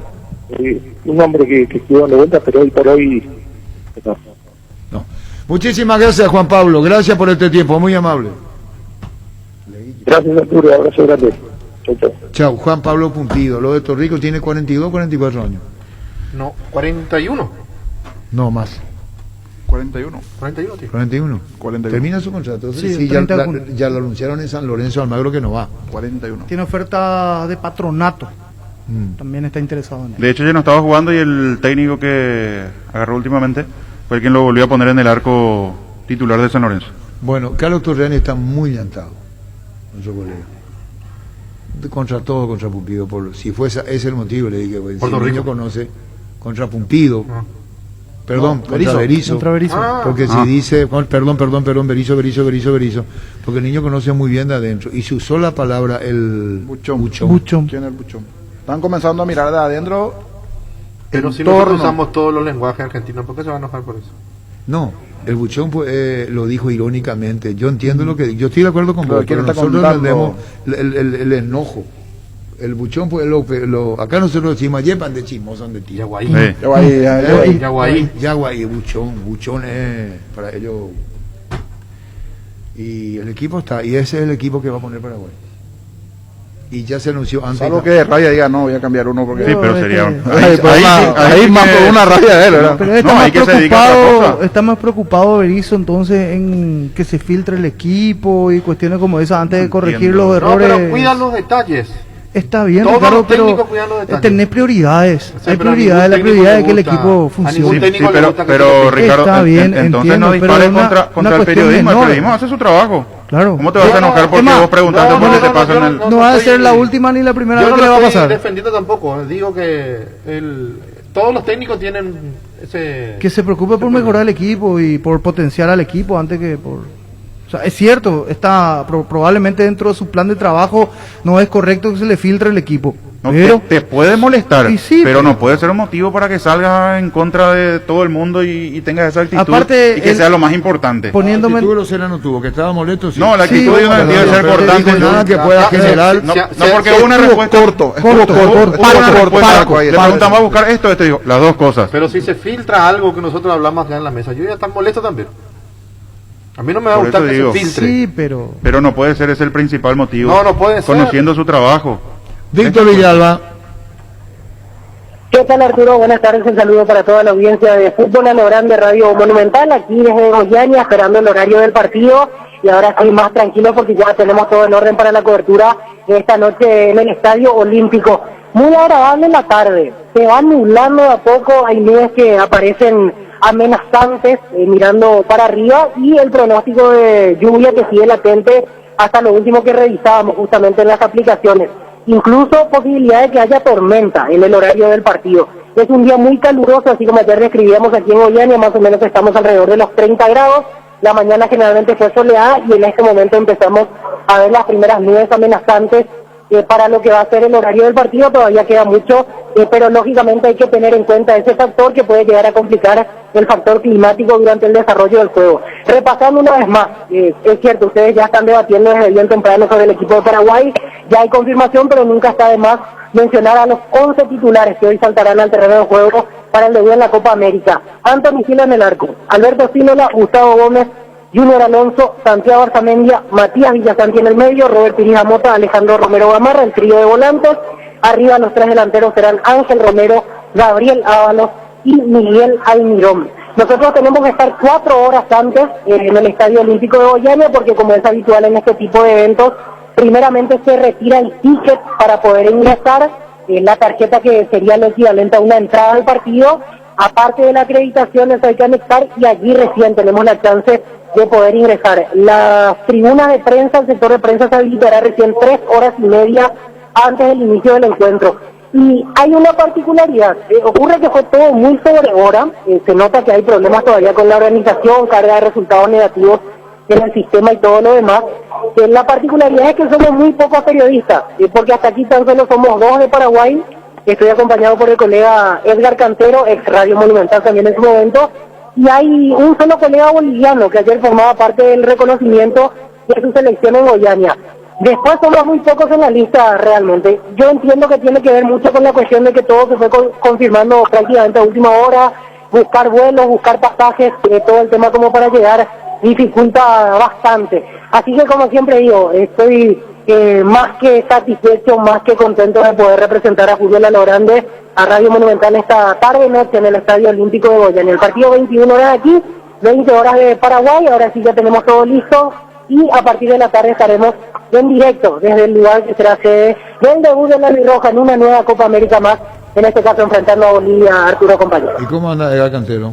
Un hombre que estuvo dando vuelta, pero hoy por hoy no. Muchísimas gracias, Juan Pablo. Gracias por este tiempo, muy amable. Gracias, Arturo. Abrazo grande. Chau. Chao, Juan Pablo Pumpido. Lo de Torrico tiene 42 o 44 años. No, 41. No, más. 41. 41, tío. 41. Termina su contrato. Sí, ya lo anunciaron en San Lorenzo de Almagro que no va. 41. Tiene oferta de patronato. También está interesado en él. De hecho, ya no estaba jugando y el técnico que agarró últimamente fue el quien lo volvió a poner en el arco titular de San Lorenzo. Bueno, Carlos Torreani está muy llantado, nuestro colega. Contra todo, contra Pumpido. Si fuese ese es el motivo, le dije, si el niño conoce, contra Pumpido. Perdón, contra Berizzo. Porque si dice, perdón, Berizzo, porque el niño conoce muy bien de adentro. Y se usó la palabra el buchón. ¿Quién es el buchón? Están comenzando a mirar de adentro. Pero si nosotros usamos todos los lenguajes argentinos, ¿por qué se va a enojar por eso? No, el buchón lo dijo irónicamente. Yo entiendo lo que... Yo estoy de acuerdo con vos, pero nosotros entendemos el enojo. El buchón, pues, acá nosotros decimos, llevan de chismosos de ti. Yaguay, buchón es para ellos. Y el equipo está, y ese es el equipo que va a poner Paraguay. Y ya se anunció antes. Salvo que de rabia diga, no, voy a cambiar uno porque... Sí, pero sería... Ahí más por una rabia de él, ¿verdad? Pero está más preocupado Berizzo entonces en que se filtre el equipo y cuestiones como esas antes de corregir los errores. No, pero cuida los detalles. Está bien, claro, pero tener prioridades. Hay prioridades, la prioridad es que el equipo funcione. Sí, pero Ricardo, está bien, entonces no dispares contra el periodismo. El periodismo hace su trabajo. Claro. ¿Cómo te vas a enojar porque vos preguntaste por qué te pasa en el...? No va a ser la última ni la primera vez que le va a pasar. Yo no estoy defendiendo tampoco. Digo que todos los técnicos tienen ese... Que se preocupe por mejorar el equipo y por potenciar al equipo antes que por... O sea, es cierto, está probablemente dentro de su plan de trabajo no es correcto que se le filtre el equipo. No, pero te puede molestar, sí, pero no puede ser un motivo para que salgas en contra de todo el mundo y tengas esa actitud. Aparte, y que sea lo más importante. Poniéndome... La actitud grosera no tuvo, que estaba molesto. Sí. No, la actitud no debe ser cortante. Nada que pueda generar. No porque una respuesta corto. Le preguntamos a buscar esto, digo, las dos cosas. Pero si se filtra algo que nosotros hablamos acá en la mesa, yo ya tan molesto también. A mí no me va a gustar que se filtre. Sí, pero no puede ser ese el principal motivo. No puede ser. Conociendo su trabajo. Víctor Villalba. ¿Qué tal, Arturo? Buenas tardes, un saludo para toda la audiencia de Fútbol a lo Grande Radio Monumental, aquí desde Goiânia, esperando el horario del partido, y ahora estoy más tranquilo porque ya tenemos todo en orden para la cobertura de esta noche en el Estadio Olímpico. Muy agradable la tarde, se va nublando de a poco, hay nubes que aparecen amenazantes mirando para arriba, y el pronóstico de lluvia que sigue latente hasta lo último que revisábamos justamente en las aplicaciones. Incluso posibilidad de que haya tormenta en el horario del partido. Es un día muy caluroso, así como ayer describíamos aquí en Goiânia, más o menos estamos alrededor de los 30 grados. La mañana generalmente fue soleada y en este momento empezamos a ver las primeras nubes amenazantes para lo que va a ser el horario del partido. Todavía queda mucho, pero lógicamente hay que tener en cuenta ese factor que puede llegar a complicar el factor climático durante el desarrollo del juego. Repasando una vez más, es cierto, ustedes ya están debatiendo desde bien temprano sobre el equipo de Paraguay, ya hay confirmación, pero nunca está de más mencionar a los 11 titulares que hoy saltarán al terreno de juego para el debut en la Copa América. Anthony Gila en el arco, Alberto Spínola, Gustavo Gómez, Junior Alonso, Santiago Arzamendia, Matías Villasanti en el medio, Robert Pirija Mota, Alejandro Romero Gamarra, el trío de volantes. Arriba los tres delanteros serán Ángel Romero, Gabriel Ábalos y Miguel Almirón. Nosotros tenemos que estar 4 horas antes en el Estadio Olímpico de Goiânia, porque como es habitual en este tipo de eventos, primeramente se retira el ticket para poder ingresar, la tarjeta que sería lo equivalente a una entrada al partido. Aparte de la acreditación, eso hay que anexar y allí recién tenemos la chance de poder ingresar. Las tribunas de prensa, el sector de prensa se habilitará recién 3 horas y media antes del inicio del encuentro. Y hay una particularidad, ocurre que fue todo muy sobre hora, se nota que hay problemas todavía con la organización, carga de resultados negativos en el sistema y todo lo demás. La particularidad es que somos muy pocos periodistas, porque hasta aquí tan solo somos 2 de Paraguay. Estoy acompañado por el colega Edgar Cantero, ex Radio Monumental también en su momento, y hay un solo colega boliviano que ayer formaba parte del reconocimiento de su selección en Goiânia. Después somos muy pocos en la lista realmente. Yo entiendo que tiene que ver mucho con la cuestión de que todo se fue confirmando prácticamente a última hora, buscar vuelos, buscar pasajes, todo el tema como para llegar dificulta bastante. Así que como siempre digo, estoy más que satisfecho, más que contento de poder representar a Fútbol a lo Grande, a Radio Monumental esta tarde-noche en el Estadio Olímpico de Goiânia. El partido 21 horas aquí, 20 horas de Paraguay, ahora sí ya tenemos todo listo y a partir de la tarde estaremos en directo desde el lugar que será sede del debut de la Albirroja en una nueva Copa América más, en este caso enfrentando a Bolivia, Arturo compañero. ¿Y cómo anda Edgar Cantero?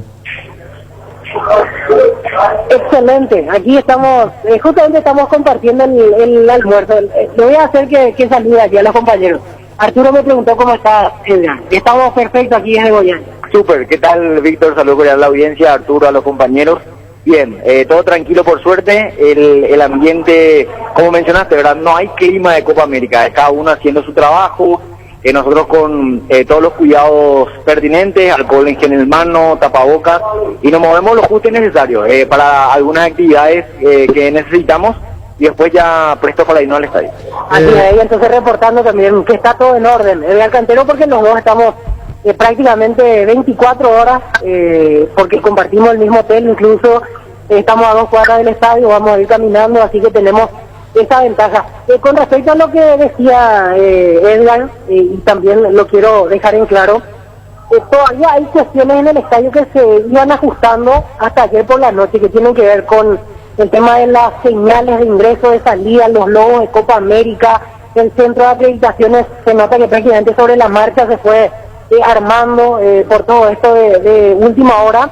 Excelente, aquí estamos, justamente estamos compartiendo el almuerzo. Le voy a hacer que salude aquí a los compañeros. Arturo me preguntó cómo está Edgar. Estamos perfectos aquí desde Goiânia. Súper, ¿qué tal, Víctor? Saludos cordial a la audiencia, Arturo, a los compañeros. Bien, todo tranquilo por suerte, el ambiente, como mencionaste, ¿verdad? No hay clima de Copa América, es cada uno haciendo su trabajo, nosotros con todos los cuidados pertinentes, alcohol en gel en mano, tapabocas, y nos movemos lo justo y necesario para algunas actividades que necesitamos, y después ya presto para irnos al estadio. Así es, entonces reportando también que está todo en orden, Edgar Cantero, porque los dos estamos prácticamente 24 horas, porque compartimos el mismo hotel, incluso estamos a 2 cuadras del estadio, vamos a ir caminando, así que tenemos esa ventaja. Con respecto a lo que decía Edgar, y también lo quiero dejar en claro, todavía hay cuestiones en el estadio que se iban ajustando hasta ayer por la noche, que tienen que ver con el tema de las señales de ingreso, de salida, los logos de Copa América, el centro de acreditaciones. Se nota que prácticamente sobre la marcha se fue armando por todo esto de última hora,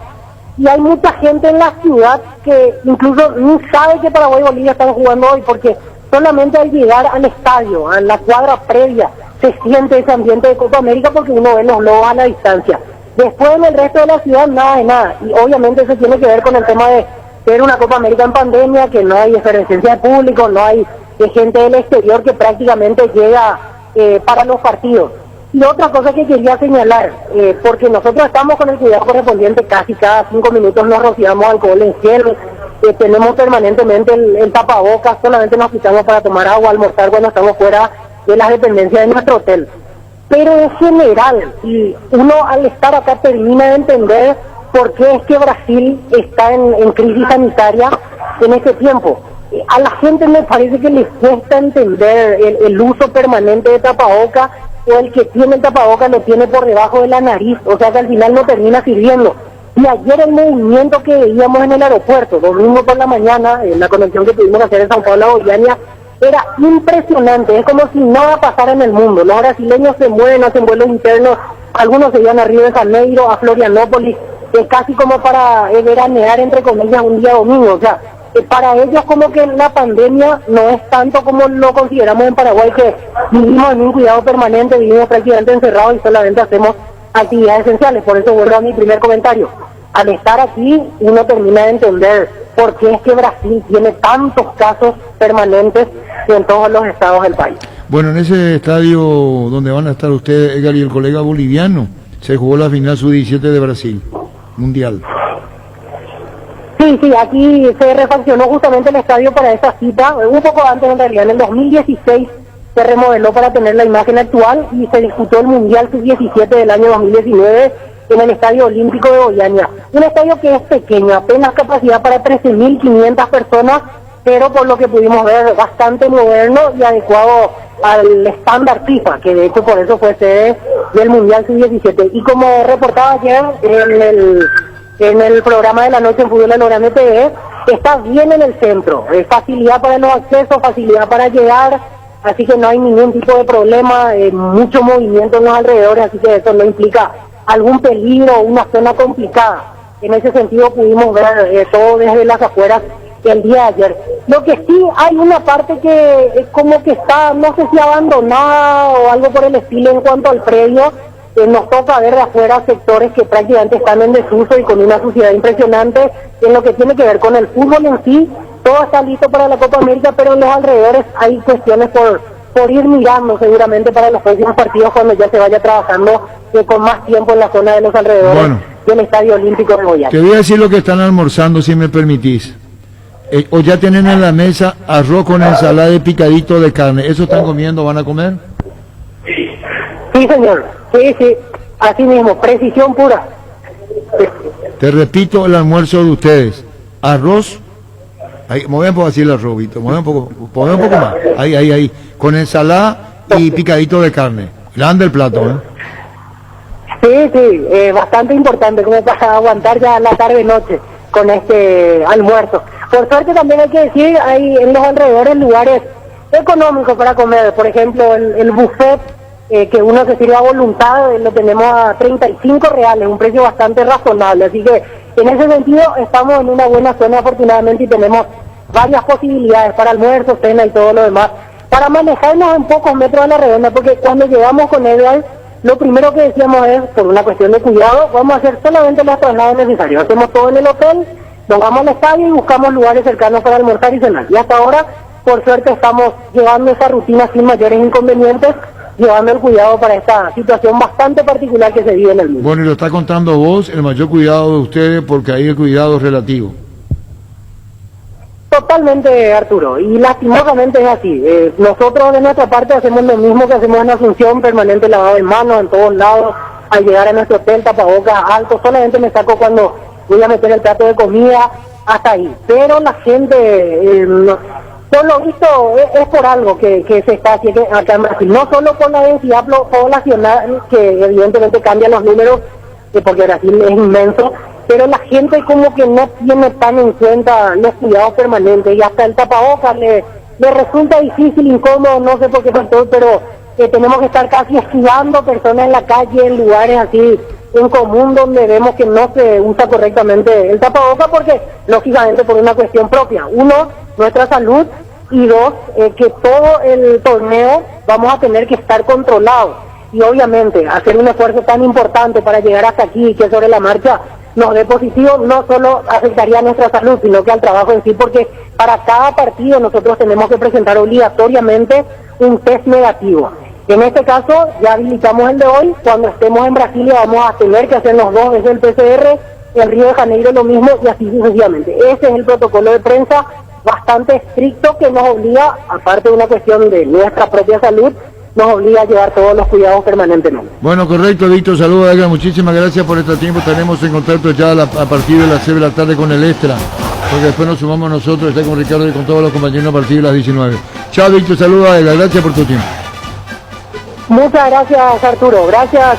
y hay mucha gente en la ciudad que incluso ni sabe que Paraguay y Bolivia están jugando hoy, porque solamente al llegar al estadio, a la cuadra previa, se siente ese ambiente de Copa América, porque uno ve los logos a la distancia. Después en el resto de la ciudad nada de nada, y obviamente eso tiene que ver con el tema de ser una Copa América en pandemia, que no hay efervescencia de público, no hay gente del exterior que prácticamente llega para los partidos. Y otra cosa que quería señalar, porque nosotros estamos con el cuidado correspondiente, casi cada 5 minutos nos rociamos alcohol en gel, tenemos permanentemente el tapabocas, solamente nos quitamos para tomar agua, almorzar cuando estamos fuera de las dependencias de nuestro hotel. Pero en general, y uno al estar acá termina de entender por qué es que Brasil está en crisis sanitaria en este tiempo. A la gente me parece que les cuesta entender el uso permanente de tapabocas, o el que tiene el tapabocas lo tiene por debajo de la nariz, o sea que al final no termina sirviendo. Y ayer el movimiento que veíamos en el aeropuerto, domingo por la mañana, en la conexión que tuvimos que hacer en São Paulo a Goiânia, era impresionante, es como si nada pasara en el mundo. Los brasileños se mueven, hacen vuelos internos, algunos se iban a Río de Janeiro, a Florianópolis, casi como para veranear, entre comillas, un día domingo. O sea, para ellos como que la pandemia no es tanto como lo consideramos en Paraguay, que vivimos en un cuidado permanente, vivimos prácticamente encerrados y solamente hacemos actividades esenciales. Por eso vuelvo a mi primer comentario. Al estar aquí, uno termina de entender por qué es que Brasil tiene tantos casos permanentes en todos los estados del país. Bueno, en ese estadio donde van a estar ustedes, Edgar, y el colega boliviano, se jugó la final sub-17 de Brasil, mundial. Sí, aquí se refaccionó justamente el estadio para esa cita, un poco antes en realidad, en el 2016 se remodeló para tener la imagen actual y se disputó el Mundial Sub-17 del año 2019 en el Estadio Olímpico de Goiânia. Un estadio que es pequeño, apenas capacidad para 13.500 personas, pero por lo que pudimos ver bastante moderno y adecuado al estándar FIFA, que de hecho por eso fue sede del Mundial Sub-17. Y como reportaba ayer en el programa de la noche en Fútbol Grande TV, está bien en el centro, facilidad para los accesos, facilidad para llegar, así que no hay ningún tipo de problema, mucho movimiento en los alrededores, así que eso no implica algún peligro, una zona complicada. En ese sentido pudimos ver todo desde las afueras el día de ayer. Lo que sí hay una parte que es como que está, no sé si abandonada o algo por el estilo en cuanto al predio. Nos toca ver de afuera sectores que prácticamente están en desuso y con una suciedad impresionante en lo que tiene que ver con el fútbol en sí. Todo está listo para la Copa América, pero en los alrededores hay cuestiones por ir mirando seguramente para los próximos partidos cuando ya se vaya trabajando con más tiempo en la zona de los alrededores del Estadio Olímpico de Goiânia. Te voy a decir lo que están almorzando, si me permitís. O ya tienen en la mesa arroz con ensalada y picadito de carne. ¿Eso están comiendo? ¿Van a comer? Sí, señor. Sí, así mismo, precisión pura. Te repito el almuerzo de ustedes. Arroz, mueve un poco así el arroz, Vito, mueve un poco más. Ahí, con ensalada y picadito de carne. Grande el plato, Sí, bastante importante, como para aguantar ya la tarde-noche con este almuerzo. Por suerte también hay que decir, hay en los alrededores lugares económicos para comer, por ejemplo el buffet, que uno se sirve a voluntad, lo tenemos a 35 reales, un precio bastante razonable, así que en ese sentido estamos en una buena zona afortunadamente y tenemos varias posibilidades para almuerzo, cena y todo lo demás, para manejarnos en pocos metros de la redonda, porque cuando llegamos con Edgar, lo primero que decíamos es, por una cuestión de cuidado, vamos a hacer solamente los traslados necesarios, hacemos todo en el hotel, nos vamos al estadio y buscamos lugares cercanos para almorzar y cenar, y hasta ahora, por suerte, estamos llevando esa rutina sin mayores inconvenientes, llevando el cuidado para esta situación bastante particular que se vive en el mundo. Bueno, y lo está contando vos, el mayor cuidado de ustedes, porque ahí el cuidado es relativo. Totalmente, Arturo, y lastimosamente es así. Nosotros de nuestra parte hacemos lo mismo que hacemos en Asunción, permanente lavado de manos en todos lados, al llegar a nuestro hotel, tapabocas alto, solamente me saco cuando voy a meter el plato de comida, hasta ahí. Pero la gente... por lo visto es por algo que se está haciendo acá en Brasil, no solo por la densidad poblacional, que evidentemente cambia los números, porque Brasil es inmenso, pero la gente como que no tiene tan en cuenta los cuidados permanentes y hasta el tapabocas le resulta difícil, incómodo, no sé por qué factor, pero tenemos que estar casi esquivando personas en la calle, en lugares así en común donde vemos que no se usa correctamente el tapabocas, porque lógicamente por una cuestión propia, uno, nuestra salud, y dos, que todo el torneo vamos a tener que estar controlados y obviamente hacer un esfuerzo tan importante para llegar hasta aquí y que sobre la marcha nos dé positivo, no solo afectaría a nuestra salud, sino que al trabajo en sí, porque para cada partido nosotros tenemos que presentar obligatoriamente un test negativo. En este caso ya habilitamos el de hoy, cuando estemos en Brasilia vamos a tener que hacernos 2 veces el PCR, en Río de Janeiro lo mismo y así sucesivamente. Ese es el protocolo de prensa bastante estricto que nos obliga, aparte de una cuestión de nuestra propia salud, nos obliga a llevar todos los cuidados permanentemente. Bueno, correcto, Víctor, saludos, Edgar, muchísimas gracias por este tiempo, estaremos en contacto ya a partir de las 6 de la tarde con el Extra, porque después nos sumamos nosotros, está con Ricardo y con todos los compañeros a partir de las 19. Chao, Víctor, saludos, Edgar, gracias por tu tiempo. Muchas gracias, Arturo, gracias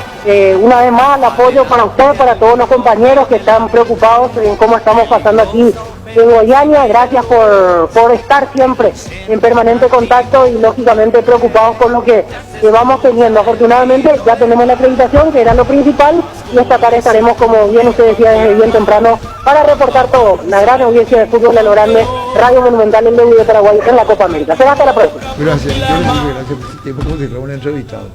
una vez más, el apoyo para usted, para todos los compañeros que están preocupados en cómo estamos pasando aquí en Goiânia. Gracias por estar siempre en permanente contacto y lógicamente preocupados por lo que vamos teniendo. Afortunadamente ya tenemos la acreditación, que era lo principal, y esta tarde estaremos, como bien usted decía, desde bien temprano para reportar todo. La gran audiencia de fútbol a lo grande, Radio Monumental en Levy de Paraguay en la Copa América. Será hasta la próxima. Gracias. Yo le dije gracias por su tiempo como si fuera un entrevistado.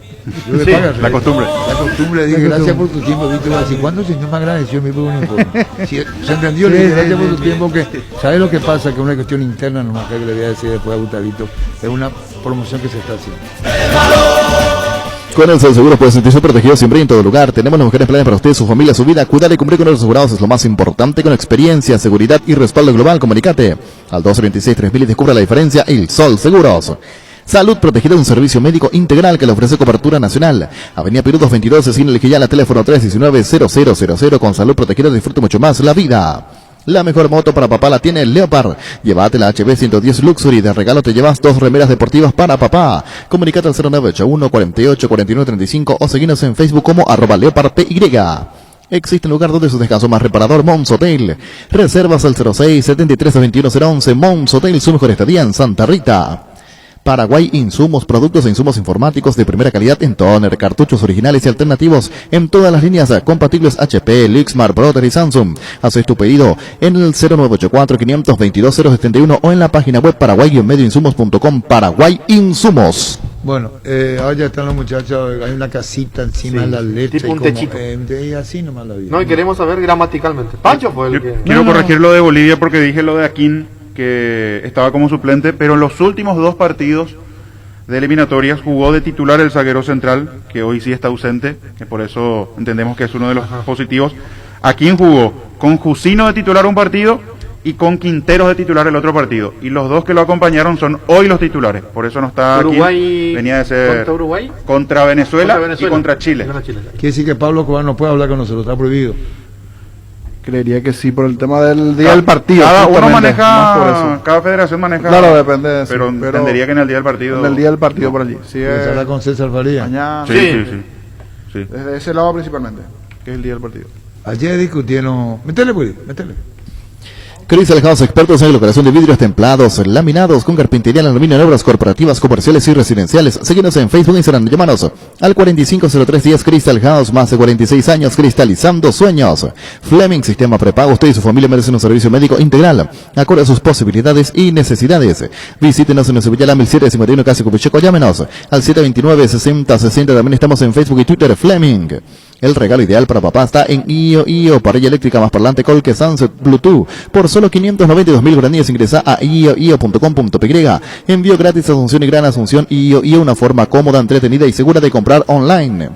Yo le Sí, pago, la costumbre. La costumbre, dije gracias por tu tiempo, Víctor. Así, ¿cuándo el señor me agradeció mi un informe? Si, se entendió, le dije gracias por tu tiempo, que ¿sabe lo que pasa? Que es una cuestión interna, nomás que le voy a decir después a Gustavito, es una promoción que se está haciendo. Con el seguro puede sentirse protegido siempre y en todo lugar. Tenemos los mejores planes para usted, su familia, su vida. Cuidar y cumplir con los asegurados es lo más importante. Con experiencia, seguridad y respaldo global, comunicate al 226-3000 y descubra la diferencia. El Sol Seguros. Salud Protegida es un servicio médico integral que le ofrece cobertura nacional. Avenida Perú 222, esquina El Quillala, teléfono 319-0000. Con Salud Protegida disfrute mucho más la vida. La mejor moto para papá la tiene el Leopard. Llévate la HB 110 Luxury. De regalo te llevas 2 remeras deportivas para papá. Comunicate al 0981 48 49 35 o seguinos en Facebook como @LeopardPY. Existe un lugar donde su descanso más reparador, Mons Hotel. Reservas al 06 73 21 011. Mons Hotel, su mejor estadía en Santa Rita. Paraguay Insumos, productos e insumos informáticos de primera calidad en toner, cartuchos originales y alternativos en todas las líneas compatibles HP, Lixmar, Brother y Samsung. Haces tu pedido en el 0984-522-071 o en la página web paraguay-medioinsumos.com. Paraguay Insumos. Bueno, ahora ya están los muchachos, hay una casita encima de la leche. Tipo un techito. Así nomás la vida. No, y queremos saber gramaticalmente. Pancho fue el que... Quiero corregir lo de Bolivia porque dije lo de Aquín, que estaba como suplente, pero en los últimos 2 partidos de eliminatorias jugó de titular el zaguero central, que hoy sí está ausente, que por eso entendemos que es uno de los positivos. Aquín jugó con Jusino de titular un partido y con Quinteros de titular el otro partido, y los 2 que lo acompañaron son hoy los titulares, por eso no está Uruguay, Aquín. Venía de ser ¿contra Uruguay? Contra Venezuela y contra Chile. Quiere decir que Pablo Cobán no puede hablar con nosotros, está prohibido. Creería que sí, por el tema del día del partido. Cada uno justamente, más por maneja, eso. cada federación maneja. Claro, depende de eso, pero entendería que en el día del partido. En el día del partido por allí. Sí, Pues habla con César Faría. mañana. Sí. Desde ese lado principalmente, que es el día del partido. Ayer discutieron. Métele. Crystal House, expertos en colocación de vidrios templados, laminados con carpintería en aluminio en obras corporativas, comerciales y residenciales. Síguenos en Facebook e Instagram. Llámanos al 450310. Crystal House, más de 46 años cristalizando sueños. Fleming, sistema prepago. Usted y su familia merecen un servicio médico integral, acorde a sus posibilidades y necesidades. Visítenos en nuestro Villalama 1751 Casi Cupicheco. Llámenos al 729-6060. También estamos en Facebook y Twitter. Fleming. El regalo ideal para papá está en IO, parrilla eléctrica más parlante Colque Sunset Bluetooth. Por solo 592.000 guaraníes ingresa a io.com.py. Envío gratis a Asunción y Gran Asunción. IO, una forma cómoda, entretenida y segura de comprar online.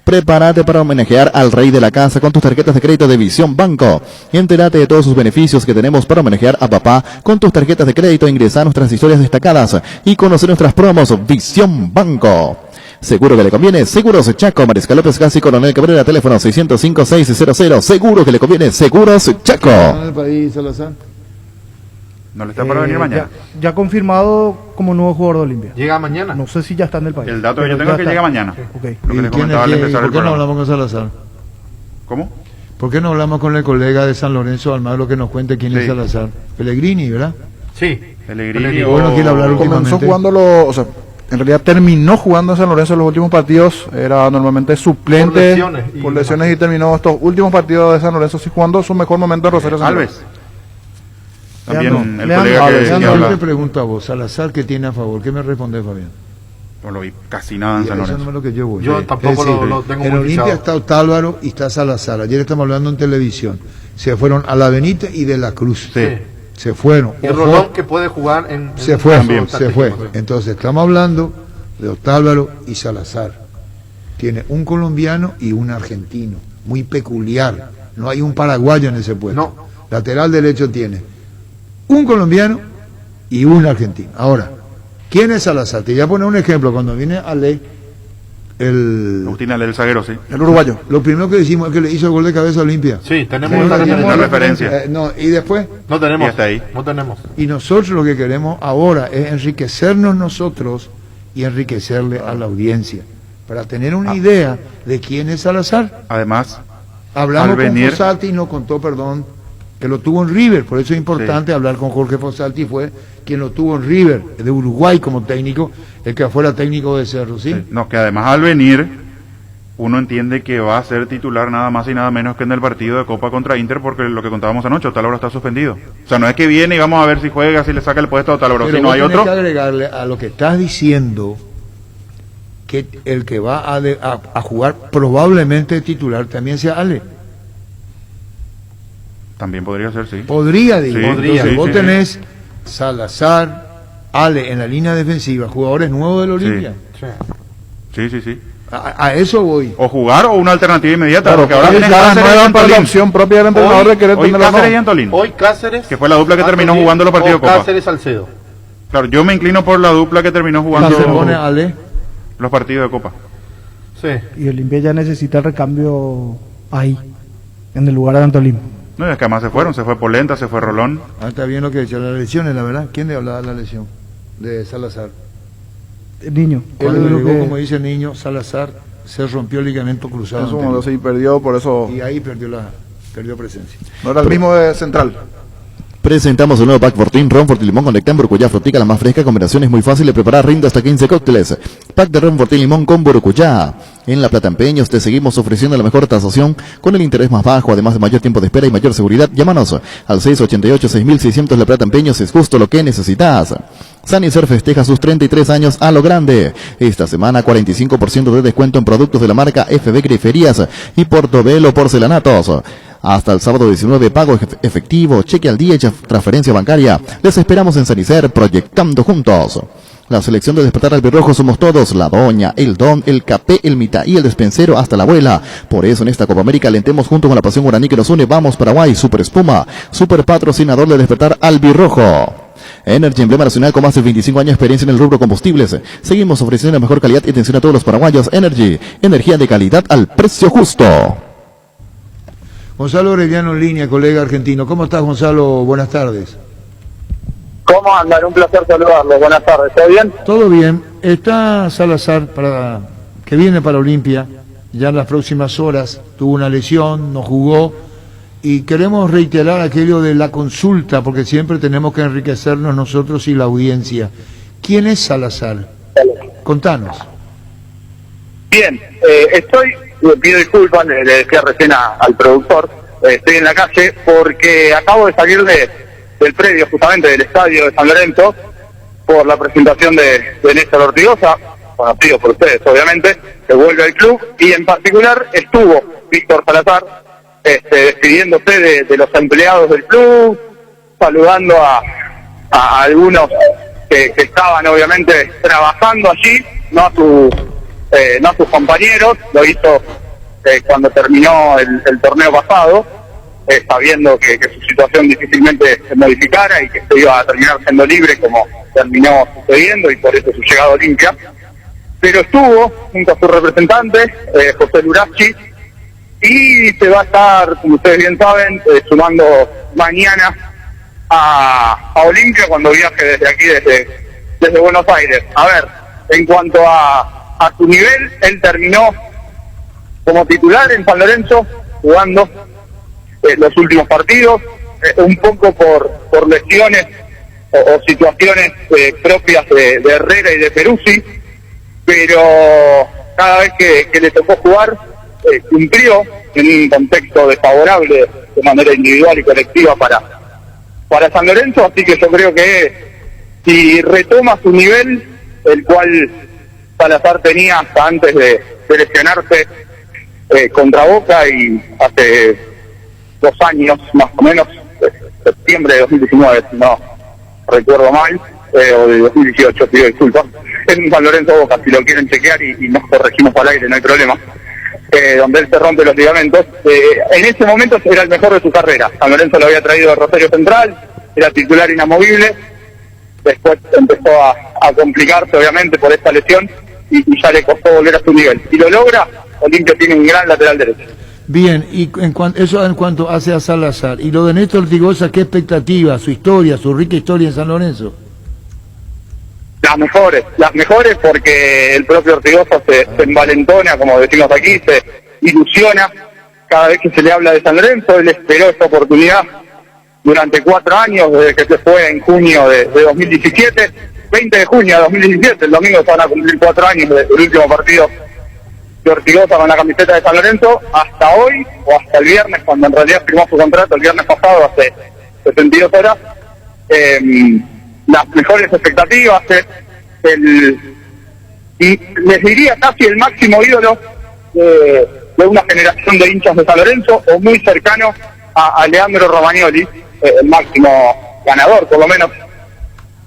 Prepárate para homenajear al rey de la casa con tus tarjetas de crédito de Visión Banco. Entérate de todos sus beneficios que tenemos para homenajear a papá con tus tarjetas de crédito. Ingresa a nuestras historias destacadas y conocer nuestras promos. Visión Banco. Seguro que le conviene. Seguros Chaco. Mariscal López Casi, Coronel Cabrera, teléfono 605-600. Seguro que le conviene. Seguros Chaco. ¿En el país, Salazar? No le está para venir mañana. Ya confirmado como nuevo jugador de Olimpia. ¿Llega mañana? No sé si ya está en el país. El dato que pero yo tengo ya es que está. llega mañana. Okay. Lo que ¿Y le quién comentaba al es? empezar ¿Por el qué no programa. hablamos con Salazar? ¿Cómo? ¿Por qué no hablamos con el colega de San Lorenzo Almagro que nos cuente quién es Salazar? Pellegrini, ¿verdad? Sí. Pellegrini. Bueno, quiere hablar últimamente. Comenzó jugando en realidad terminó jugando en San Lorenzo en los últimos partidos, era normalmente suplente por lesiones y terminó estos últimos partidos de San Lorenzo sí jugando su mejor momento en Rosario Central. Alves. También Leandro. el colega que Leandro. decía Yo hablar. te pregunto a vos, Salazar, ¿qué tiene a favor? ¿Qué me responde, Fabián? No lo vi casi nada en San Eso Lorenzo. no es lo que yo voy. Yo tampoco lo tengo en muy Olimpia fichado. está Otálvaro y está Salazar. Ayer estamos hablando en televisión. Se fueron a la Benítez y de la Cruz. Sí. Se fueron. Y Rolón, que puede jugar en Se un fue, caso se fue. táctico. Entonces estamos hablando de Otálvaro y Salazar. Tiene un colombiano y un argentino, muy peculiar. No hay un paraguayo en ese puesto. No. Lateral derecho tiene un colombiano y un argentino. Ahora, ¿quién es Salazar? Te voy a poner un ejemplo. Cuando viene Ale, Agustín Ale, el zaguero, sí. El uruguayo. Lo primero que decimos es que le hizo el gol de cabeza a Olimpia. Sí, tenemos Sí, una una referencia. No, y después. No tenemos. Y hasta ahí. No tenemos. Y nosotros lo que queremos ahora es enriquecernos nosotros y enriquecerle a la audiencia, para tener una idea de quién es Salazar. Además, Hablamos al venir, con Fossati y nos contó, perdón, que lo tuvo en River, por eso es importante hablar con Jorge Fossati, fue quien lo tuvo en River, de Uruguay como técnico, el que fuera técnico de Cerro, ¿sí? No, que además al venir, uno entiende que va a ser titular nada más y nada menos que en el partido de Copa contra Inter, porque lo que contábamos anoche, Otálvaro está suspendido. O sea, no es que viene y vamos a ver si juega, si le saca el puesto a Otálvaro, Pero si no hay otro. que agregarle a lo que estás diciendo, que el que va a jugar probablemente titular también sea Ale. También podría ser, sí. Podría, digo. Sí, Entonces, sí, vos sí, tenés sí. Salazar, Ale en la línea defensiva, jugadores nuevos del Olimpia. Sí. A eso voy. O jugar o una alternativa inmediata, Claro, porque ahora ellos tenés ya Cáceres no y dan para la Antolín. opción propia del entrenador de querer Hoy tenerlo o no. Cáceres y Antolín, Hoy Cáceres. que fue la dupla que terminó Antolín, jugando los partidos o de Copa. Cáceres Salcedo. Claro, yo me inclino por la dupla que terminó Se jugando pone Ale. los partidos de Copa. Sí. Y Olimpia ya necesita el recambio ahí, en el lugar de Antolín. No, es que además se fue Polenta, se fue Rolón. Ah, está bien lo que decía, las lesiones, la verdad. ¿Quién le hablaba de la lesión? De Salazar. El niño. Cuando Él llegó, que- como dice el niño, Salazar se rompió el ligamento cruzado. En su momento sí perdió, por eso Y ahí perdió presencia. no era el mismo de Central. Presentamos el nuevo Pack Fortín, Ron Fortín Limón con Nectán, Burucuyá, frutica, la más fresca, combinación es muy fácil de preparar, rinde hasta 15 cócteles. Pack de Ron Fortín Limón con Burucuyá. En La Plata Empeños te seguimos ofreciendo la mejor tasación con el interés más bajo, además de mayor tiempo de espera y mayor seguridad. Llámanos al 688-6600. La Plata Empeños es justo lo que necesitas. Sanicer festeja sus 33 años a lo grande. Esta semana 45% de descuento en productos de la marca FB Griferías y Portobelo Porcelanatos. Hasta el sábado 19, pago efectivo, cheque al día y transferencia bancaria. Les esperamos en Sanicer, proyectando juntos. La selección de Despertar Albirrojo somos todos, la doña, el don, el capé, el mitad y el despensero hasta la abuela. Por eso en esta Copa América alentemos junto con la pasión guaraní que nos une. Vamos Paraguay, Super Espuma, super patrocinador de Despertar Albirrojo. Energy, emblema nacional con más de 25 años de experiencia en el rubro combustibles. Seguimos ofreciendo la mejor calidad y atención a todos los paraguayos. Energy, energía de calidad al precio justo. Gonzalo Orellano en línea, colega argentino. ¿Cómo estás, Gonzalo? Buenas tardes. ¿Cómo andan? Un placer saludarlos. Buenas tardes. ¿Todo bien? Todo bien. Está Salazar que viene para Olimpia. Ya en las próximas horas tuvo una lesión, no jugó. Y queremos reiterar aquello de la consulta, porque siempre tenemos que enriquecernos nosotros y la audiencia. ¿Quién es Salazar? Contanos. Bien, pido disculpas, le decía recién al productor, estoy en la calle porque acabo de salir del predio, justamente del estadio de San Lorenzo, por la presentación de Néstor Ortigosa, conocido por ustedes obviamente, que vuelve al club, y en particular estuvo Víctor Salazar despidiéndose de los empleados del club, saludando a algunos que estaban obviamente trabajando allí, no a sus compañeros. Lo hizo cuando terminó el torneo pasado, sabiendo que su situación difícilmente se modificara y que se iba a terminar siendo libre como terminó sucediendo, y por eso su llegada a Olimpia. Pero estuvo junto a su representante, José Lurachi, y se va a estar, como ustedes bien saben, sumando mañana a Olimpia cuando viaje desde aquí, desde Buenos Aires. A ver, en cuanto a su nivel, él terminó como titular en San Lorenzo, jugando los últimos partidos, un poco por lesiones o situaciones propias de Herrera y de Peruzzi, pero cada vez que le tocó jugar, cumplió en un contexto desfavorable de manera individual y colectiva para San Lorenzo, así que yo creo que si retoma su nivel, el cual Salazar tenía hasta antes de lesionarse contra Boca, y hace 2 años más o menos, septiembre de 2019, si no recuerdo mal, o de 2018, pido disculpas, es un San Lorenzo Boca, si lo quieren chequear y nos corregimos al aire, no hay problema, donde él se rompe los ligamentos. En ese momento era el mejor de su carrera. San Lorenzo lo había traído de Rosario Central, era titular inamovible, después empezó a complicarse obviamente por esta lesión y ya le costó volver a su nivel. Si lo logra, Olimpia tiene un gran lateral derecho. Bien, y eso en cuanto hace a Salazar. Y lo de Néstor Ortigosa, ¿qué expectativa? Su historia, su rica historia en San Lorenzo. Las mejores porque el propio Ortigosa se envalentona, como decimos aquí, se ilusiona cada vez que se le habla de San Lorenzo. Él esperó esta oportunidad durante 4 años, desde que se fue en junio de 2017, 20 de junio de 2017, el domingo se van a cumplir 4 años desde el último partido de Ortigosa con la camiseta de San Lorenzo, hasta hoy, o hasta el viernes, cuando en realidad firmó su contrato el viernes pasado, hace 72 horas, las mejores expectativas, y les diría casi el máximo ídolo de una generación de hinchas de San Lorenzo, o muy cercano a Leandro Romagnoli, el máximo ganador, por lo menos,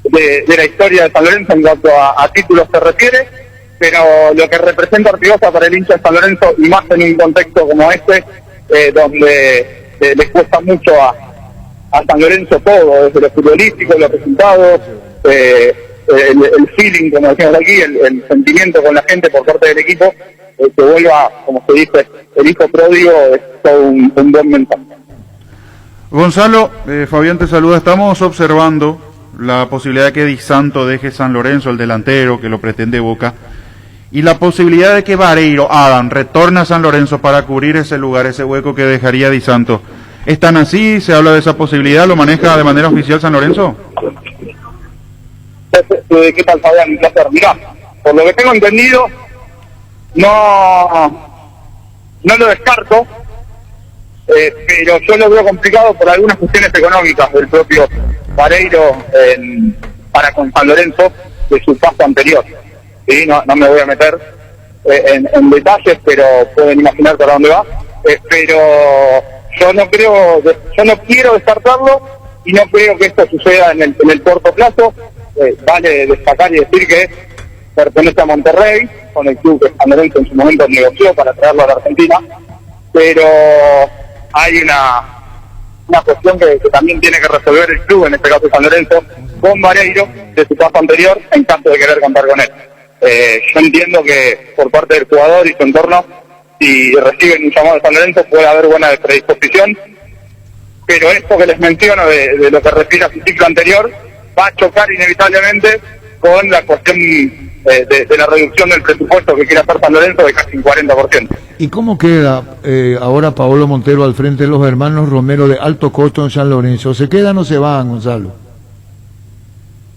de la historia de San Lorenzo en cuanto a títulos se refiere, pero lo que representa Ortigosa para el hincha de San Lorenzo, y más en un contexto como este, donde les cuesta mucho a San Lorenzo todo, desde lo futbolístico, los resultados, el feeling, como decimos aquí, el sentimiento con la gente por parte del equipo, que vuelva, como se dice, el hijo pródigo, es todo un buen mensaje. Gonzalo, Fabián te saluda. Estamos observando la posibilidad de que Di Santo deje San Lorenzo, el delantero que lo pretende Boca, y la posibilidad de que Vareiro, Adam, retorne a San Lorenzo para cubrir ese lugar, ese hueco que dejaría Di Santo. ¿Están así? ¿Se habla de esa posibilidad? ¿Lo maneja de manera oficial San Lorenzo? ¿Qué tal, Fabián? Un placer. Mirá, por lo que tengo entendido, no lo descarto, pero yo lo veo complicado por algunas cuestiones económicas del propio Vareiro para con San Lorenzo de su paso anterior. ¿Sí? No me voy a meter en detalles, pero pueden imaginar para dónde va. Pero yo no quiero descartarlo, y no creo que esto suceda en el corto plazo. Vale destacar y decir que pertenece a Monterrey, con el club que San Lorenzo en su momento negoció para traerlo a la Argentina, pero hay una cuestión que también tiene que resolver el club, en este caso San Lorenzo, con Vareiro, de su paso anterior, en caso de querer contar con él. Yo entiendo que por parte del jugador y su entorno, si reciben un llamado de San Lorenzo, puede haber buena predisposición, pero esto que les menciono de lo que refiere a su ciclo anterior va a chocar inevitablemente con la cuestión de la reducción del presupuesto que quiere hacer San Lorenzo de casi un 40%. ¿Y cómo queda ahora Paolo Montero al frente de los hermanos Romero de alto costo en San Lorenzo? ¿Se quedan o se van, Gonzalo?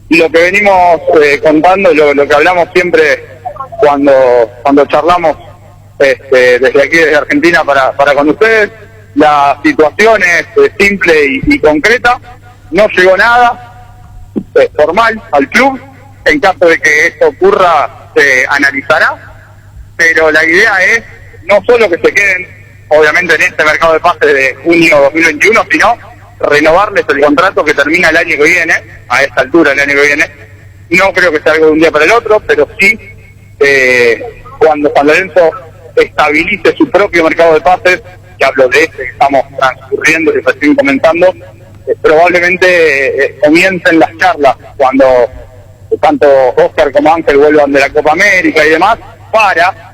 Lo que venimos contando, lo que hablamos siempre cuando charlamos desde aquí, desde Argentina, para con ustedes, la situación es simple y concreta. No llegó nada formal al club. En caso de que esto ocurra, se analizará, pero la idea es no solo que se queden, obviamente, en este mercado de pases de junio 2021, sino renovarles el contrato que termina el año que viene, a esta altura el año que viene. No creo que sea algo de un día para el otro, pero sí, cuando San Lorenzo estabilice su propio mercado de pases, que hablo de este que estamos transcurriendo y recién comentando, probablemente comiencen las charlas cuando tanto Oscar como Ángel vuelvan de la Copa América y demás, para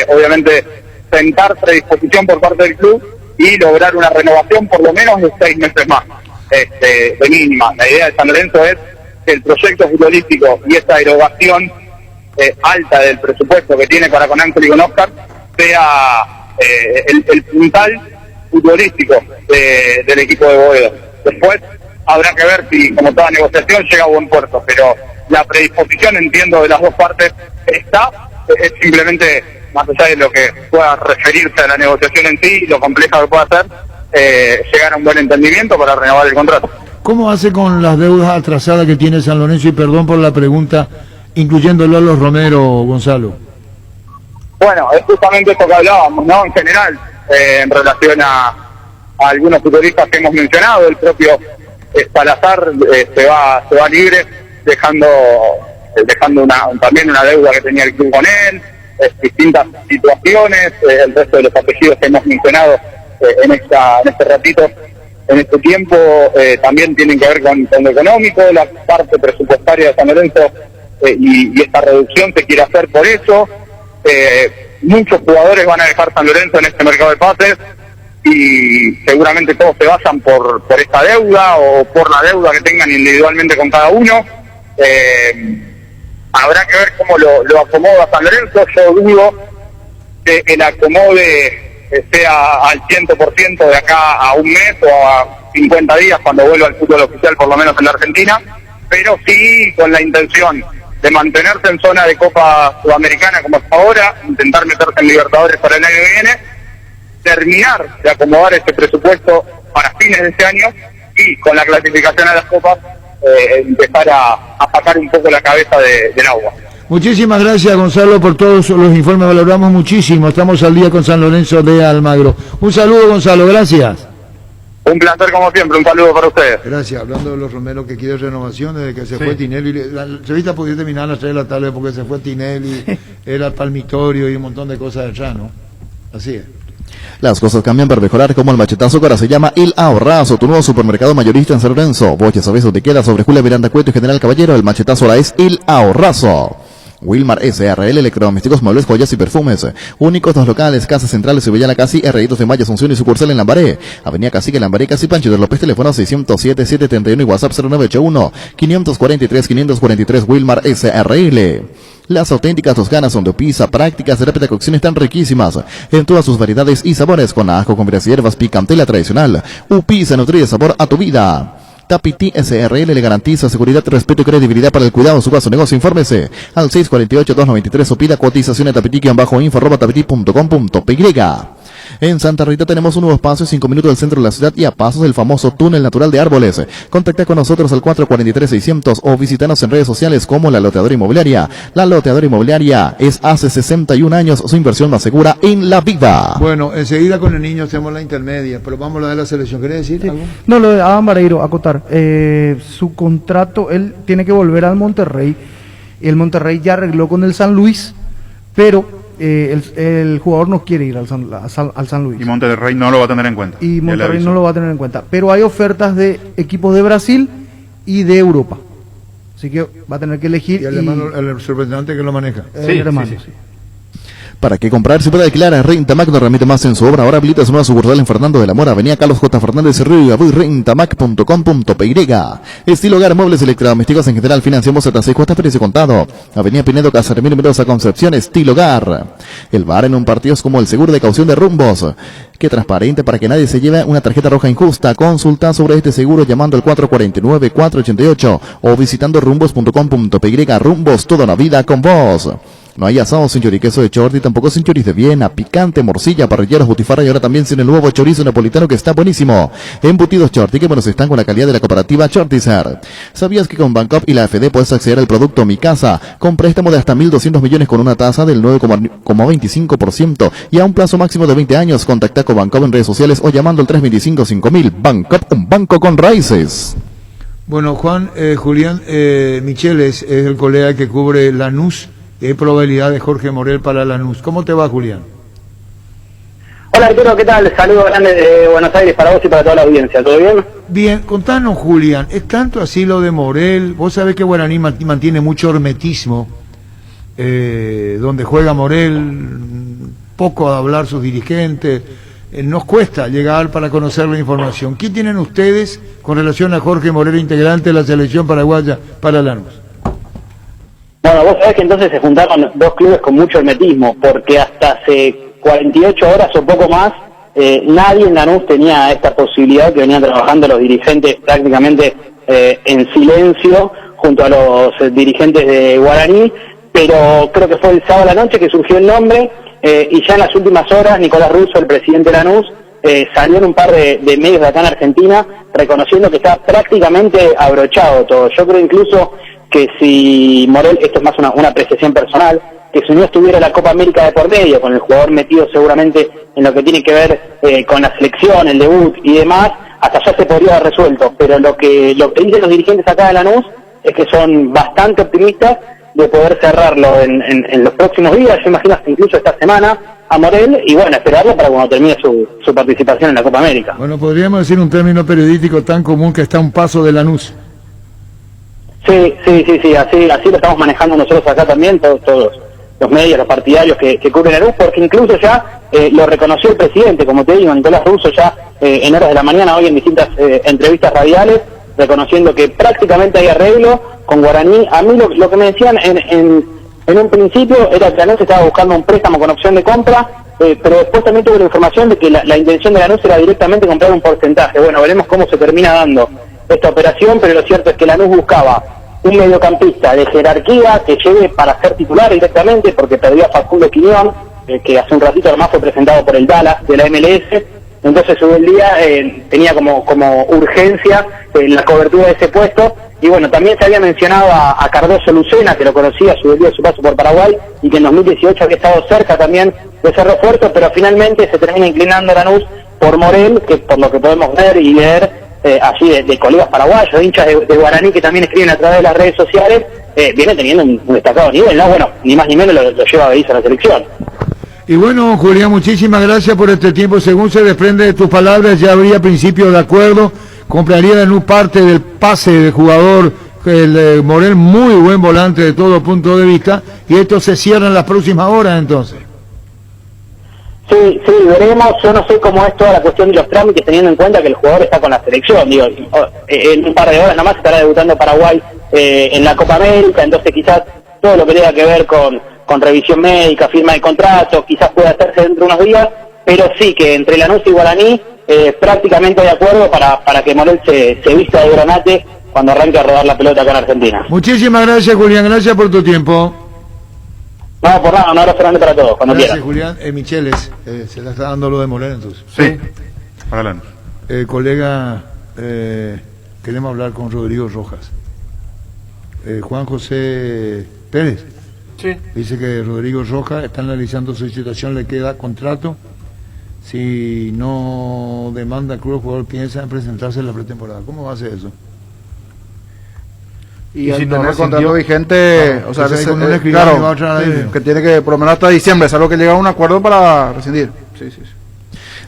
obviamente sentar predisposición por parte del club y lograr una renovación por lo menos de 6 meses más, de mínima. La idea de San Lorenzo es que el proyecto futbolístico y esta erogación alta del presupuesto que tiene para con Ángel y con Oscar sea el puntal futbolístico del equipo de Boedo. Después habrá que ver si, como toda negociación, llega a buen puerto, pero la predisposición, entiendo, de las dos partes está. Es simplemente, más allá de lo que pueda referirse a la negociación en sí, lo compleja que pueda ser, llegar a un buen entendimiento para renovar el contrato. ¿Cómo hace con las deudas atrasadas que tiene San Lorenzo? Y perdón por la pregunta, incluyéndolo a los Romero, Gonzalo. Bueno, es justamente esto que hablábamos, ¿no? En general, en relación a algunos futbolistas que hemos mencionado, el propio Salazar se va libre, dejando también una deuda que tenía el club con él, distintas situaciones, el resto de los apellidos que hemos mencionado en este ratito, en este tiempo, también tienen que ver con lo económico, la parte presupuestaria de San Lorenzo, y esta reducción se quiere hacer por eso. Muchos jugadores van a dejar San Lorenzo en este mercado de pases, y seguramente todos se vayan por esta deuda o por la deuda que tengan individualmente con cada uno. Habrá que ver cómo lo acomoda San Lorenzo. Yo dudo que el acomode sea al 100% de acá a un mes o a 50 días cuando vuelva al fútbol oficial, por lo menos en la Argentina, pero sí con la intención de mantenerse en zona de Copa Sudamericana como hasta ahora, intentar meterse en Libertadores para el año que viene, terminar de acomodar este presupuesto para fines de este año y con la clasificación a las copas empezar a sacar un poco la cabeza del agua. Muchísimas gracias, Gonzalo, por todos los informes, valoramos muchísimo, estamos al día con San Lorenzo de Almagro. Un saludo, Gonzalo, gracias. Un placer como siempre, un saludo para ustedes. Gracias, hablando de los Romero que quiere renovación desde que se fue Tinelli, la entrevista podía terminar a las 3 de la tarde porque se fue Tinelli, era el palmitorio y un montón de cosas allá, ¿no? Así es. Las cosas cambian para mejorar, como el machetazo que ahora se llama El Ahorrazo, tu nuevo supermercado mayorista en San Lorenzo. Vos ya sabés dónde queda, sobre Julia Miranda Cueto y General Caballero. El machetazo ahora es El Ahorrazo. Wilmar SRL, electrodomésticos, muebles, joyas y perfumes. Únicos dos locales, Casas Centrales, Sevillana Casi, R2 de Maya, Asunción y sucursal en Lambaré. Avenida Cacique, Lambaré, Casi, Pancho de López, teléfono 607-731 y WhatsApp 0981-543-543, Wilmar SRL. Las auténticas toscanas son de Upisa, prácticas de rápida cocción están riquísimas en todas sus variedades y sabores, con ajo, con varias hierbas, picantela tradicional. Upisa nutre sabor a tu vida. Tapiti SRL le garantiza seguridad, respeto y credibilidad para el cuidado de su caso negocio. Infórmese al 648-293 o pida cotización en tapiti-info@tapiti.com.py. En Santa Rita tenemos un nuevo espacio, 5 minutos del centro de la ciudad y a pasos del famoso túnel natural de árboles. Contacta con nosotros al 443-600 o visítanos en redes sociales como La Loteadora Inmobiliaria. La Loteadora Inmobiliaria es hace 61 años su inversión más segura en la vida. Bueno, enseguida con el niño hacemos la intermedia, pero vamos a la de la selección. ¿Querés decir algo? No, lo de Adam Vareiro, acotar. Su contrato, él tiene que volver al Monterrey. El Monterrey ya arregló con el San Luis, pero el jugador no quiere ir al San Luis. Y Monterrey no lo va a tener en cuenta. Y Monterrey no lo va a tener en cuenta. Pero hay ofertas de equipos de Brasil y de Europa. Así que va a tener que elegir. Y el representante que lo maneja. El hermano, sí. ¿Para qué comprar? Se puede alquilar a Rentamac, no remite más en su obra. Ahora habilita su nueva sucursal en Fernando de la Mora, Avenida Carlos J. Fernández Río, rentamac.com.py. Estilo Hogar, muebles electrodomésticos en general, financiamos hasta 6 cuotas, precio contado. Avenida Pinedo, Casarimiro, Mendoza, Concepción, Estilo Hogar. El bar en un partido es como el seguro de caución de Rumbos, que transparente para que nadie se lleve una tarjeta roja injusta. Consulta sobre este seguro llamando al 449-488 o visitando rumbos.com.py. Rumbos, toda la vida con vos. No hay asado sin choriqueso de Chorti, tampoco sin chorizo de Viena, picante, morcilla, parrilleros, butifarra y ahora también sin el nuevo chorizo napolitano que está buenísimo. Embutidos Chorti, que buenos están con la calidad de la cooperativa Chortizer. ¿Sabías que con Bancop y la AFD puedes acceder al producto Mi Casa con préstamo de hasta 1.200 millones con una tasa del 9,25% y a un plazo máximo de 20 años? Contacta con Bancop en redes sociales o llamando al 325-5000. Bancop, un banco con raíces. Bueno, Julián Micheles es el colega que cubre Lanús. ¿Qué probabilidad de Jorge Morel para Lanús? ¿Cómo te va, Julián? Hola, Arturo, ¿qué tal? Saludos grandes de Buenos Aires para vos y para toda la audiencia. ¿Todo bien? Bien, contanos, Julián, ¿es tanto así lo de Morel? Vos sabés que Guaraní mantiene mucho hermetismo, donde juega Morel, poco a hablar sus dirigentes, nos cuesta llegar para conocer la información. ¿Qué tienen ustedes con relación a Jorge Morel, integrante de la selección paraguaya para Lanús? Bueno, vos sabés que entonces se juntaron dos clubes con mucho hermetismo, porque hasta hace 48 horas o poco más, nadie en Lanús tenía esta posibilidad que venían trabajando los dirigentes prácticamente en silencio, junto a los dirigentes de Guaraní, pero creo que fue el sábado a la noche que surgió el nombre, y ya en las últimas horas Nicolás Russo, el presidente de Lanús, salió en un par de medios de acá en Argentina, reconociendo que está prácticamente abrochado todo. Yo creo incluso que si Morel, esto es más una apreciación personal, que si no estuviera la Copa América de por medio, con el jugador metido seguramente en lo que tiene que ver con la selección, el debut y demás, hasta ya se podría haber resuelto. Pero lo que dicen los dirigentes acá de Lanús es que son bastante optimistas de poder cerrarlo en los próximos días, yo imagino hasta incluso esta semana, a Morel, y bueno, esperarlo para cuando termine su participación en la Copa América. Bueno, podríamos decir un término periodístico tan común que está a un paso de Lanús. Sí, así lo estamos manejando nosotros acá también, todos los medios, los partidarios que cubren Lanús, porque incluso ya lo reconoció el presidente, como te digo, Nicolás Russo, ya en horas de la mañana, hoy en distintas entrevistas radiales, reconociendo que prácticamente hay arreglo con Guaraní. A mí lo que me decían en En un principio era que Lanús estaba buscando un préstamo con opción de compra, pero después también tuve la información de que la intención de Lanús era directamente comprar un porcentaje. Bueno, veremos cómo se termina dando esta operación, pero lo cierto es que Lanús buscaba un mediocampista de jerarquía que llegue para ser titular directamente, porque perdió a Facundo Quiñón, que hace un ratito además fue presentado por el Dallas de la MLS. Entonces Subeldía tenía como urgencia la cobertura de ese puesto. Y bueno, también se había mencionado a Cardoso Lucena, que lo conocía Subeldía de su paso por Paraguay, y que en 2018 había estado cerca también de ese refuerzo, pero finalmente se termina inclinando Lanús por Morel, que por lo que podemos ver y leer allí de colegas paraguayos, hinchas de Guaraní que también escriben a través de las redes sociales, viene teniendo un destacado nivel, ¿no? Bueno, ni más ni menos lo lleva a Berizzo a la selección. Y bueno, Julián, muchísimas gracias por este tiempo. Según se desprende de tus palabras, ya habría principio de acuerdo. Compraría Lanús parte del pase del jugador el Morel, muy buen volante de todo punto de vista. Y esto se cierra en las próximas horas, entonces. Sí, veremos. Yo no sé cómo es toda la cuestión de los trámites, teniendo en cuenta que el jugador está con la selección. Digo, en un par de horas nada más estará debutando Paraguay en la Copa América, entonces quizás todo lo que tenga que ver con revisión médica, firma de contrato, quizás pueda hacerse dentro de unos días, pero sí que entre Lanús y Guaraní prácticamente de acuerdo para que Morel se vista de granate cuando arranque a rodar la pelota acá en Argentina. Muchísimas gracias, Julián, gracias por tu tiempo. No, por nada, un abrazo grande para todos, cuando Gracias, quieran. Julián. Micheles, se le está dando lo de Morel entonces. Sí, para Lanús. Colega, queremos hablar con Rodrigo Rojas. Juan José Pérez. Sí. Dice que Rodrigo Rojas está analizando su situación, le queda contrato. Si no demanda el club, el jugador piensa en presentarse en la pretemporada. ¿Cómo va a hacer eso? Y al si no tener rescindió, contrato vigente, o sea, que tiene que, por lo menos hasta diciembre, es algo que llega a un acuerdo para rescindir. Sí.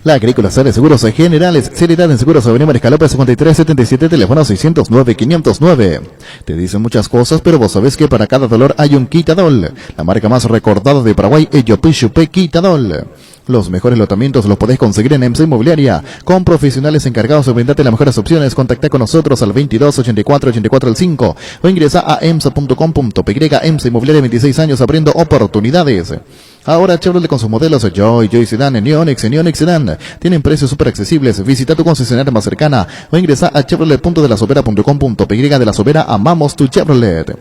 La Agrícola Sales Seguros Generales, seriedad en seguros Avenida Mariscal 5377, teléfono 609-509. Te dicen muchas cosas, pero vos sabés que para cada dolor hay un Quitadol. La marca más recordada de Paraguay, Eyopishupe Quitadol. Los mejores lotamientos los podés conseguir en EMSA Inmobiliaria. Con profesionales encargados de brindarte las mejores opciones, contactá con nosotros al 22 84 84 5 o ingresa a emsa.com.py. EMSA Inmobiliaria, 26 años abriendo oportunidades. Ahora Chevrolet con sus modelos Joy Sedan, Neonix Sedan tienen precios súper accesibles. Visita tu concesionaria más cercana o ingresa a chevrolet.delasobera.com.py. De La Sobera, amamos tu Chevrolet.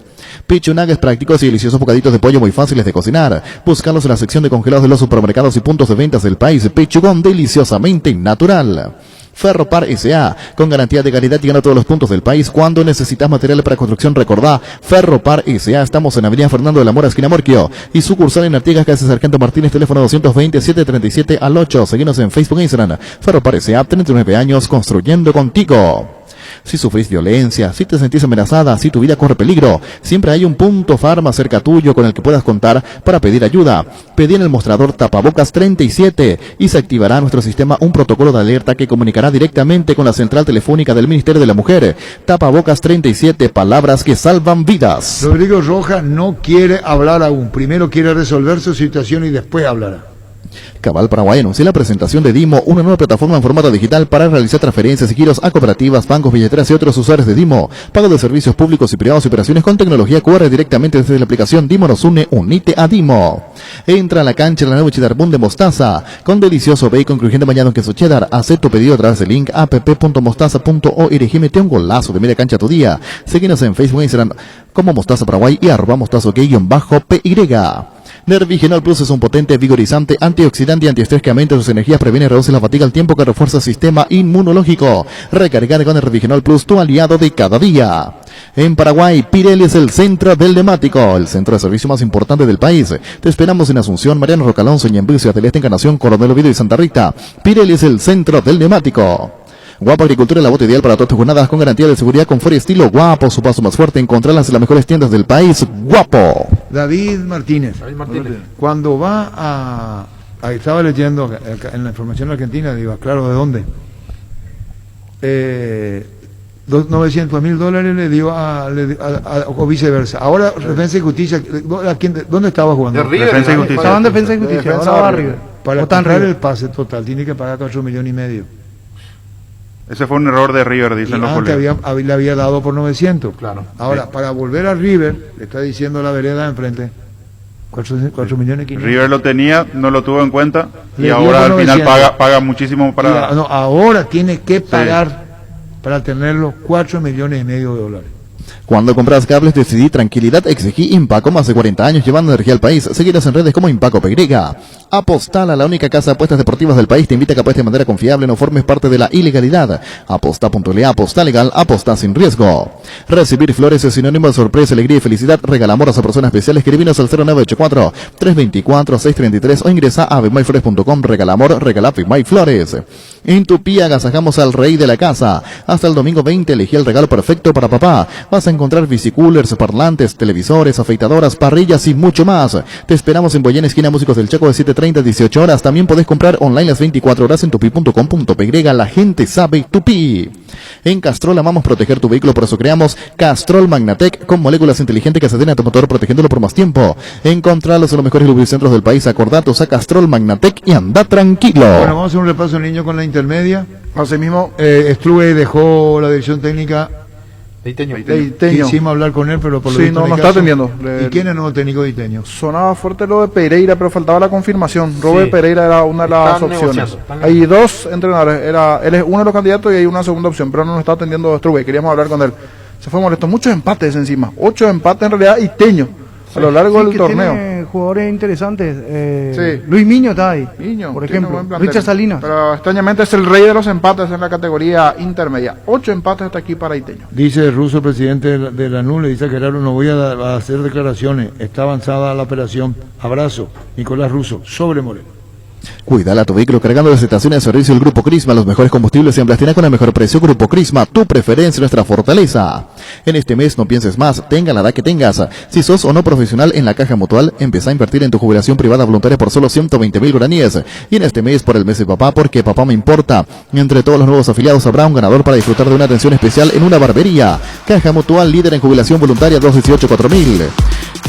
Pichunagues prácticos y deliciosos bocaditos de pollo muy fáciles de cocinar. Búscalos en la sección de congelados de los supermercados y puntos de ventas del país. Pichugón deliciosamente natural. Ferropar S.A. con garantía de calidad llegando a todos los puntos del país. Cuando necesitas materiales para construcción, recordá Ferropar S.A. Estamos en Avenida Fernando de la Mora, esquina Morquio, y sucursal en Artigas, calle Sargento Martínez, teléfono 220-737-8. Seguinos en Facebook e Instagram. Ferropar S.A. 39 años construyendo contigo. Si sufrís violencia, si te sentís amenazada, si tu vida corre peligro, siempre hay un punto farma cerca tuyo con el que puedas contar para pedir ayuda. Pedí en el mostrador Tapabocas 37 y se activará en nuestro sistema un protocolo de alerta que comunicará directamente con la central telefónica del Ministerio de la Mujer. Tapabocas 37, palabras que salvan vidas. Rodrigo Rojas no quiere hablar aún. Primero quiere resolver su situación y después hablará. Cabal Paraguay anuncia la presentación de Dimo, una nueva plataforma en formato digital para realizar transferencias y giros a cooperativas, bancos, billeteras y otros usuarios de Dimo. Pago de servicios públicos y privados y operaciones con tecnología QR directamente desde la aplicación Dimo nos une, unite a Dimo. Entra a la cancha la nueva Cheddar Bun de mostaza, con delicioso bacon crujiente bañado en queso cheddar. Haz tu pedido a través del link app.mostaza.org. Mete un golazo de media cancha a tu día. Síguenos en Facebook e Instagram como Mostaza Paraguay y @mostazo_PY. Nervigenol Plus es un potente, vigorizante, antioxidante y antiestrés que aumenta sus energías, previene y reduce la fatiga al tiempo que refuerza el sistema inmunológico. Recargar con Nervigenol Plus, tu aliado de cada día. En Paraguay, Pirelli es el centro del neumático, el centro de servicio más importante del país. Te esperamos en Asunción, Mariano Rocalón, Ñemby, Ciudad del Este, Encarnación, Coronel Oviedo y Santa Rita. Pirelli es el centro del neumático. Guapo Agricultura, la bota ideal para todas tus jornadas con garantía de seguridad, confort y estilo. Guapo, su paso más fuerte, encontrarlas en las mejores tiendas del país. Guapo. David Martínez. Cuando va estaba leyendo en la información argentina, digo, claro, ¿de dónde? $900,000 le dio o viceversa. Ahora, Defensa y Justicia, ¿dónde estaba jugando? De River. Defensa y Justicia. Estaba en Defensa y Justicia, ahora va a River. Para Está en comprar River. el pase total, tiene que pagar 4,5 millones. Ese fue un error de River, dicen Y los antes colegas. le había dado por 900. Claro. Ahora, Sí. para volver a River, le está diciendo la vereda de enfrente, 4 millones 500. River lo tenía, no lo tuvo en cuenta y Le dio ahora al final 900. paga muchísimo para... No, ahora tiene que pagar para tenerlo 4 millones y medio de dólares. Cuando compras cables decidí tranquilidad, exigí Impaco, más de 40 años llevando energía al país. Seguiros en redes como Impaco PY. Apostala, la única casa de apuestas deportivas del país, te invita a que apuestes de manera confiable, no formes parte de la ilegalidad. Aposta.le, aposta legal, aposta sin riesgo. Recibir flores es sinónimo de sorpresa, alegría y felicidad. Regala amor a personas especiales. Escribinos al 0984-324-633 o ingresa a bemyflores.com. Regala amor, regala Bemyflores. En Tupí agasajamos al rey de la casa. Hasta el domingo 20 elegí el regalo perfecto para papá. Vas a encontrar bicicoolers, parlantes, televisores, afeitadoras, parrillas y mucho más. Te esperamos en Boyén, esquina Músicos del Chaco, de 7:30 a 18 horas. También podés comprar online las 24 horas en tupi.com.py. La gente sabe Tupí. En Castrol amamos proteger tu vehículo, por eso creamos Castrol Magnatec con moléculas inteligentes que aseden a tu motor protegiéndolo por más tiempo. Encontralos en los mejores lubricentros del país. Acordatos a Castrol Magnatec y anda tranquilo. Bueno, vamos a hacer un repaso, niño, con la intermedia. Así mismo, Struve dejó la dirección técnica. de Iteño. Quisimos hablar con él, pero por lo Sí, visto no hay está caso. atendiendo. ¿Y quién es el nuevo técnico de Iteño? Sonaba fuerte lo de Pereira, pero faltaba la confirmación. Robert Sí. Pereira era una de las Están opciones. negociando, Hay dos entrenadores. Él es uno de los candidatos y hay una segunda opción, pero no nos está atendiendo Struve. Queríamos hablar con él. Se fue molesto. Muchos empates encima. 8 empates en realidad Iteño a lo largo del que torneo. Tiene jugadores interesantes. Sí. Luis Miño está ahí. Miño, por tiene ejemplo. buen plantel. Richard Salinas. Pero extrañamente es el rey de los empates en la categoría intermedia. 8 empates hasta aquí para Iteño. Dice el ruso, presidente de la NUL, le dice a Gerardo, no voy a hacer declaraciones, está avanzada la operación. Abrazo, Nicolás Russo, sobre Moreno. Cuídala tu vehículo cargando las estaciones de servicio del Grupo Crisma, los mejores combustibles en Blastina con el mejor precio. Grupo Crisma, tu preferencia, nuestra fortaleza. En este mes no pienses más, tenga la edad que tengas. Si sos o no profesional en la Caja Mutual, empezá a invertir en tu jubilación privada voluntaria por solo 120.000 guaraníes. Y en este mes por el mes de papá, porque papá me importa. Entre todos los nuevos afiliados habrá un ganador para disfrutar de una atención especial en una barbería. Caja Mutual, líder en jubilación voluntaria 218-4000.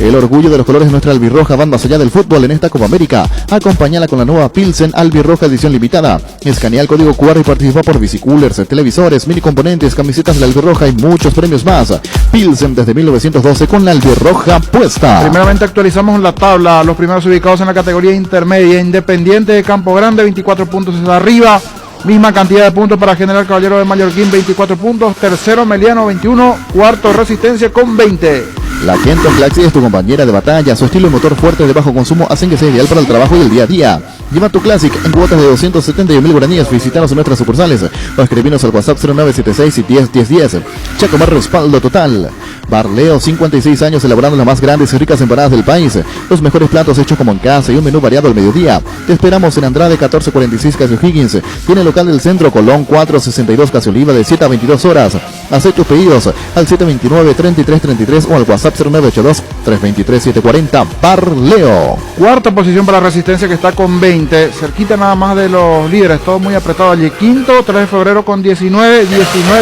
El orgullo de los colores de nuestra albirroja van más allá del fútbol en esta Copa América. Acompáñala con la nueva Pilsen Albirroja edición limitada. Escanea el código QR y participa por bicicoolers, televisores, mini componentes, camisetas de la albirroja y muchos premios más. Pilsen desde 1912 con la albirroja puesta. Primeramente actualizamos la tabla. Los primeros ubicados en la categoría intermedia. Independiente de Campo Grande, 24 puntos es arriba. Misma cantidad de puntos para General Caballero de Mallorquín, 24 puntos. Tercero Meliano, 21. Cuarto Resistencia con 20. La Kenton Claxi es tu compañera de batalla. Su estilo y motor fuerte de bajo consumo hacen que sea ideal para el trabajo y el día a día. Lleva tu Classic en cuotas de 271.000 guaraníes. Visítanos en nuestras sucursales o escribinos al WhatsApp 0976 y 101010. Chacomar respaldo total. Barleo, 56 años elaborando las más grandes y ricas empanadas del país. Los mejores platos hechos como en casa y un menú variado al mediodía. Te esperamos en Andrade 1446 Casio Higgins. Tiene local del centro Colón 462 Casio Oliva de 7 a 22 horas. Haz tus pedidos al 729-3333 o al WhatsApp 0982-323-740. Barleo. Cuarta posición para Resistencia, que está con 20, cerquita nada más de los líderes, todo muy apretado allí. Quinto, 3 de febrero con 19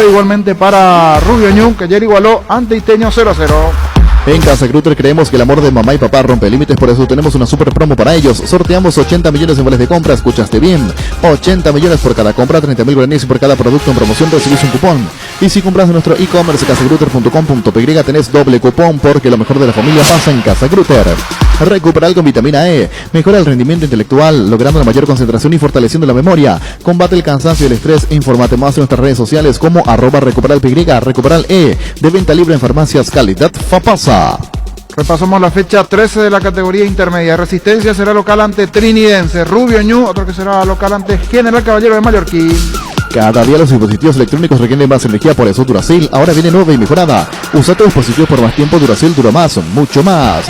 igualmente para Rubio Ñu, que ayer igualó ante Iteño 0-0. En Casa Grutter creemos que el amor de mamá y papá rompe límites, por eso tenemos una super promo para ellos. Sorteamos 80 millones en vales de compra, escuchaste bien. 80 millones por cada compra, 30.000 guaraníes y por cada producto en promoción recibís un cupón. Y si compras en nuestro e-commerce casagrutter.com.py tenés doble cupón, porque lo mejor de la familia pasa en Casa Grutter. Recuperal con vitamina E. Mejora el rendimiento intelectual, logrando la mayor concentración y fortaleciendo la memoria. Combate el cansancio y el estrés. Infórmate más en nuestras redes sociales como @recuperalpy, Recuperal E. De venta libre en farmacias Calidad Fapasa. Repasamos la fecha 13 de la categoría intermedia. Resistencia será local ante Trinidense. Rubio Ñu, otro que será local ante General Caballero de Mallorquín. Cada día los dispositivos electrónicos requieren más energía, por eso Duracell ahora viene nueva y mejorada. Usa tu dispositivo por más tiempo, Duracell dura más, mucho más.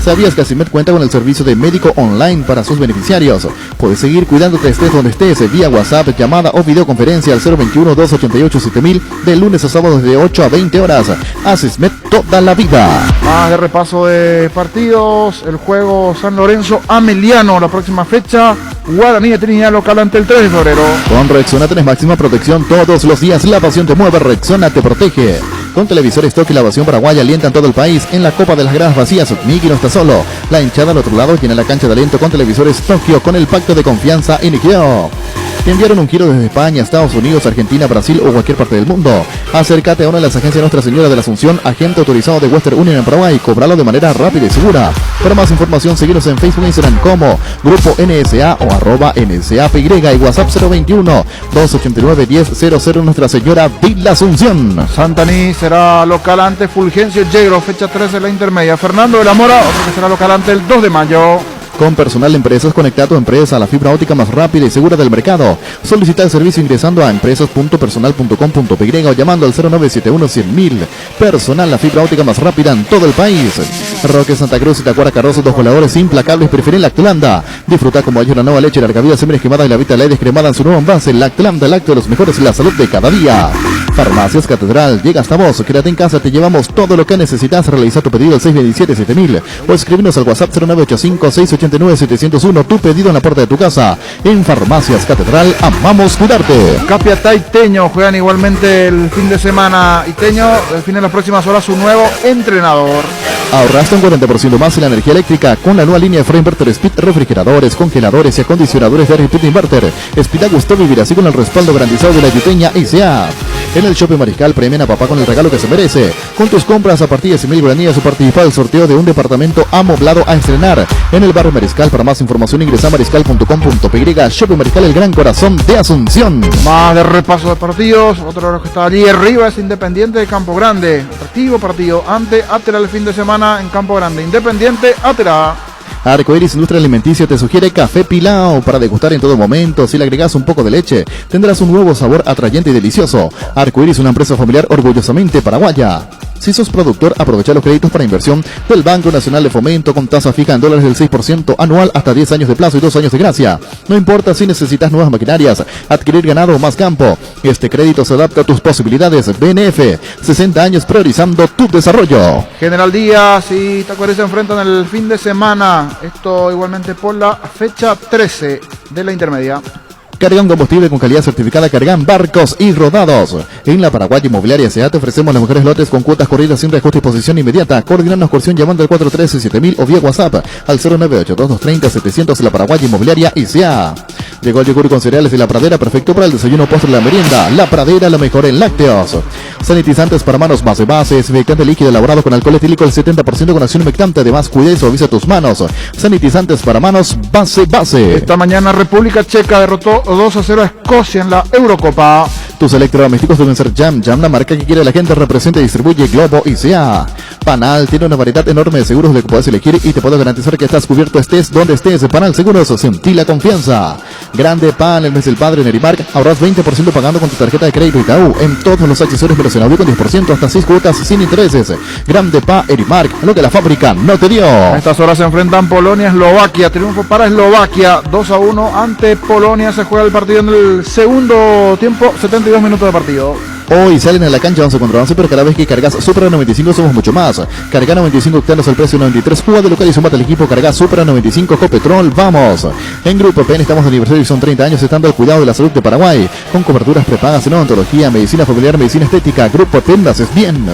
¿Sabías que Asimed cuenta con el servicio de médico online para sus beneficiarios? Puedes seguir cuidándote estés donde estés, vía WhatsApp, llamada o videoconferencia al 021-288-7000 de lunes a sábados de 8 a 20 horas. Asimed toda la vida. Más de repaso de partidos. El juego San Lorenzo Ameliano, la próxima fecha. Guaraní de Trinidad local ante el 3 de febrero. Con Rexona tenés máxima protección todos los días. La pasión te mueve, Rexona te protege. Con televisores Tokio, la ovación paraguaya alienta en todo el país. En la Copa de las Gradas Vacías, Miki no está solo. La hinchada al otro lado tiene la cancha de aliento con televisores Tokio, con el pacto de confianza inició. ¿Te enviaron un giro desde España, Estados Unidos, Argentina, Brasil o cualquier parte del mundo? Acércate a una de las agencias Nuestra Señora de la Asunción, agente autorizado de Western Union en Paraguay, y cobralo de manera rápida y segura. Para más información, seguinos en Facebook e Instagram como Grupo NSA o @NSAPY y WhatsApp 021-289-1000 Nuestra Señora de la Asunción. Santaní será local ante Fulgencio Yegro, fecha 13 de la intermedia. Fernando de la Mora, otro que será local ante el 2 de mayo. Con Personal Empresas, conecta a tu empresa a la fibra óptica más rápida y segura del mercado. Solicita el servicio ingresando a empresas.personal.com.py o llamando al 0971-100.000. Personal, la fibra óptica más rápida en todo el país. Roque Santa Cruz y Tacuara Carrozo, dos voladores implacables, prefieren Lactolanda. Disfruta como hay una nueva leche, larga vida, semillas quemadas y la Vita Ley descremada en su nuevo envase. Lactolanda, el lácteo de los mejores en la salud de cada día. Farmacias Catedral, llega hasta vos. Quédate en casa, te llevamos todo lo que necesitas. Realiza tu pedido al 627-7000 o escríbenos al WhatsApp 0985-689-701. Tu pedido en la puerta de tu casa. En Farmacias Catedral, amamos cuidarte. Capiatá y Teño juegan igualmente el fin de semana. Y Teño define en las próximas horas su nuevo entrenador. Ahorraste un 40% más en la energía eléctrica con la nueva línea de Free Inverter Speed, refrigeradores, congeladores y acondicionadores de Speed Inverter. Speed gustó vivir así con el respaldo garantizado de la Yuteña S.A. En el Shopping Mariscal premian a papá con el regalo que se merece. Con tus compras a partir de 100.000 guaraníes o participar del sorteo de un departamento amoblado a estrenar en el barrio Mariscal. Para más información ingresa a mariscal.com.py. Shopping Mariscal, el gran corazón de Asunción. Más de repaso de partidos. Otro de los que está allí arriba es Independiente de Campo Grande. Atractivo partido ante Atera el fin de semana en Campo Grande. Independiente, Atera. Arcoiris Industria Alimenticia te sugiere café Pilao para degustar en todo momento. Si le agregas un poco de leche, tendrás un nuevo sabor atrayente y delicioso. Arcoiris, una empresa familiar orgullosamente paraguaya. Si sos productor, aprovecha los créditos para inversión del Banco Nacional de Fomento con tasa fija en dólares del 6% anual hasta 10 años de plazo y 2 años de gracia. No importa si necesitas nuevas maquinarias, adquirir ganado o más campo. Este crédito se adapta a tus posibilidades. BNF, 60 años priorizando tu desarrollo. General Díaz y Tacuarí se enfrentan el fin de semana. Esto igualmente por la fecha 13 de la intermedia. Cargan combustible con calidad certificada, Cargan barcos y rodados. En la Paraguay Inmobiliaria S.A. te ofrecemos los mejores lotes con cuotas corridas sin reajuste y posición inmediata. Coordinarnos coerción llamando al 413-7000 o vía WhatsApp al 098-2230-700. La Paraguay Inmobiliaria S.A. Llegó el yogur con cereales de La Pradera, perfecto para el desayuno, postre y la merienda. La Pradera, la mejor en lácteos. Sanitizantes para manos base, desinfectante líquido elaborado con alcohol etílico el 70% con acción humectante. Además, cuida y suaviza tus manos. Sanitizantes para manos base. Esta mañana República Checa derrotó 2-0 a Escocia en la Eurocopa. Tus electrodomésticos deben ser Jam, la marca que quiere la gente, representa y distribuye Globo ICA. Panal tiene una variedad enorme de seguros de que puedes elegir y te puedo garantizar que estás cubierto estés donde estés. Panal Seguros, sentí la confianza. Grande Pan, el mes del padre en Erimark, ahorras 20% pagando con tu tarjeta de crédito Itaú en todos los accesorios menos en audio con 10% hasta 6 cuotas sin intereses. Grande Pan, Erimark, lo que la fábrica no te dio. A estas horas se enfrentan Polonia y Eslovaquia. Triunfo para Eslovaquia, 2-1 ante Polonia. Se juega el partido en el segundo tiempo, 72 minutos de partido. Hoy salen a la cancha 11 contra 11, pero cada vez que cargas Supra 95 somos mucho más. Carga 95 octanos al precio de 93. Juega de local y sumate al equipo. Carga Supra 95 Copetrol. ¡Vamos! En Grupo PN estamos de aniversario y son 30 años estando al cuidado de la salud de Paraguay. Con coberturas prepagas en odontología, medicina familiar, medicina estética. Grupo PN, haces bien.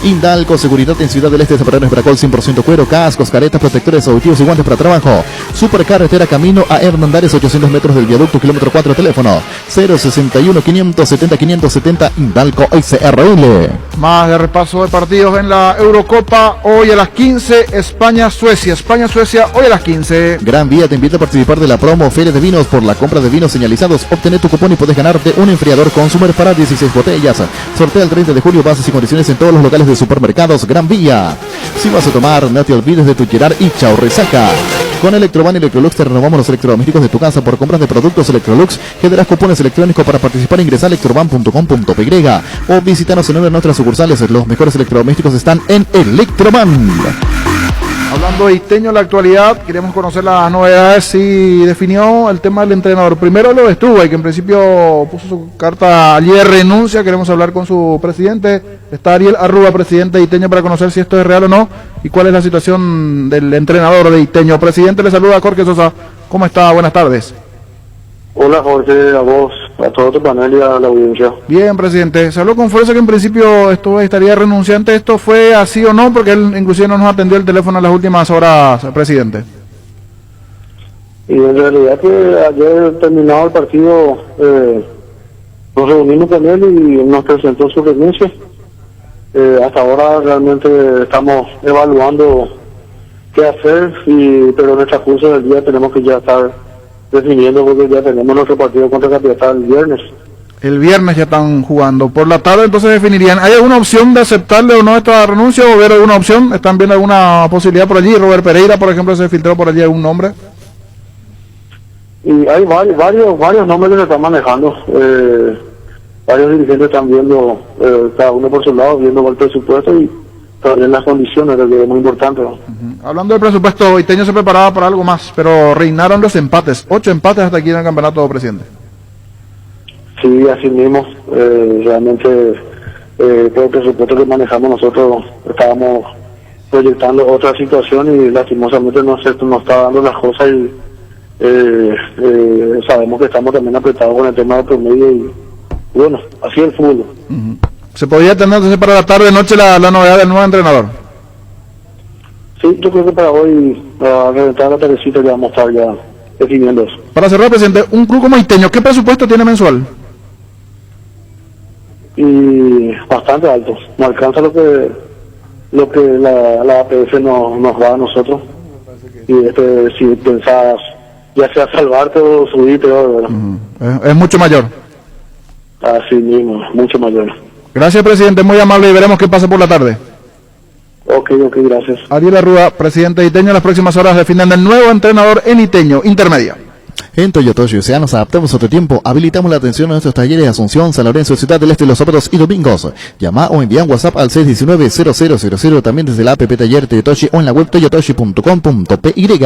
Indalco, seguridad en Ciudad del Este, Zaparano Esbracol, 100% cuero, cascos, caretas, protectores auditivos y guantes para trabajo. Supercarretera camino a Hernandares, 800 metros del viaducto, kilómetro 4, teléfono 061-570-570, Indalco SRL. Más de repaso de partidos en la Eurocopa, hoy a las 15, España-Suecia. España-Suecia, hoy a las 15. Gran Vía te invita a participar de la promo Feria de Vinos. Por la compra de vinos señalizados, obtener tu cupón y puedes ganarte un enfriador Consumer para 16 botellas. Sortea el 30 de julio, bases y condiciones en todos los locales de supermercados Gran Vía. Si vas a tomar, no te olvides de tu Gerard y chao resaca. Con Electroban y Electrolux te renovamos los electrodomésticos de tu casa. Por compras de productos Electrolux generas cupones electrónicos para participar. Ingresa a electroban.com.py o visítanos en una de nuestras sucursales. Los mejores electrodomésticos están en Electroban. Hablando de Isteño en la actualidad, queremos conocer las novedades y definió el tema del entrenador. Primero lo estuvo, y que en principio puso su carta allí de renuncia. Queremos hablar con su presidente. Está Ariel Arruba, presidente de Isteño, para conocer si esto es real o no y cuál es la situación del entrenador de Isteño. Presidente, le saluda Jorge Sosa. ¿Cómo está? Buenas tardes. Hola Jorge, a vos, a todo tu panel y a la audiencia. Bien, presidente. Se habló con fuerza que en principio esto estaría renunciante. ¿Esto fue así o no? Porque él inclusive no nos atendió el teléfono en las últimas horas, presidente. Y en realidad que ayer terminado el partido, nos reunimos con él y nos presentó su renuncia. Hasta ahora realmente estamos evaluando qué hacer, pero en el transcurso del día tenemos que ya estar definiendo, porque ya tenemos nuestro partido contra Capital el viernes. El viernes ya están jugando. Por la tarde entonces definirían. ¿Hay alguna opción de aceptarle o no esta renuncia o ver alguna opción? ¿Están viendo alguna posibilidad por allí? Robert Pereira, por ejemplo, se filtró por allí algún nombre. Y hay varios nombres que se están manejando. Varios dirigentes están viendo, cada uno por su lado, viendo el presupuesto y también las condiciones, que es muy importante, ¿no? Hablando del presupuesto, Iteño se preparaba para algo más, pero reinaron los empates. 8 empates hasta aquí en el campeonato, presidente. Sí, así mismo. Realmente, todo el presupuesto que manejamos nosotros estábamos proyectando otra situación y lastimosamente no está dando las cosas y sabemos que estamos también apretados con el tema del promedio y bueno, así es el fútbol. ¿Se podría tener entonces para la tarde-noche la novedad del nuevo entrenador? Sí, yo creo que para hoy, a reventar la tardecita, ya vamos a estar ya definiendo eso. Para cerrar, presidente, un club como Iteño, ¿qué presupuesto tiene mensual? Y bastante alto, no alcanza lo que la APF nos da a nosotros. Y si pensás, ya sea salvarte o subirte, Es mucho mayor. Así mismo, mucho mayor. Gracias, presidente, muy amable, y veremos qué pasa por la tarde. Ok, gracias. Ariel Arrua, presidente de Iteño. En las próximas horas definen el nuevo entrenador en Iteño, intermedia. En Toyotoshi Ocean nos adaptamos a otro tiempo. Habilitamos la atención a nuestros talleres de Asunción, San Lorenzo, Ciudad del Este los sábados y domingos. Llama o envía un WhatsApp al 619-0000, también desde la app Taller Toyotoshi o en la web toyotoshi.com.py.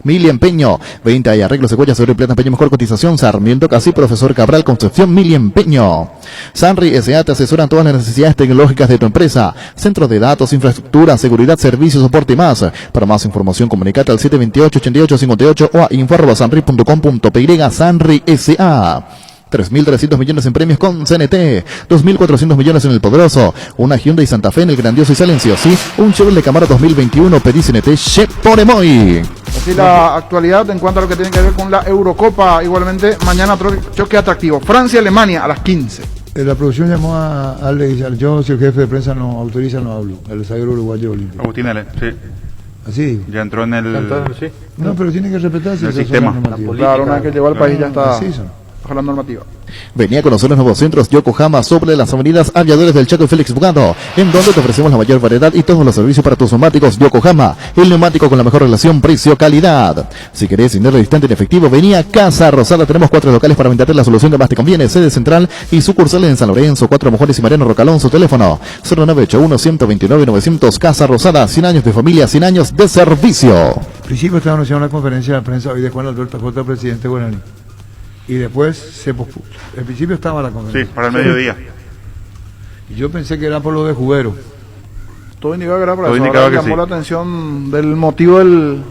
Mili Empeño, venta y arreglos de huellas sobre plata, empeño, mejor cotización, Sarmiento, Casi, Profesor Cabral, Concepción, Mili Empeño. Sanri S.A. te asesoran todas las necesidades tecnológicas de tu empresa. Centros de datos, infraestructura, seguridad, servicios, soporte y más. Para más información, comunicate al 728-8858 o a info@sanri.com.py. Sanri S.A. 3.300 millones en premios con CNT, 2.400 millones en el Poderoso, una Hyundai Santa Fe en el Grandioso y Silencio, sí, un Chevrolet Camaro 2021, pedí CNT, Cheporemoy. Así la actualidad en cuanto a lo que tiene que ver con la Eurocopa. Igualmente, mañana otro choque atractivo. Francia-Alemania a las 15. La producción llamó a Alex, yo, si el jefe de prensa no autoriza, no hablo, el zaguero uruguayo olímpico. Agustín L., sí. Así. Ya entró en el... Sí. No, pero tiene que respetarse el sistema. Claro, una vez que llegó al país ya está Así bajo la normativa. Venía a conocer los nuevos centros Yokohama sobre las avenidas Aviadores del Chaco y Félix Bugado, en donde te ofrecemos la mayor variedad y todos los servicios para tus neumáticos. Yokohama, el neumático con la mejor relación precio-calidad. Si querés dinero distante en efectivo, venía a Casa Rosada. Tenemos 4 locales para venderte la solución que más te conviene. Sede central y sucursales en San Lorenzo, 4 Mojones y Mariano Rocalón. Su teléfono 0981-129-900. Casa Rosada, 100 años de familia, 100 años de servicio. Al principio estaba anunciando una conferencia de prensa hoy de Juan Alberto J, presidente de Guaraní. Y después se pospuso. Al principio estaba la conferencia. Sí, para el mediodía. Y yo pensé que era por lo de Jubero. Todo indicaba que era por eso. Todo indicaba que llamó sí. la atención del motivo del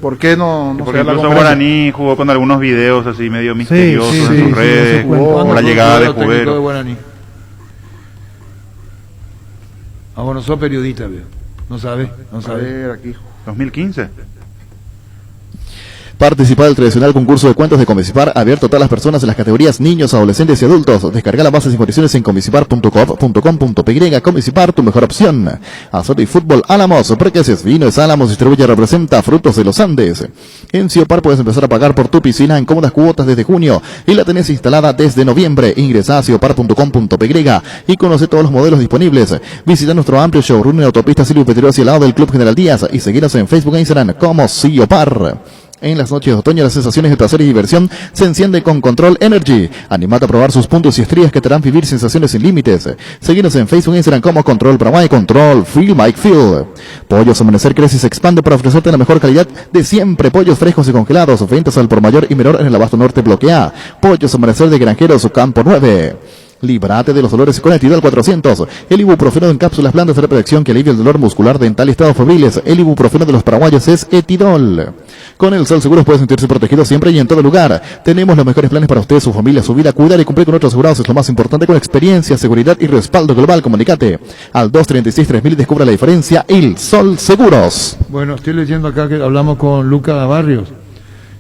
por qué no Porque se da la incluso conferencia. Guaraní jugó con algunos videos así medio misteriosos sí, en sí, sus redes, por la llegada de técnico de Jubero. Guaraní. Ah, bueno, sos periodista, veo. No sabes, no A sabes. ver, aquí. 2015. Participa del tradicional concurso de cuentos de Comecipar, abierto a todas las personas en las categorías niños, adolescentes y adultos. Descarga las bases y condiciones en comecipar.com.py. Comecipar, tu mejor opción. Azote y Fútbol Álamos, Prequeces, Vinos Álamos, distribuye y representa Frutos de los Andes. En Ciopar puedes empezar a pagar por tu piscina en cómodas cuotas desde junio y la tenés instalada desde noviembre. Ingresa a ciopar.com.py y conoce todos los modelos disponibles. Visita nuestro amplio showroom en Autopista Silvio Petrucci al lado del Club General Díaz y seguinos en Facebook e Instagram como Ciopar. En las noches de otoño las sensaciones de placer y diversión se encienden con Control Energy. Animate a probar sus puntos y estrías que te harán vivir sensaciones sin límites. Seguinos en Facebook e Instagram como Control Paraguay, Control Feel Mike Feel. Pollos Amanecer crece y se expande para ofrecerte la mejor calidad de siempre. Pollos frescos y congelados. Ventas al por mayor y menor en el Abasto Norte Bloque A. Pollos Amanecer de Granjeros Campo 9. Líbrate de los dolores con Etidol 400. El ibuprofeno en cápsulas blandas de protección que alivia el dolor muscular, dental y estados febriles. El ibuprofeno de los paraguayos es Etidol. Con el Sol Seguros puede sentirse protegido siempre y en todo lugar. Tenemos los mejores planes para usted, su familia, su vida. Cuidar y cumplir con otros asegurados es lo más importante, con experiencia, seguridad y respaldo global. Comunicate al 236-3000 y descubra la diferencia. El Sol Seguros. Bueno, estoy leyendo acá que hablamos con Luca Barrios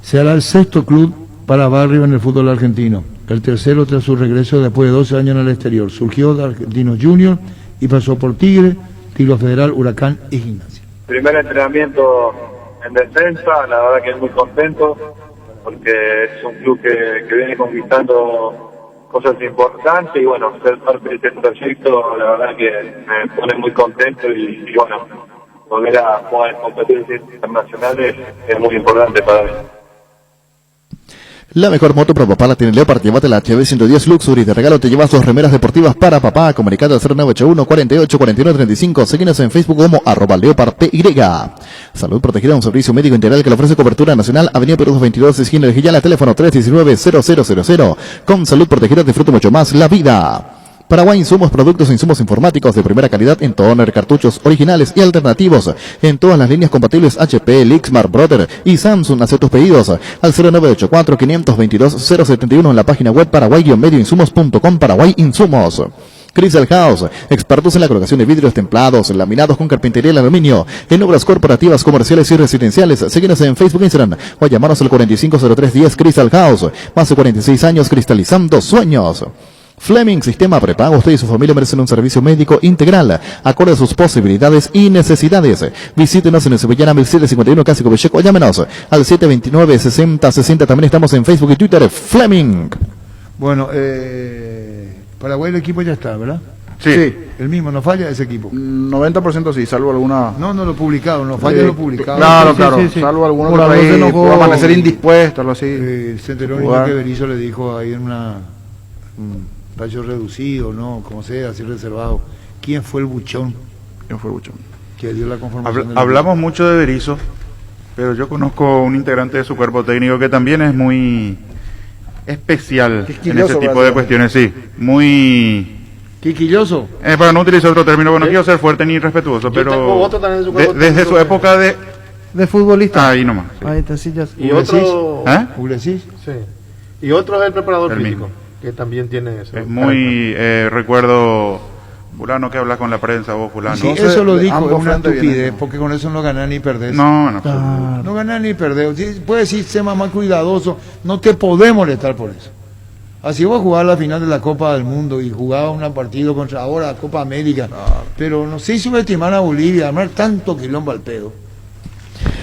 Será el 6º club para Barrio en el fútbol argentino. El tercero tras su regreso después de 12 años en el exterior. Surgió de Argentinos Juniors y pasó por Tigre, Tiro Federal, Huracán y Gimnasia. Primer entrenamiento en defensa, la verdad que es muy contento porque es un club que viene conquistando cosas importantes y bueno, ser parte de este proyecto la verdad que me pone muy contento y bueno, volver a jugar en competencias internacionales es muy importante para mí. La mejor moto para papá la tiene Leopard. Llévate la HB110 Luxury. De regalo te llevas 2 remeras deportivas para papá. Comunicado al 0981 48 49 35. Síguenos en Facebook como @LeopardPY. Salud Protegida, un servicio médico integral que le ofrece cobertura nacional. Avenida Perú 22, esquina de Gillana, teléfono 319-0000. Con Salud Protegida disfruta mucho más la vida. Paraguay Insumos, productos e insumos informáticos de primera calidad en toner, cartuchos originales y alternativos en todas las líneas compatibles HP, Lixmar, Brother y Samsung. Hace tus pedidos al 0984-522-071 en la página web paraguay-medioinsumos.com. Paraguay Insumos. Crystal House, expertos en la colocación de vidrios templados, laminados con carpintería y aluminio, en obras corporativas, comerciales y residenciales. Síguenos en Facebook e Instagram o llamarnos al 450310 Crystal House. Más de 46 años cristalizando sueños. Fleming, sistema prepago. Usted y su familia merecen un servicio médico integral, acorde a sus posibilidades y necesidades. Visítenos en Sevillana 1751, Casi Covecheco, o llámenos al 729-6060. También estamos en Facebook y Twitter. Fleming. Bueno, Paraguay el equipo ya está, ¿verdad? Sí. El mismo, no falla ese equipo. 90% sí, salvo alguna... No lo publicado, no falla lo publicado. Claro, salvo algunos que por ahí puede amanecer indispuesto, algo así. El centenario que Berizzo le dijo ahí en un espacio reducido, ¿no? Como sea, así reservado. ¿Quién fue el buchón? Que dio la conformación. Hablamos mucho de Berizzo, pero yo conozco un integrante de su cuerpo técnico que también es muy especial en ese tipo de cuestiones, sí. Muy... ¿Quisquilloso? Para no utilizar otro término, bueno, no quiero ser fuerte ni respetuoso, pero desde su época de futbolista. Ahí nomás. Sí. Ahí está, sí, ya. Y otro... ¿Ulesis? Sí. Y otro es el preparador físico, que también tiene eso. Es muy... recuerdo... fulano que habla con la prensa, vos fulano. Sí, eso lo dijo, es una estupidez, porque con eso no ganás ni perdés. No. No ganás ni perdés. Sí, puedes decir, sé más cuidadoso, no te podés molestar por eso. Así vos jugabas la final de la Copa del Mundo y jugabas un partido contra ahora la Copa América, pero no sé subestimar a Bolivia, armar tanto quilombo al pedo.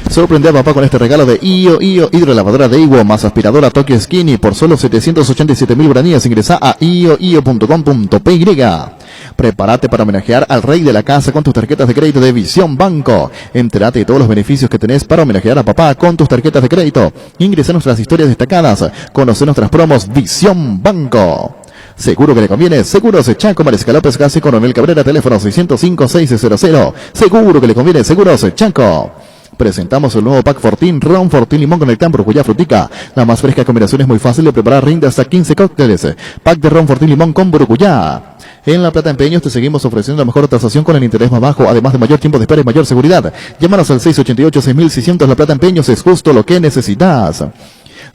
Sorprende a papá con este regalo de hidrolavadora de Iwo más aspiradora Tokyo Skinny por solo 787.000 guaraníes. Ingresa a io.com.py. Prepárate para homenajear al rey de la casa con tus tarjetas de crédito de Visión Banco. Entérate de todos los beneficios que tenés para homenajear a papá con tus tarjetas de crédito. Ingresa a nuestras historias destacadas. Conoce nuestras promos Visión Banco. Seguro que le conviene. Seguros Chaco, Mariscal López, casi Coronel Cabrera, teléfono 605-600. Seguro que le conviene. Seguros Chaco. Presentamos el nuevo Pack Fortín, Ron Fortín Limón con el Clan Buruyá Frutica. La más fresca combinación es muy fácil de preparar, rinde hasta 15 cócteles. Pack de Ron Fortín Limón con Buruyá. En La Plata Empeños te seguimos ofreciendo la mejor tasación con el interés más bajo, además de mayor tiempo de espera y mayor seguridad. Llámanos al 688-6600. La Plata Empeños es justo lo que necesitas.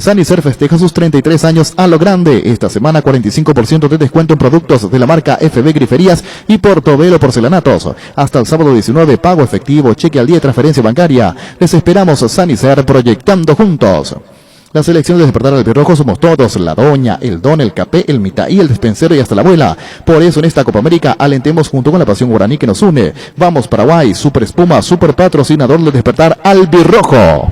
Sanicer festeja sus 33 años a lo grande. Esta semana 45% de descuento en productos de la marca FB Griferías y Portobelo Porcelanatos. Hasta el sábado 19, pago efectivo, cheque al día y transferencia bancaria. Les esperamos. Sanicer, proyectando juntos. La selección de Despertar al Pirrojo somos todos, la doña, el don, el capé, el mitaí, el despensero y hasta la abuela. Por eso en esta Copa América alentemos junto con la pasión guaraní que nos une. Vamos Paraguay, Super Espuma, super patrocinador de Despertar al Pirrojo.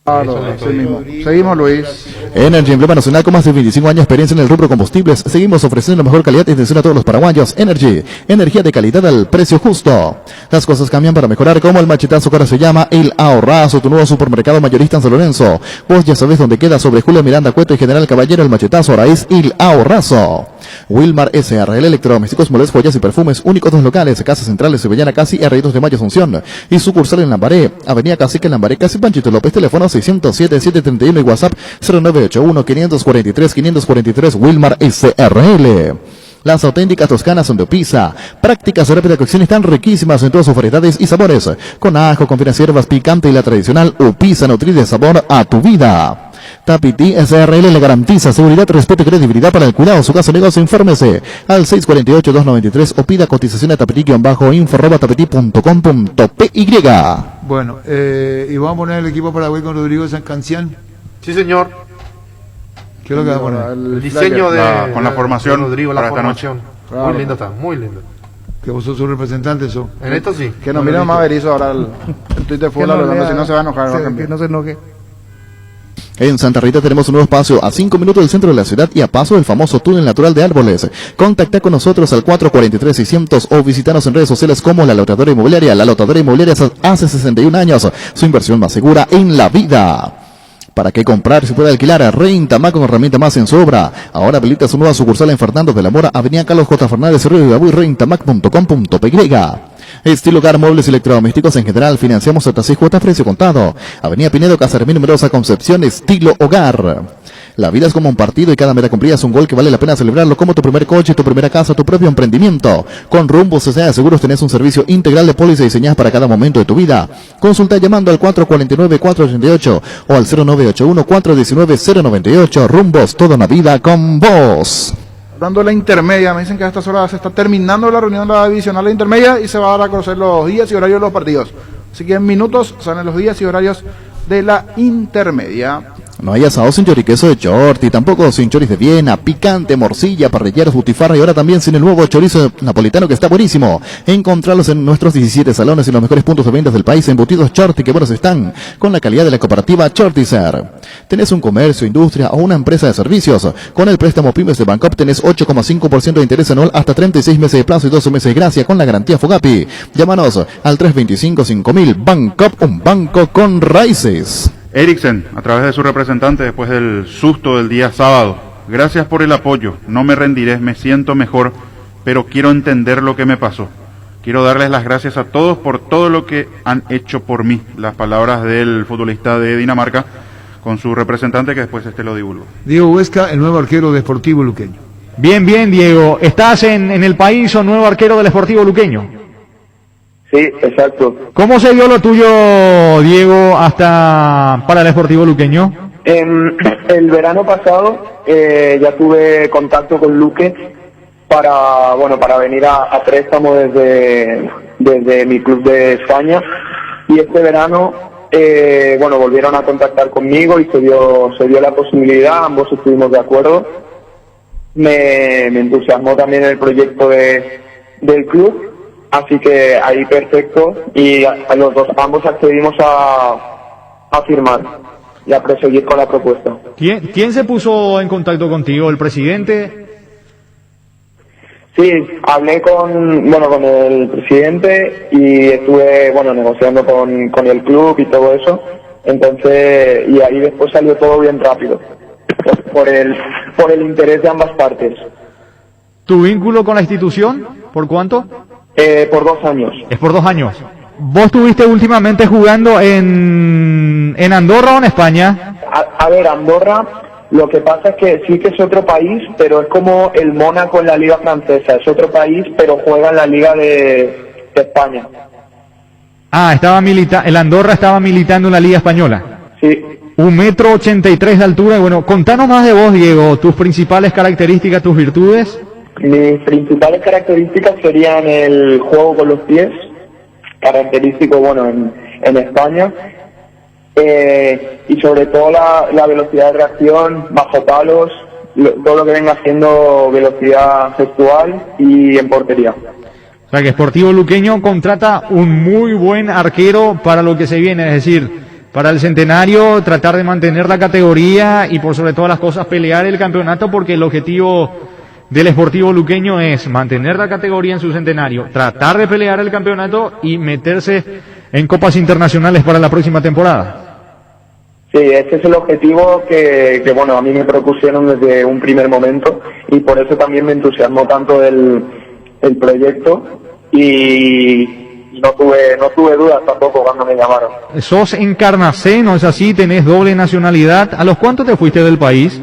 Así mismo. Seguimos, Luis. Energy, emblema nacional con más de 25 años de experiencia en el rubro combustibles. Seguimos ofreciendo la mejor calidad y atención a todos los paraguayos. Energy, energía de calidad al precio justo. Las cosas cambian para mejorar, como el machetazo que ahora se llama El Ahorrazo, tu nuevo supermercado mayorista en San Lorenzo. Vos ya sabés dónde queda, sobre Julio Miranda Cueto y General Caballero. El machetazo ahora es El Ahorrazo. Wilmar SRL, electrodomésticos, muebles, joyas y perfumes, únicos 2 locales, Casa Central, Sevillana Casi, R2 de Mayo, Asunción. Y sucursal en Lambaré, Avenida Cacique en Lambaré, Casi Panchito López, teléfono 607-731 y WhatsApp 0981-543-543, Wilmar SRL. Las auténticas toscanas son de Pisa. Prácticas de rápida cocción están riquísimas en todas sus variedades y sabores. Con ajo, con finas hierbas, picante y la tradicional Upisa nutrir de sabor a tu vida. Tapiti SRL le garantiza seguridad, respeto y credibilidad para el cuidado de su casa o negocio. Infórmese al 648-293 o pida cotización a tapiti-info@tapiti.com.py. Bueno, y vamos a poner el equipo Paraguay con Rodrigo Sancancián. Sí, señor. ¿Qué es lo que va a poner? El diseño con la formación de Rodrigo, la para esta noche. formación. Claro. Muy lindo está, muy lindo. Que vos sos su representante, eso. En esto sí. Que nos mire más Berizzo ahora el Twitter fue hablando, si no se va a enojar. Que no se enoje. En Santa Rita tenemos un nuevo espacio a 5 minutos del centro de la ciudad y a paso del famoso túnel natural de árboles. Contacta con nosotros al 443-600 o visitanos en redes sociales como La Lotadora Inmobiliaria. La Lotadora Inmobiliaria hace 61 años, su inversión más segura en la vida. ¿Para qué comprar si puede alquilar? Rentamac con herramienta más en su obra. Ahora habilita su nueva sucursal en Fernando de la Mora, Avenida Carlos J. Fernández, Río de Gabuy, rentamac.com.py. Estilo Hogar, muebles y electrodomésticos en general, financiamos hasta 6 cuotas precio contado. Avenida Pinedo, Casermín, Numerosa Concepción, Estilo Hogar. La vida es como un partido y cada meta cumplida es un gol que vale la pena celebrarlo, como tu primer coche, tu primera casa, tu propio emprendimiento. Con Rumbo CCA de Seguros tenés un servicio integral de póliza diseñadas para cada momento de tu vida. Consulta llamando al 449-488 o al 0981-419-098. Rumbos, toda una vida con vos. Dando la intermedia, me dicen que a estas horas se está terminando la reunión de la divisional de intermedia y se va a dar a conocer los días y horarios de los partidos. Así que en minutos salen los días y horarios de la intermedia. No hay asado sin choriqueso de Chorti, tampoco sin choris de Viena, picante, morcilla, parrilleros, butifarra y ahora también sin el nuevo chorizo napolitano que está buenísimo. Encontrarlos en nuestros 17 salones y los mejores puntos de ventas del país. Embutidos Chorti, que buenos están, con la calidad de la cooperativa Chortizer. ¿Tenés un comercio, industria o una empresa de servicios? Con el préstamo Pymes de Bancop tenés 8,5% de interés anual hasta 36 meses de plazo y 12 meses de gracia con la garantía Fogapi. Llámanos al 325-5000. Bancop, un banco con raíces. Eriksen, a través de su representante después del susto del día sábado. Gracias por el apoyo, no me rendiré, me siento mejor, pero quiero entender lo que me pasó. Quiero darles las gracias a todos por todo lo que han hecho por mí. Las palabras del futbolista de Dinamarca con su representante que después lo divulgó. Diego Huesca, el nuevo arquero de Sportivo Luqueño. Bien, Diego. ¿Estás en el país o nuevo arquero del Sportivo Luqueño? Sí, exacto. ¿Cómo se dio lo tuyo, Diego, para el Sportivo Luqueño? El verano pasado ya tuve contacto con Luque para venir a préstamo desde mi club de España, y este verano volvieron a contactar conmigo y se dio la posibilidad, ambos estuvimos de acuerdo. Me entusiasmó también el proyecto del club. Así que ahí perfecto, y ambos accedimos a firmar y a proseguir con la propuesta. ¿Quién se puso en contacto contigo? ¿El presidente? Sí, hablé con el presidente y estuve negociando con el club y todo eso. Entonces, y ahí después salió todo bien rápido por el interés de ambas partes. ¿Tu vínculo con la institución? ¿Por cuánto? Por 2 años. Es por 2 años. ¿Vos estuviste últimamente jugando en Andorra o en España? A ver, Andorra, lo que pasa es que sí que es otro país, pero es como el Mónaco en la liga francesa. Es otro país, pero juega en la liga de España. Ah, el Andorra estaba militando en la liga española. Sí. 1,83 m de altura. Bueno, contanos más de vos, Diego. Tus principales características, tus virtudes. Mis principales características serían el juego con los pies, característico en España, y sobre todo la velocidad de reacción, bajo palos, todo lo que venga siendo velocidad gestual y en portería. O sea que Sportivo Luqueño contrata un muy buen arquero para lo que se viene, es decir, para el centenario, tratar de mantener la categoría y por sobre todas las cosas pelear el campeonato, porque el objetivo del Sportivo Luqueño es mantener la categoría en su centenario, tratar de pelear el campeonato y meterse en copas internacionales para la próxima temporada. Sí, ese es el objetivo que a mí me propusieron desde un primer momento, y por eso también me entusiasmó tanto el proyecto, y no tuve dudas tampoco cuando me llamaron. Sos encarnaceno, ¿es así? ¿Tenés doble nacionalidad? ¿A los cuántos te fuiste del país?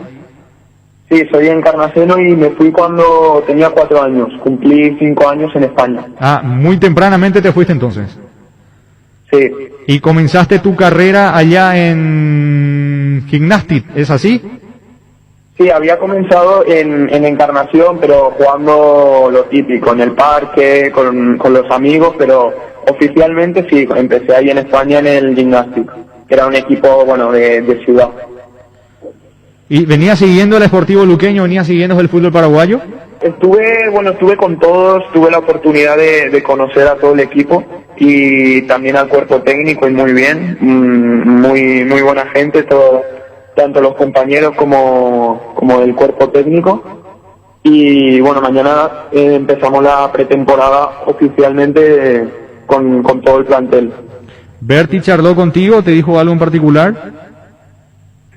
Sí, soy encarnaceno y me fui cuando tenía 4 años. Cumplí 5 años en España. Ah, muy tempranamente te fuiste entonces. Sí. Y comenzaste tu carrera allá en Gimnastic, ¿es así? Sí, Sí, había comenzado en Encarnación, pero jugando lo típico, en el parque, con los amigos, pero oficialmente sí, empecé ahí en España en el Gimnástic, que era un equipo, bueno, de ciudad. ¿Y venía siguiendo el Sportivo Luqueño, venía siguiendo el fútbol paraguayo? Estuve con todos, tuve la oportunidad de conocer a todo el equipo y también al cuerpo técnico, y muy bien, muy buena gente, tanto los compañeros como el cuerpo técnico. Y bueno, mañana empezamos la pretemporada oficialmente con todo el plantel. ¿Berti charló contigo? ¿Te dijo algo en particular?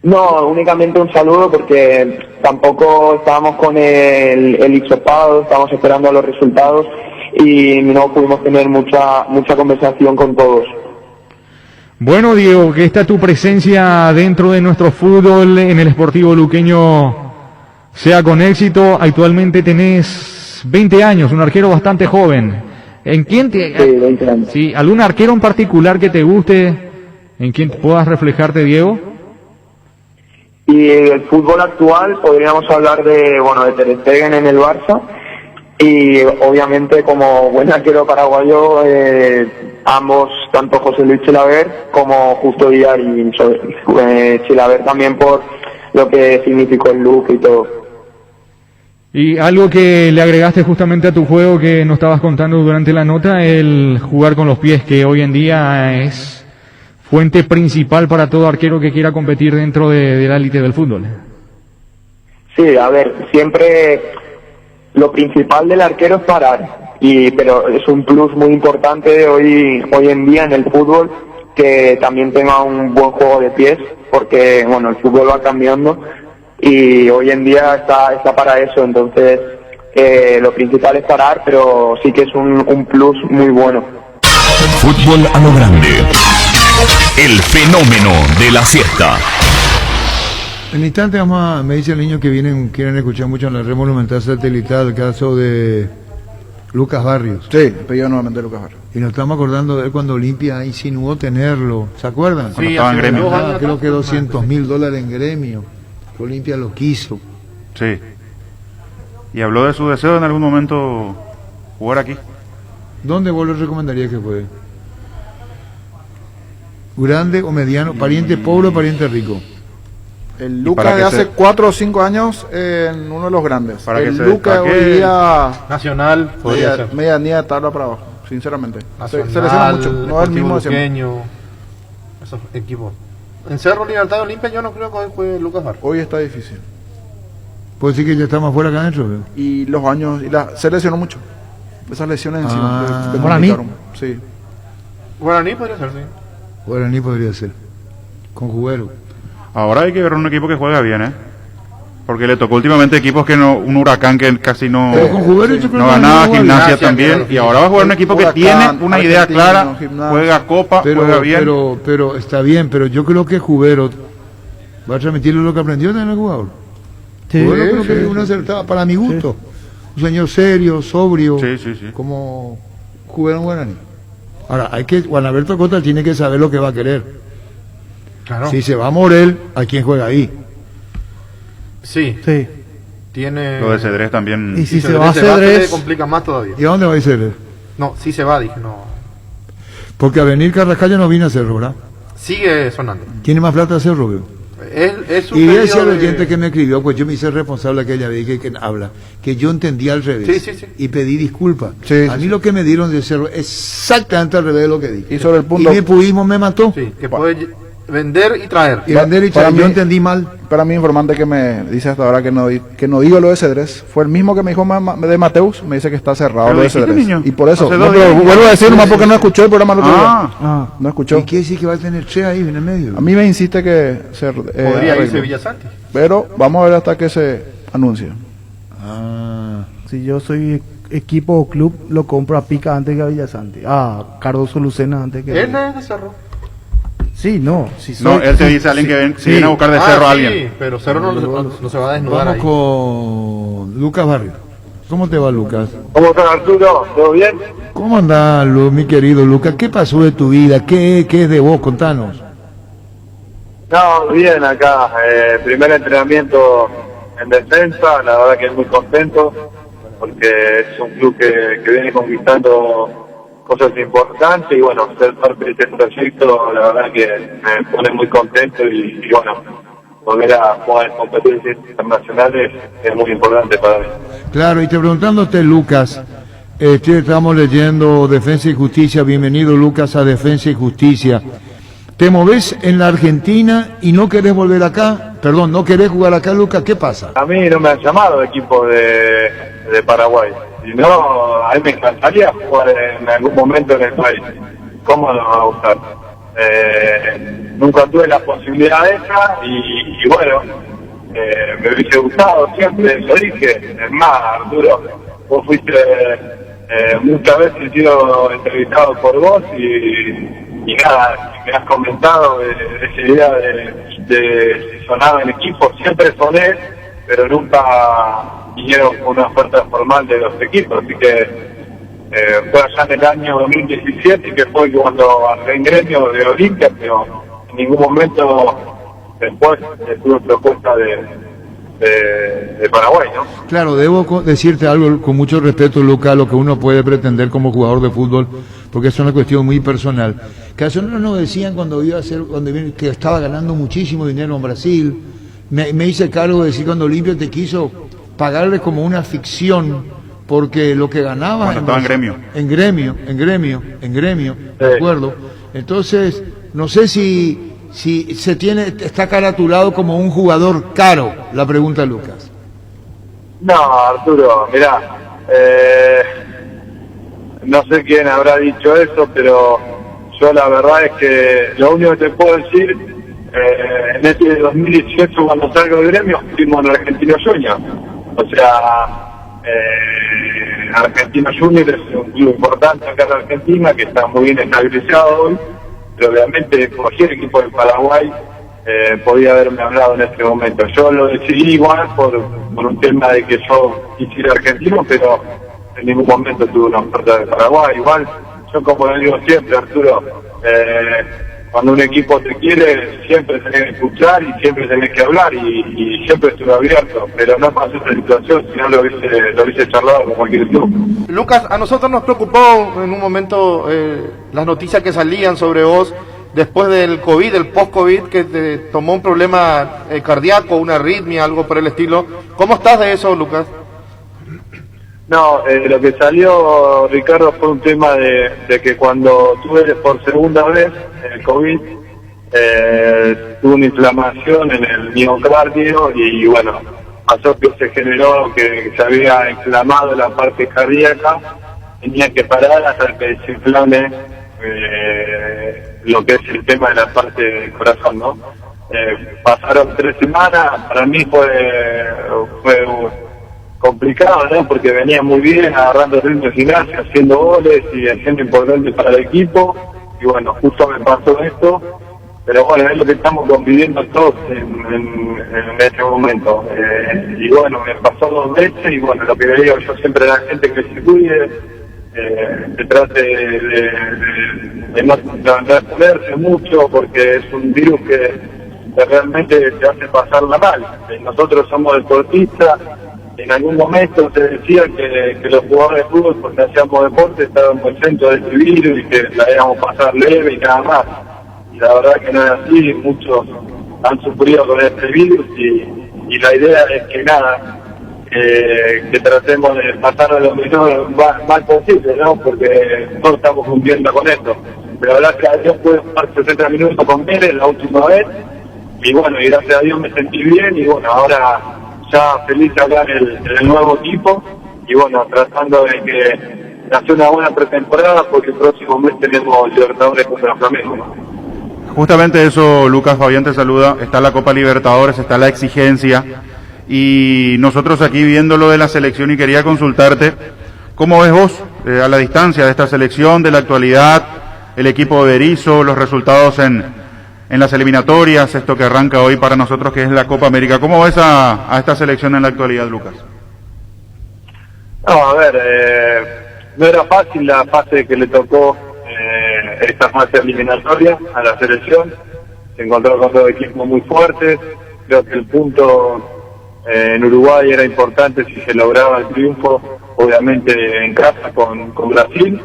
No, únicamente un saludo, porque tampoco estábamos con el hisopado, estábamos esperando a los resultados y no pudimos tener mucha conversación con todos. Bueno, Diego, que esta tu presencia dentro de nuestro fútbol en el Sportivo Luqueño sea con éxito. Actualmente tenés 20 años, un arquero bastante joven. ¿En quién Sí, 20 años. Sí, algún arquero en particular que te guste, en quien puedas reflejarte, Diego? Y el fútbol actual podríamos hablar de Ter Stegen en el Barça, y obviamente como buen arquero paraguayo, ambos, tanto José Luis Chilaver como Justo Díaz, y Chilaver también por lo que significó el look y todo. Y algo que le agregaste justamente a tu juego que nos estabas contando durante la nota, el jugar con los pies, que hoy en día es fuente principal para todo arquero que quiera competir dentro de la élite del fútbol. Sí, a ver, siempre lo principal del arquero es parar, pero es un plus muy importante hoy en día en el fútbol que también tenga un buen juego de pies, porque el fútbol va cambiando y hoy en día está para eso. Entonces lo principal es parar, pero sí que es un plus muy bueno. Fútbol a lo grande. El fenómeno de la siesta. En el instante me dice el niño que quieren escuchar mucho en la red monumental satelital el caso de Lucas Barrios. Sí, pedido nuevamente Lucas Barrios. Y nos estamos acordando de él cuando Olimpia insinuó tenerlo. ¿Se acuerdan? Cuando estaba en Gremio. Creo que $200.000 en Gremio. Olimpia lo quiso. Sí. Y habló de su deseo en algún momento jugar aquí. ¿Dónde vos le recomendarías que juegue? ¿Grande o mediano? ¿Pariente pobre o pariente rico? El Lucas de hace 4 o 5 años en uno de los grandes. Para el que Lucas hoy día Nacional podría ser. Medianía de tabla para abajo, sinceramente. Nacional, se lesiona mucho, no es el mismo de siempre. Luqueño, esos equipos. En Cerro, Libertad y Olimpia yo no creo que hoy juegue Lucas Barrios. Hoy está difícil. Puede decir que ya está más fuera acá adentro. Y los años, se lesionó mucho. Esas lesiones encima. Guaraní. Sí. Guaraní podría ser, sí. Guaraní podría ser. Con Juguero. Ahora hay que ver un equipo que juega bien, porque le tocó últimamente equipos que un Huracán que casi no ganaba, Gimnasia también, y ahora va a jugar un equipo que tiene una idea clara, juega Copa, juega bien. Pero está bien, pero yo creo que Jubero va a transmitirle lo que aprendió en el jugador. Sí, Jubero creo que es una acertada, para mi gusto. Un señor serio, sobrio, Sí. como Jubero en Guaraní. Ahora, Juan Alberto Cota tiene que saber lo que va a querer. Claro. Si se va a Morel, ¿a quién juega ahí? Sí. Tiene... Lo de Cedrés también. Y si se Cedrés va a se Cedrés, complica más todavía. ¿Y a dónde va a ir Cedrés? No, sí se va, dije, no. Porque a venir Carrascal no vino a Cerro, ¿verdad? Sigue sonando. Tiene más plata a Cerro, veo. Es un Y pedido decía el de- oyente que me escribió, pues yo me hice responsable aquella vez que habla, que yo entendí al revés Sí. y pedí disculpas. Sí, a sí, mí lo que me dieron de Cerro es exactamente al revés de lo que dije. Y sobre el punto. Y mi purismo me mató. Sí, que puede vender y traer. Y vender y Para traer, yo mí- entendí mal. Para mi informante que me dice hasta ahora que no digo lo de Cedrés, fue el mismo que me dijo de Mateus, me dice que está cerrado ¿Pero lo de dijiste, Cedrés. niño? Y por eso, Hace no, 2 pero días. vuelvo a decir nomás porque no escuchó el programa el otro Ah. día. No escuchó. ¿Y qué decir que va a tener Che ahí en el medio? A mí me insiste que se Podría arregle. irse Villasanti. Pero vamos a ver hasta que se anuncie. si yo soy equipo o club, lo compro a Pica antes que a Villasanti. A Cardoso Lucena antes que a Él es de Cerro. Sí, no. Si No, soy- él te dice a alguien que sí. viene a buscar de Cerro a alguien. Sí, pero Cerro no se va a desnudar Vamos ahí. con Lucas Barrios. ¿Cómo te va, Lucas? ¿Cómo estás, Arturo? ¿Todo bien? ¿Cómo andás, mi querido Lucas? ¿Qué pasó de tu vida? ¿Qué es de vos? Contanos. No, bien acá. Primer entrenamiento en defensa, la verdad que es muy contento, porque es un club que viene conquistando cosas importantes y bueno, ser parte de este proyecto la verdad que me pone muy contento y bueno, volver a jugar en competencias internacionales es muy importante para mí. Claro, y te preguntándote, Lucas, estamos leyendo Defensa y Justicia. Bienvenido, Lucas, a Defensa y Justicia. ¿Te movés en la Argentina y no querés volver acá? Perdón, ¿no querés jugar acá, Lucas? ¿Qué pasa? A mí no me han llamado equipos de Paraguay. Si no, a mí me encantaría jugar en algún momento en el país. ¿Cómo no me va a gustar? Nunca tuve la posibilidad esa y bueno, me hubiese gustado siempre, lo dije. Es más, Arturo, vos fuiste muchas veces he sido entrevistado por vos y nada, me has comentado de esa idea de si sonaba en equipo, siempre soné, pero nunca vinieron con una oferta formal de los equipos, así que fue allá en el año 2017 que fue cuando arreglé en Gremio de Olimpia, pero en ningún momento después tuve propuesta de Paraguay, ¿no? Claro, debo decirte algo con mucho respeto, Lucas, lo que uno puede pretender como jugador de fútbol, porque es una cuestión muy personal. Que a nosotros nos decían cuando iba a hacer, que estaba ganando muchísimo dinero en Brasil. Me hice cargo de decir cuando Olimpia te quiso pagarle como una ficción, porque lo que ganaba estaba en Gremio. En Gremio, de acuerdo. Entonces, no sé si está caratulado como un jugador caro, la pregunta Lucas. No, Arturo, mirá, no sé quién habrá dicho eso, pero yo la verdad es que lo único que te puedo decir, en este 2018 cuando salgo de Gremio fuimos en Argentino Junior, o sea, Argentino Junior es un club importante acá en Argentina que está muy bien estabilizado hoy, pero obviamente cualquier equipo de Paraguay podía haberme hablado en este momento. Yo lo decidí igual por un tema de que yo quisiera argentino, pero en ningún momento tuve una oferta de Paraguay. Igual, yo como lo digo siempre, Arturo, cuando un equipo te quiere, siempre tenés que escuchar y siempre tenés que hablar y siempre estuve abierto, pero no pasó esta situación, si no lo hubiese charlado con cualquier club. Lucas, a nosotros nos preocupó en un momento las noticias que salían sobre vos después del COVID, del post-COVID, que te tomó un problema cardíaco, una arritmia, algo por el estilo. ¿Cómo estás de eso, Lucas? No, lo que salió, Ricardo, fue un tema de que cuando tuve por segunda vez el COVID, tuve una inflamación en el miocardio y bueno, pasó que se generó que se había inflamado la parte cardíaca, tenía que parar hasta que se inflame lo que es el tema de la parte del corazón, ¿no? Pasaron 3 semanas, para mí fue complicado, ¿no? Porque venía muy bien, agarrando ritmo de gimnasia, haciendo goles y haciendo importante para el equipo, y bueno, justo me pasó esto, pero bueno, es lo que estamos conviviendo todos en este momento, y bueno, me pasó 2 veces, y bueno, lo que le digo yo siempre a la gente que se cuide, que trate de no exponerse mucho, porque es un virus que realmente te hace pasarla mal. Nosotros somos deportistas, en algún momento se decía que los jugadores de fútbol, porque hacíamos deporte, estábamos exentos de este virus y que la íbamos a pasar leve y nada más. Y la verdad que no es así, muchos han sufrido con este virus y la idea es que nada, que tratemos de pasarlo lo mejor mal posible, ¿no? Porque todos estamos cumpliendo con esto. Pero gracias a Dios pude jugar 60 minutos con él la última vez y bueno, y gracias a Dios me sentí bien y bueno, ahora ya feliz de hablar en el nuevo equipo y bueno, tratando de hacer una buena pretemporada porque el próximo mes tenemos Libertadores contra Flamengo. Justamente eso, Lucas, Fabián te saluda, está la Copa Libertadores, está la exigencia y nosotros aquí viendo lo de la selección y quería consultarte, ¿cómo ves vos a la distancia de esta selección, de la actualidad, el equipo de Berizzo, los resultados en las eliminatorias, esto que arranca hoy para nosotros que es la Copa América? ¿Cómo ves a esta selección en la actualidad, Lucas? No, a ver, no era fácil la fase que le tocó esta fase eliminatoria a la selección, se encontró con 2 equipos muy fuertes, creo que el punto en Uruguay era importante si se lograba el triunfo, obviamente en casa con Brasil,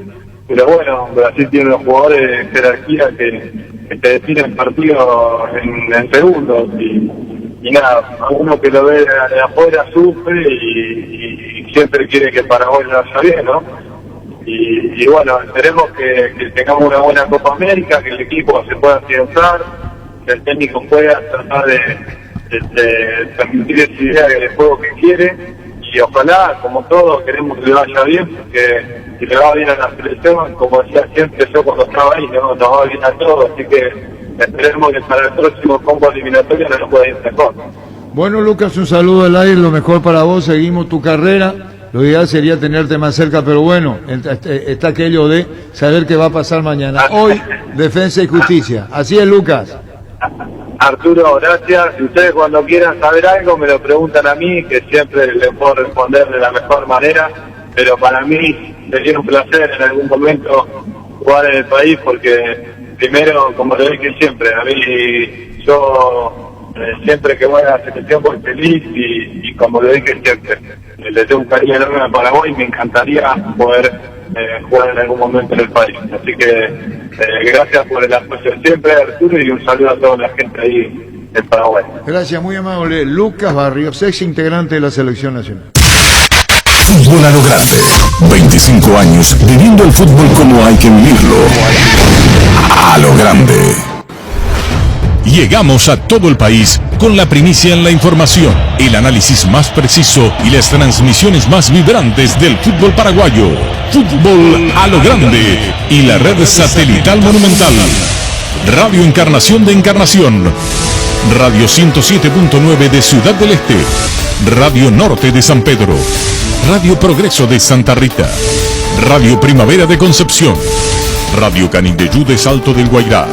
pero bueno, Brasil tiene unos jugadores de jerarquía que te definen partidos en segundos y nada, a uno que lo ve de afuera sufre y siempre quiere que Paraguay lo vaya bien, ¿no? Y bueno, esperemos que tengamos una buena Copa América, que el equipo se pueda afianzar, que el técnico pueda tratar de transmitir esa idea de juego que quiere, y ojalá, como todos, queremos que le vaya bien, porque si le va bien a la selección, como decía siempre yo cuando estaba ahí, ¿no? Nos va bien a todos, así que esperemos que para el próximo combo eliminatorio nos pueda ir mejor. Bueno, Lucas, un saludo al aire, lo mejor para vos, seguimos tu carrera. Lo ideal sería tenerte más cerca, pero bueno, está aquello de saber qué va a pasar mañana. Hoy, Defensa y Justicia. Así es, Lucas. Arturo, gracias. Si ustedes cuando quieran saber algo me lo preguntan a mí, que siempre les puedo responder de la mejor manera, pero para mí sería un placer en algún momento jugar en el país, porque primero, como te dije siempre, a mí yo siempre que voy a la selección voy feliz y como lo dije siempre, le tengo un cariño enorme a Paraguay y me encantaría poder jugar en algún momento en el país. Así que gracias por el apoyo siempre, Arturo, y un saludo a toda la gente ahí en Paraguay. Gracias, muy amable. Lucas Barrios, ex integrante de la Selección Nacional. Fútbol a lo grande. 25 años viviendo el fútbol como hay que vivirlo. A lo grande. Llegamos a todo el país con la primicia en la información, el análisis más preciso y las transmisiones más vibrantes del fútbol paraguayo. Fútbol a lo grande y la red satelital monumental. Radio Encarnación de Encarnación. Radio 107.9 de Ciudad del Este. Radio Norte de San Pedro. Radio Progreso de Santa Rita. Radio Primavera de Concepción. Radio Canindeyú de Salto del Guairá.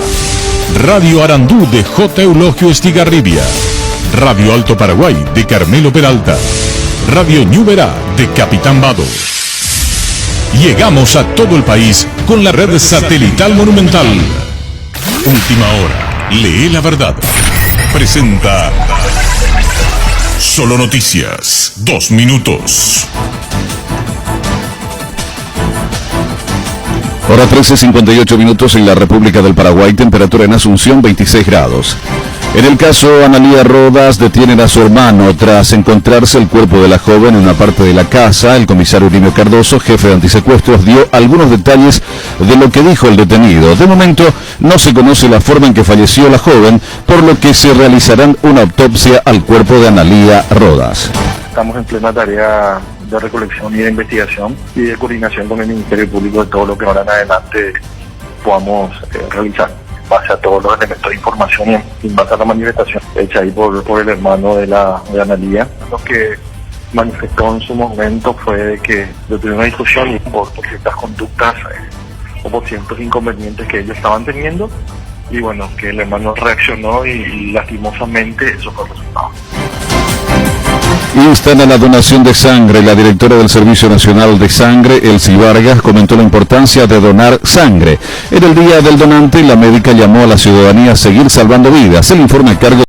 Radio Arandú de J. Eulogio Estigarribia. Radio Alto Paraguay de Carmelo Peralta. Radio Ñuberá de Capitán Vado. Llegamos a todo el país con la red satelital monumental. Última hora. Lee la verdad. Presenta Solo Noticias. 2 minutos. Hora 13:58 minutos en la República del Paraguay, temperatura en Asunción 26 grados. En el caso Analía Rodas, detienen a su hermano tras encontrarse el cuerpo de la joven en una parte de la casa. El comisario Urimio Cardoso, jefe de antisecuestros, dio algunos detalles de lo que dijo el detenido. De momento no se conoce la forma en que falleció la joven, por lo que se realizarán una autopsia al cuerpo de Analía Rodas. Estamos en plena tarea de recolección y de investigación y de coordinación con el Ministerio Público de todo lo que ahora en adelante podamos realizar en base a todos los elementos de información y en base a la manifestación hecha ahí por el hermano de Analía. Lo que manifestó en su momento fue de que tuvieron una discusión y por ciertas conductas o por ciertos inconvenientes que ellos estaban teniendo, y bueno, que el hermano reaccionó y lastimosamente eso fue el resultado. Instan a la donación de sangre. La directora del Servicio Nacional de Sangre, Elsie Vargas, comentó la importancia de donar sangre. En el Día del Donante, la médica llamó a la ciudadanía a seguir salvando vidas. El informe a cargo